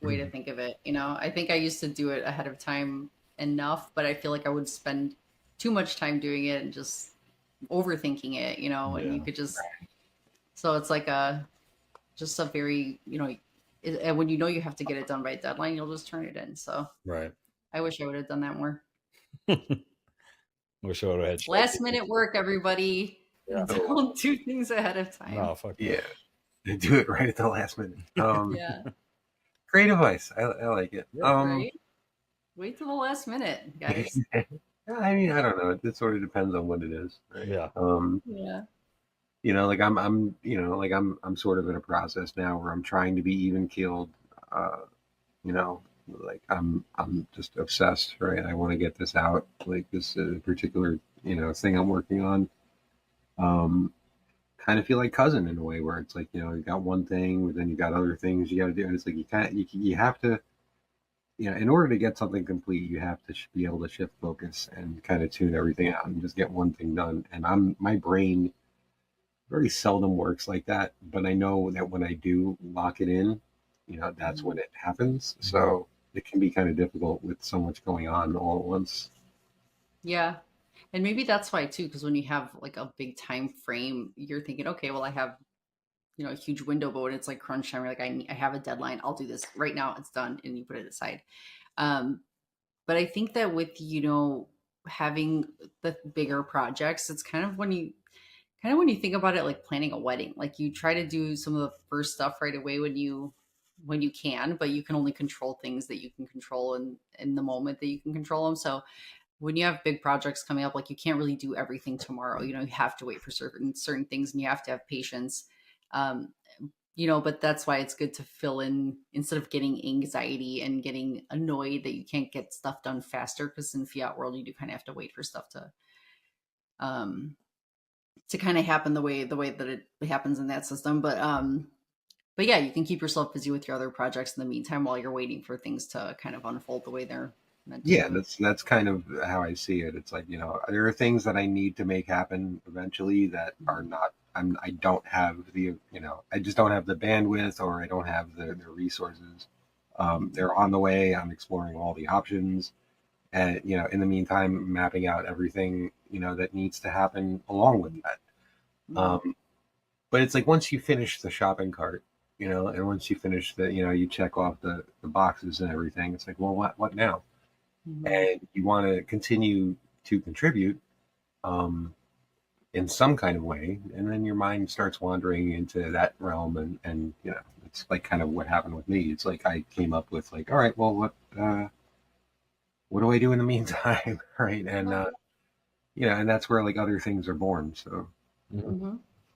way to think of it. I think I used to do it ahead of time enough, but I feel like I would spend too much time doing it and just overthinking it, and you could just, so it's like just a very, and when you have to get it done by deadline, you'll just turn it in. So right. I wish I would have done that more. Wish I would have had last minute work, everybody. Yeah. Don't do things ahead of time. No, fuck yeah. They do it right at the last minute. Yeah. Great advice. I like it. Right? Wait till the last minute, guys. I mean, I don't know. It sort of depends on what it is. Right? Yeah. Yeah. Like I'm sort of in a process now where I'm trying to be even keeled. Like I'm just obsessed, right? I want to get this out, like this particular, thing I'm working on. Kind of feel like cousin in a way where it's like, you got one thing, but then you got other things you got to do, and it's like you have to in order to get something complete, you have to be able to shift focus and kind of tune everything out and just get one thing done. And my brain very seldom works like that, but I know that when I do lock it in, that's when it happens. So it can be kind of difficult with so much going on all at once. Yeah. And maybe that's why too, because when you have like a big time frame, you're thinking, okay, well, I have, a huge window, but when it's like crunch time, you're like, I have a deadline. I'll do this right now. It's done. And you put it aside. But I think that with, having the bigger projects, it's kind of when you think about it, like planning a wedding, like you try to do some of the first stuff right away when you can, but you can only control things that you can control in the moment that you can control them. So when you have big projects coming up, like you can't really do everything tomorrow. You have to wait for certain things, and you have to have patience. But that's why it's good to fill in instead of getting anxiety and getting annoyed that you can't get stuff done faster. Because in fiat world, you do kind of have to wait for stuff to kind of happen the way that it happens in that system. But yeah, you can keep yourself busy with your other projects in the meantime while you're waiting for things to kind of unfold the way they're meant to. Yeah, that's kind of how I see it. It's like, there are things that I need to make happen eventually that are not, I don't have the, I just don't have the bandwidth, or I don't have the resources. They're on the way. I'm exploring all the options. And, in the meantime, mapping out everything, that needs to happen along with that. But it's like, once you finish the shopping cart, and once you finish the, you check off the boxes and everything, it's like, well, what now? And you want to continue to contribute in some kind of way, and then your mind starts wandering into that realm, and it's like kind of what happened with me. It's like I came up with like, all right, well, what do I do in the meantime? Right. And and that's where like other things are born. So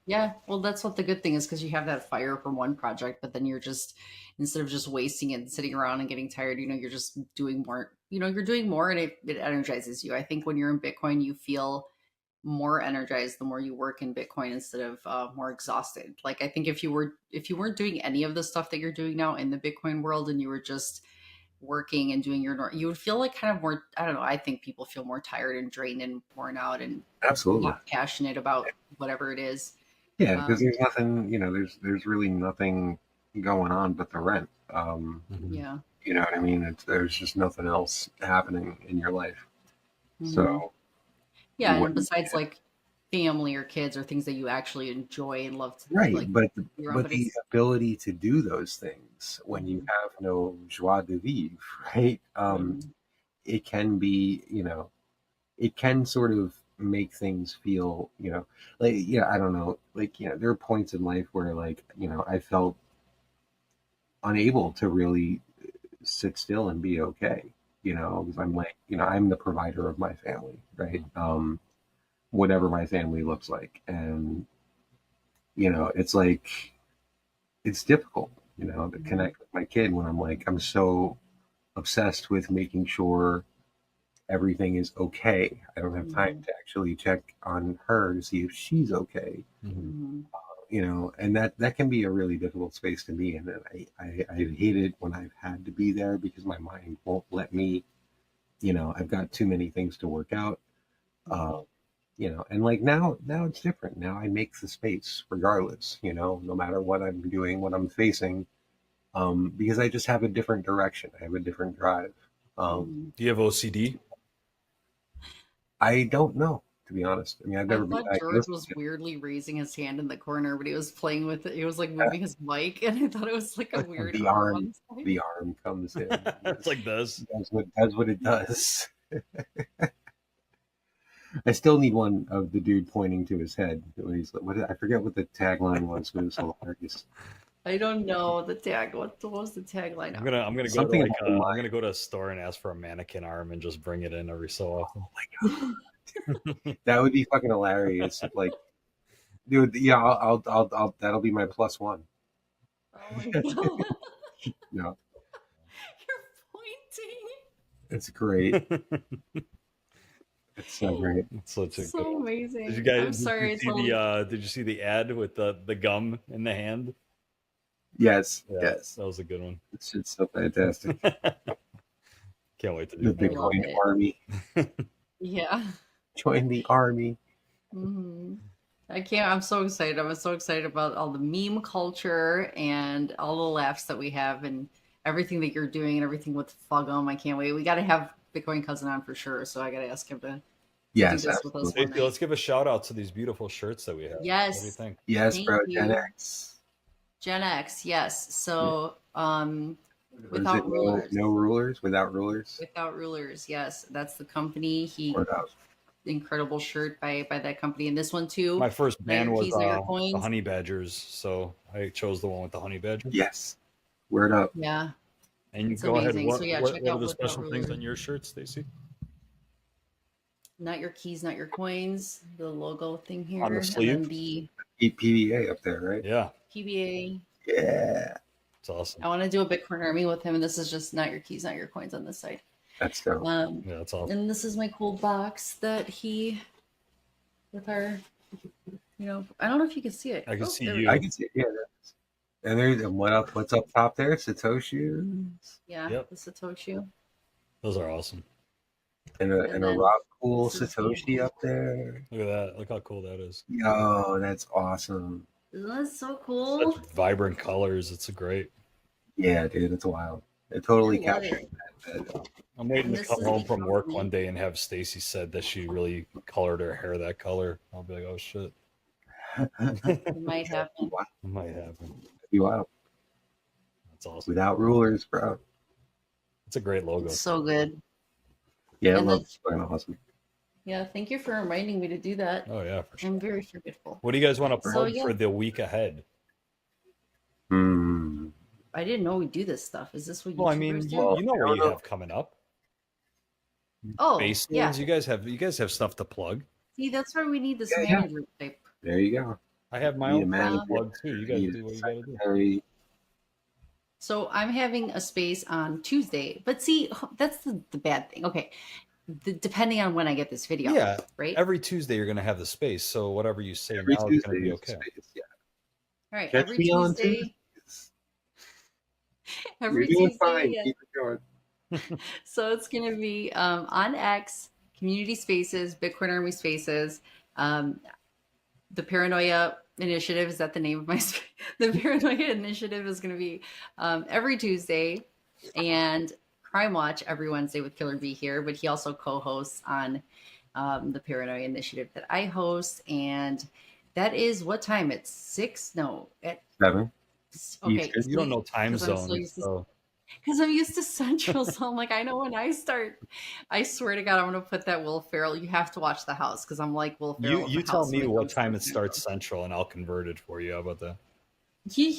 yeah, well, that's what the good thing is, because you have that fire from one project, but then you're just, instead of just wasting it and sitting around and getting tired, you're just doing more. You're doing more, and it energizes you. I think when you're in Bitcoin, you feel more energized the more you work in Bitcoin instead of more exhausted. Like, I think if you weren't doing any of the stuff that you're doing now in the Bitcoin world, and you were just working and doing you would feel like kind of more, I don't know, I think people feel more tired and drained and worn out and absolutely not passionate about whatever it is. Yeah, because there's nothing, there's really nothing going on but the rent. Yeah. You know what I mean? There's just nothing else happening in your life. So yeah, and besides like family or kids or things that you actually enjoy and love to right, like, but the ability to do those things when you have no joie de vivre, right? It can be, it can sort of make things feel, like, I don't know, like, there are points in life where, like, I felt unable to really sit still and be okay, because I'm like, I'm the provider of my family, right? Whatever my family looks like. And, it's like, it's difficult, to connect with my kid when I'm so obsessed with making sure everything is okay. I don't have time to actually check on her to see if she's okay. And that can be a really difficult space to be in. And I hate it when I've had to be there because my mind won't let me, I've got too many things to work out. And like now it's different. Now I make the space regardless, no matter what I'm doing, what I'm facing, because I just have a different direction. I have a different drive. Do you have OCD? I don't know, to be honest. I mean, I've never been diagnosed. George was weirdly raising his hand in the corner, but he was playing with it. He was like moving his mic, and I thought it was like a weird the arm comes in. It's like this. Does what it does. I still need one of the dude pointing to his head when he's I forget what the tagline was, but it was hilarious. I don't know the tag. What was the tagline? I'm gonna go Something to I'm gonna go to a store and ask for a mannequin arm and just bring it in every so often. Oh my god, that would be fucking hilarious. Like, dude, yeah, I'll that'll be my +1. Oh my god. No, You're pointing. it's great. It's so great. It's such a So good amazing. Did you guys? I'm sorry. Did you see the ad with the gum in the hand? Yes, Yeah, yes, that was a good one. It's so fantastic. Can't wait to The do that. Bitcoin army. Yeah. Join the army. Hmm. I can't. I'm so excited. I'm so excited about all the meme culture and all the laughs that we have and everything that you're doing and everything with Fugum. I can't wait. We got to have Bitcoin Cousin on for sure. So I got to ask him to Yes, do this with us one Stacey, night. let's give a shout out to these beautiful shirts that we have. Yes. What do you think? Yes, Thank bro. you. Gen X. Gen X, yes. So, Or is without it rulers. no rulers? Without rulers? Without Rulers, yes. That's the company. He Word up. incredible shirt by that company. And this one too. My first Not your band was keys, not your the coins. Honey Badgers, so I chose the one with the Honey Badgers. Yes. Word up. Yeah. And you It's go ahead. amazing. What, So yeah, what, check what out are the Without special things Rulers. on your shirt, Stacy? Not your keys, not your coins. The logo thing here. On the And sleeve? then the PDA up there, right? Yeah, PBA. Yeah. it's awesome. I want to do a Bitcoin army with him, and this is just not your keys, not your coins on this side. That's dope. Yeah, that's awesome. And this is my cool box that he, with our, I don't know if you can see it. I can see there we you. go. I can see it. Yeah. And there's what's up top there? SatoShoes. Yeah, Yep. the Satoshi. Those are awesome. And And a then rock cool this is Satoshi up there. Look at that. Look how cool that is. Yo, that's awesome. Isn't that so cool? Such vibrant colors. It's a great. Yeah, dude, it's wild. It totally I love captured it. that. I'm waiting And to this come is home the from work company. one day and have Stacy said that she really colored her hair that color. I'll be like, oh shit. It might happen. It might happen. You out That's awesome. without rulers, bro. It's a great logo. It's so good. Yeah, I And love the- it's fucking awesome. Yeah, thank you for reminding me to do that. Oh yeah, for sure. I'm very forgetful. What do you guys want to So, plug yeah. for the week ahead? Hmm. I didn't know we do this stuff. Is this what Well, I YouTubers mean, do? you know what you have coming up. Oh, Bases. yeah. You guys have stuff to plug. See, that's why we need this Yeah, yeah. manager type. There you go. I have my Need a own manager. stuff to plug too. You guys Need do a what you got to do. secretary. So I'm having a space on Tuesday, but see, that's the bad thing. Okay, depending on when I get this video, Yeah, right? every Tuesday you're gonna have the space, so whatever you say Every now is gonna Tuesday be is okay. space, yeah. All right, Catch every me on Tuesday. Tuesdays. Every You're doing Tuesday, fine. yeah. Keep it going. So it's going to be on X, Community Spaces, Bitcoin Army Spaces. The Paranoia Initiative, is that the name of my space? The Paranoia Initiative is going to be every Tuesday, and Crime Watch every Wednesday with Killer B here, but he also co-hosts on the Paranoia Initiative that I host. And that is what time? It's 6? No, at 7. okay. You don't know time 'cause I'm so zones, used to- so Because I'm used to Central, so I'm like, I know when I start. I swear to God, I'm going to put that Will Ferrell. You have to watch the house because I'm like Will Ferrell. you with the tell house me when what comes time to it starts Central, and I'll convert it for you. How about that? He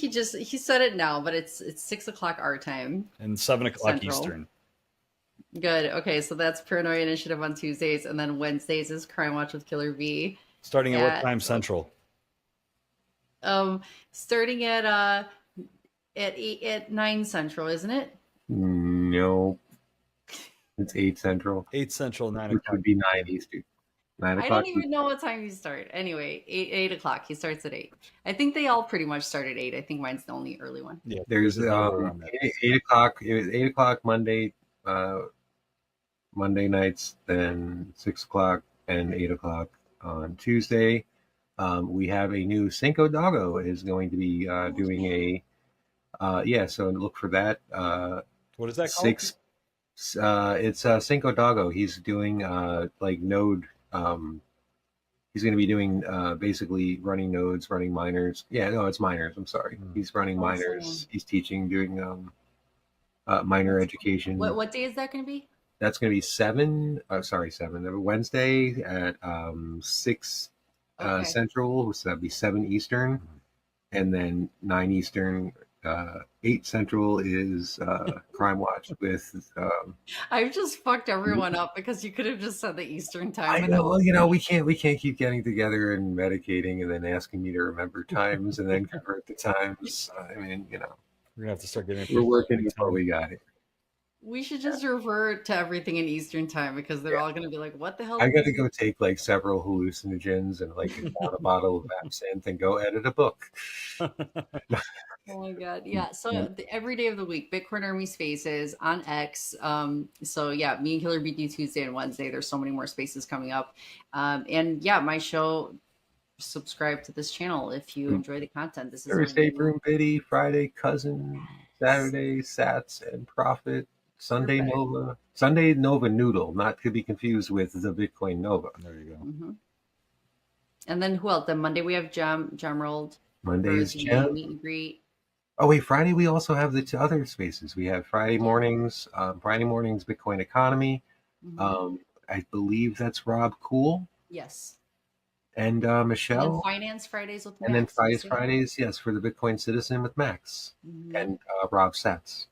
said it now, but it's 6 o'clock our time. And 7 o'clock Central. Eastern. Good. Okay, so that's Paranoia Initiative on Tuesdays, and then Wednesdays is Crime Watch with Killer V. Starting at what At- time Central? Starting at 9 Central, isn't it? No. It's 8 Central. 8 Central, 9 Which o'clock. would be 9 Eastern. 9 I o'clock. don't even know what time you start. Anyway, 8 o'clock. He starts at 8. I think they all pretty much start at 8. I think mine's the only early one. Yeah, There's a number on that. 8 o'clock. It was 8 o'clock Monday, Monday nights, then 6 o'clock and 8 o'clock on Tuesday. We have a new Cinco Doggo is going to be doing a so look for that. What is that called? 6. It's Cinco Doggo. He's doing like node. He's going to be doing basically running nodes, running miners. Yeah, no, it's miners. I'm sorry. He's running Awesome. miners. He's teaching, doing miner education. What day is that going to be? That's going to be 7. Wednesday at 6 Okay. Central, so that'd be 7 Eastern, and then 9 Eastern. 8 Central is Crime Watch with. I've just fucked everyone up because you could have just said the Eastern time. I and know. Well, we can't keep getting together and medicating and then asking me to remember times and then convert the times. I mean, We're gonna have to start getting. we're working with what we got here. We should just revert to everything in Eastern time because they're all going to be like, "What the hell?" I is got to this?" go take like several hallucinogens and like down a bottle of absinthe and go edit a book. Oh my god, yeah. So every day of the week, Bitcoin Army Spaces on X. So yeah, me and Killer Bee do Tuesday and Wednesday. There's so many more spaces coming up, and yeah, my show. Subscribe to this channel if you enjoy the content. This is Thursday Broom Biddy, Friday Cousin, Saturday Sats and Profit, Sunday Perfect. Nova, Sunday Nova Noodle, not to be confused with the Bitcoin Nova. There you go. Mm-hmm. And then who else? Then Monday we have Gemrold. Monday is Gem. Meet and greet. Oh wait, Friday we also have the other spaces. We have Friday mornings, Bitcoin Economy. Mm-hmm. I believe that's Rob Cool. Yes. And Michelle. And then Finance Fridays with Max. And then Fridays, yes, for the Bitcoin Citizen with Max and Rob Sats.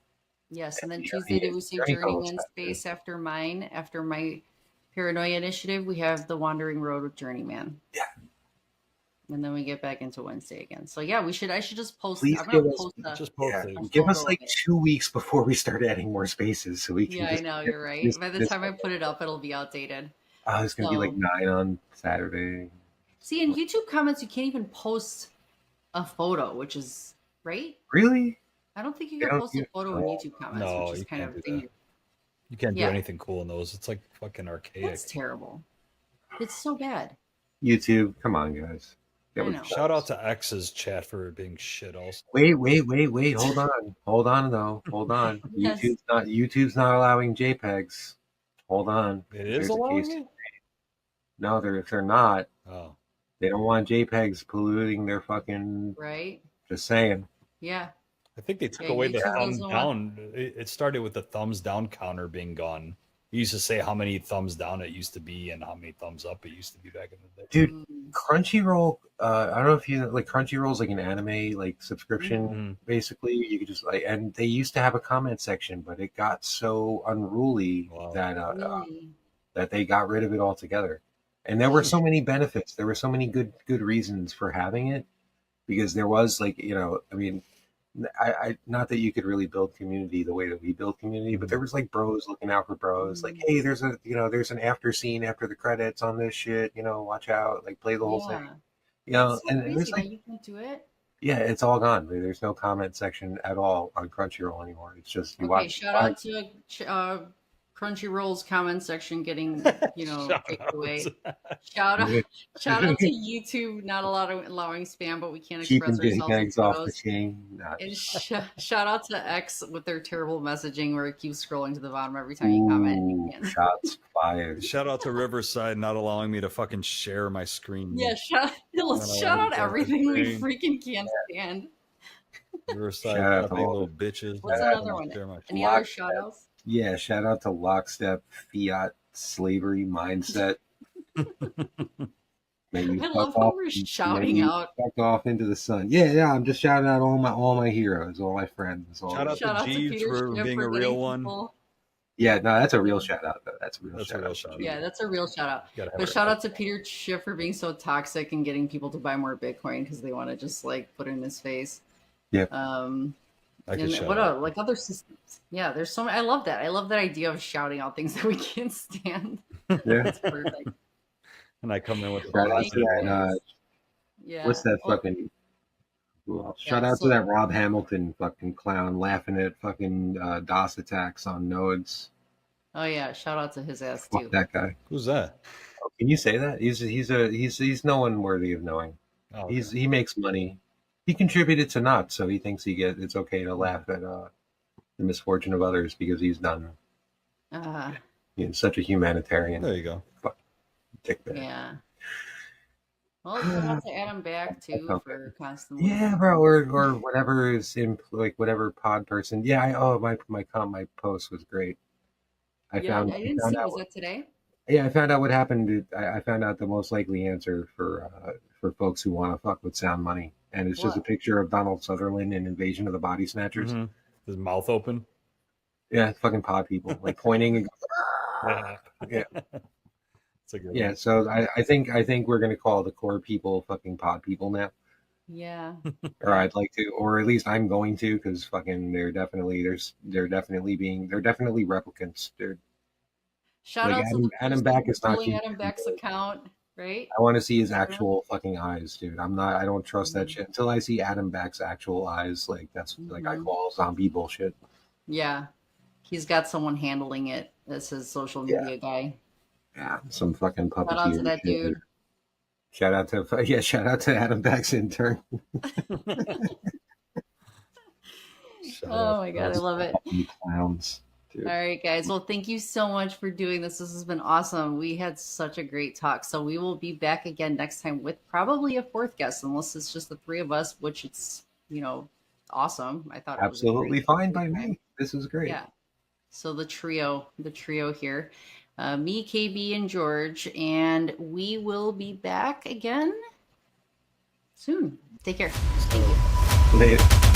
Yes, and then Tuesday we see Journeyman Space after mine. After my Paranoia Initiative, we have the Wandering Road with Journeyman. Yeah. And then we get back into Wednesday again. So yeah, I should just post. Please I'm gonna post give us like 2 weeks before we start adding more spaces so we can. Yeah, I know you're right. By the time I put it up, it'll be outdated. Oh, it's gonna be like 9 on Saturday. See, in YouTube comments, you can't even post a photo, which is right. Really? I don't think you can post a photo in YouTube comments, No, which is kind of you can't do anything cool in those. It's like fucking archaic. That's terrible. It's so bad. YouTube, come on, guys. Shout out to X's chat for being shit. Also, wait. Hold on, though. Hold on. Yes. YouTube's not allowing JPEGs. Hold on. It is allowing it? No, they're not. Oh. They don't want JPEGs polluting their fucking. Right. Just saying. Yeah. I think they took away the thumbs down. It started with the thumbs down counter being gone. You used to say how many thumbs down it used to be and how many thumbs up it used to be back in the day. Dude, Crunchyroll, I don't know if you like Crunchyroll's like an anime like subscription. Basically, you could just like, and they used to have a comment section, but it got so unruly that they got rid of it altogether. And there were so many benefits. There were so many good reasons for having it, because there was like, I mean, I not that you could really build community the way that we build community, but there was like bros looking out for bros. Like, hey, there's an after scene after the credits on this shit. Watch out. Like, play the whole thing. And there's like, you can do it. Yeah, it's all gone. There's no comment section at all on Crunchyroll anymore. It's just you watch. Shout out to Crunchyroll's comment section getting taken away. Shout out to YouTube not allowing spam, but we can't express ourselves. Off the chain. And shout out to X with their terrible messaging where it keeps scrolling to the bottom every time you comment. You shots fired. Shout out to Riverside not allowing me to fucking share my screen. Yeah, shout out everything we freaking can't stand. Riverside, shout out to little bitches. What's another one? Any other shout outs? Yeah, shout out to Lockstep Fiat Slavery Mindset. I love how we're shouting out. Fuck off into the sun. Yeah. I'm just shouting out all my heroes, all my friends. Shout out to Jeeves for being a real one. Yeah, no, that's a real shout out though. That's a real shout out. Yeah, that's a real shout out. But shout out to Peter Schiff for being so toxic and getting people to buy more Bitcoin because they want to just like put it in his face. Yeah. Like other systems. Yeah, there's so many. I love that. I love that idea of shouting out things that we can't stand. Yeah, that's perfect. And I come in with what's that fucking? Shout out to that Rob Hamilton fucking clown laughing at fucking DOS attacks on nodes. Oh yeah, shout out to his ass too. Fuck that guy. Who's that? Oh, can you say that? He's no one worthy of knowing. Oh, okay. He makes money. He contributed to Knots, so he thinks it's okay to laugh at the misfortune of others because he's done. He's such a humanitarian. There you go. Fuck, dickbag. Yeah. Well, shout out to Adam Back too for constantly. Yeah, bro, or whatever is in like whatever pod person. Yeah, my post was great. I didn't see. Was that today? Yeah, I found out what happened. I found out the most likely answer for folks who want to fuck with sound money. And it's just a picture of Donald Sutherland in Invasion of the Body Snatchers. Mm-hmm. His mouth open. Yeah, fucking pod people like pointing. And yeah. It's a good one. So I think we're gonna call the core people fucking pod people now. Yeah. Or I'd like to, or at least I'm going to, because fucking they're definitely replicants. They're Shout like out to the Adam person Back is not controlling human. Adam Back's account, right? I want to see his actual fucking eyes, dude. I don't trust that Mhm. shit until I see Adam Back's actual eyes. Like that's like I Mhm. call zombie bullshit. Yeah. He's got someone handling it as his social media guy. Yeah, some fucking Shout out to puppeteer that shit. dude. Shout out to Adam Back's intern. Oh my god, I love it. Clowns. Dude. All right, guys. Well, thank you so much for doing this. This has been awesome. We had such a great talk. So we will be back again next time with probably a fourth guest, unless it's just the three of us, which it's, awesome. I thought Absolutely fine by me. This is great. Yeah. So the trio here, me, KB, and George, and we will be back again soon. Take care. Thank you. Later.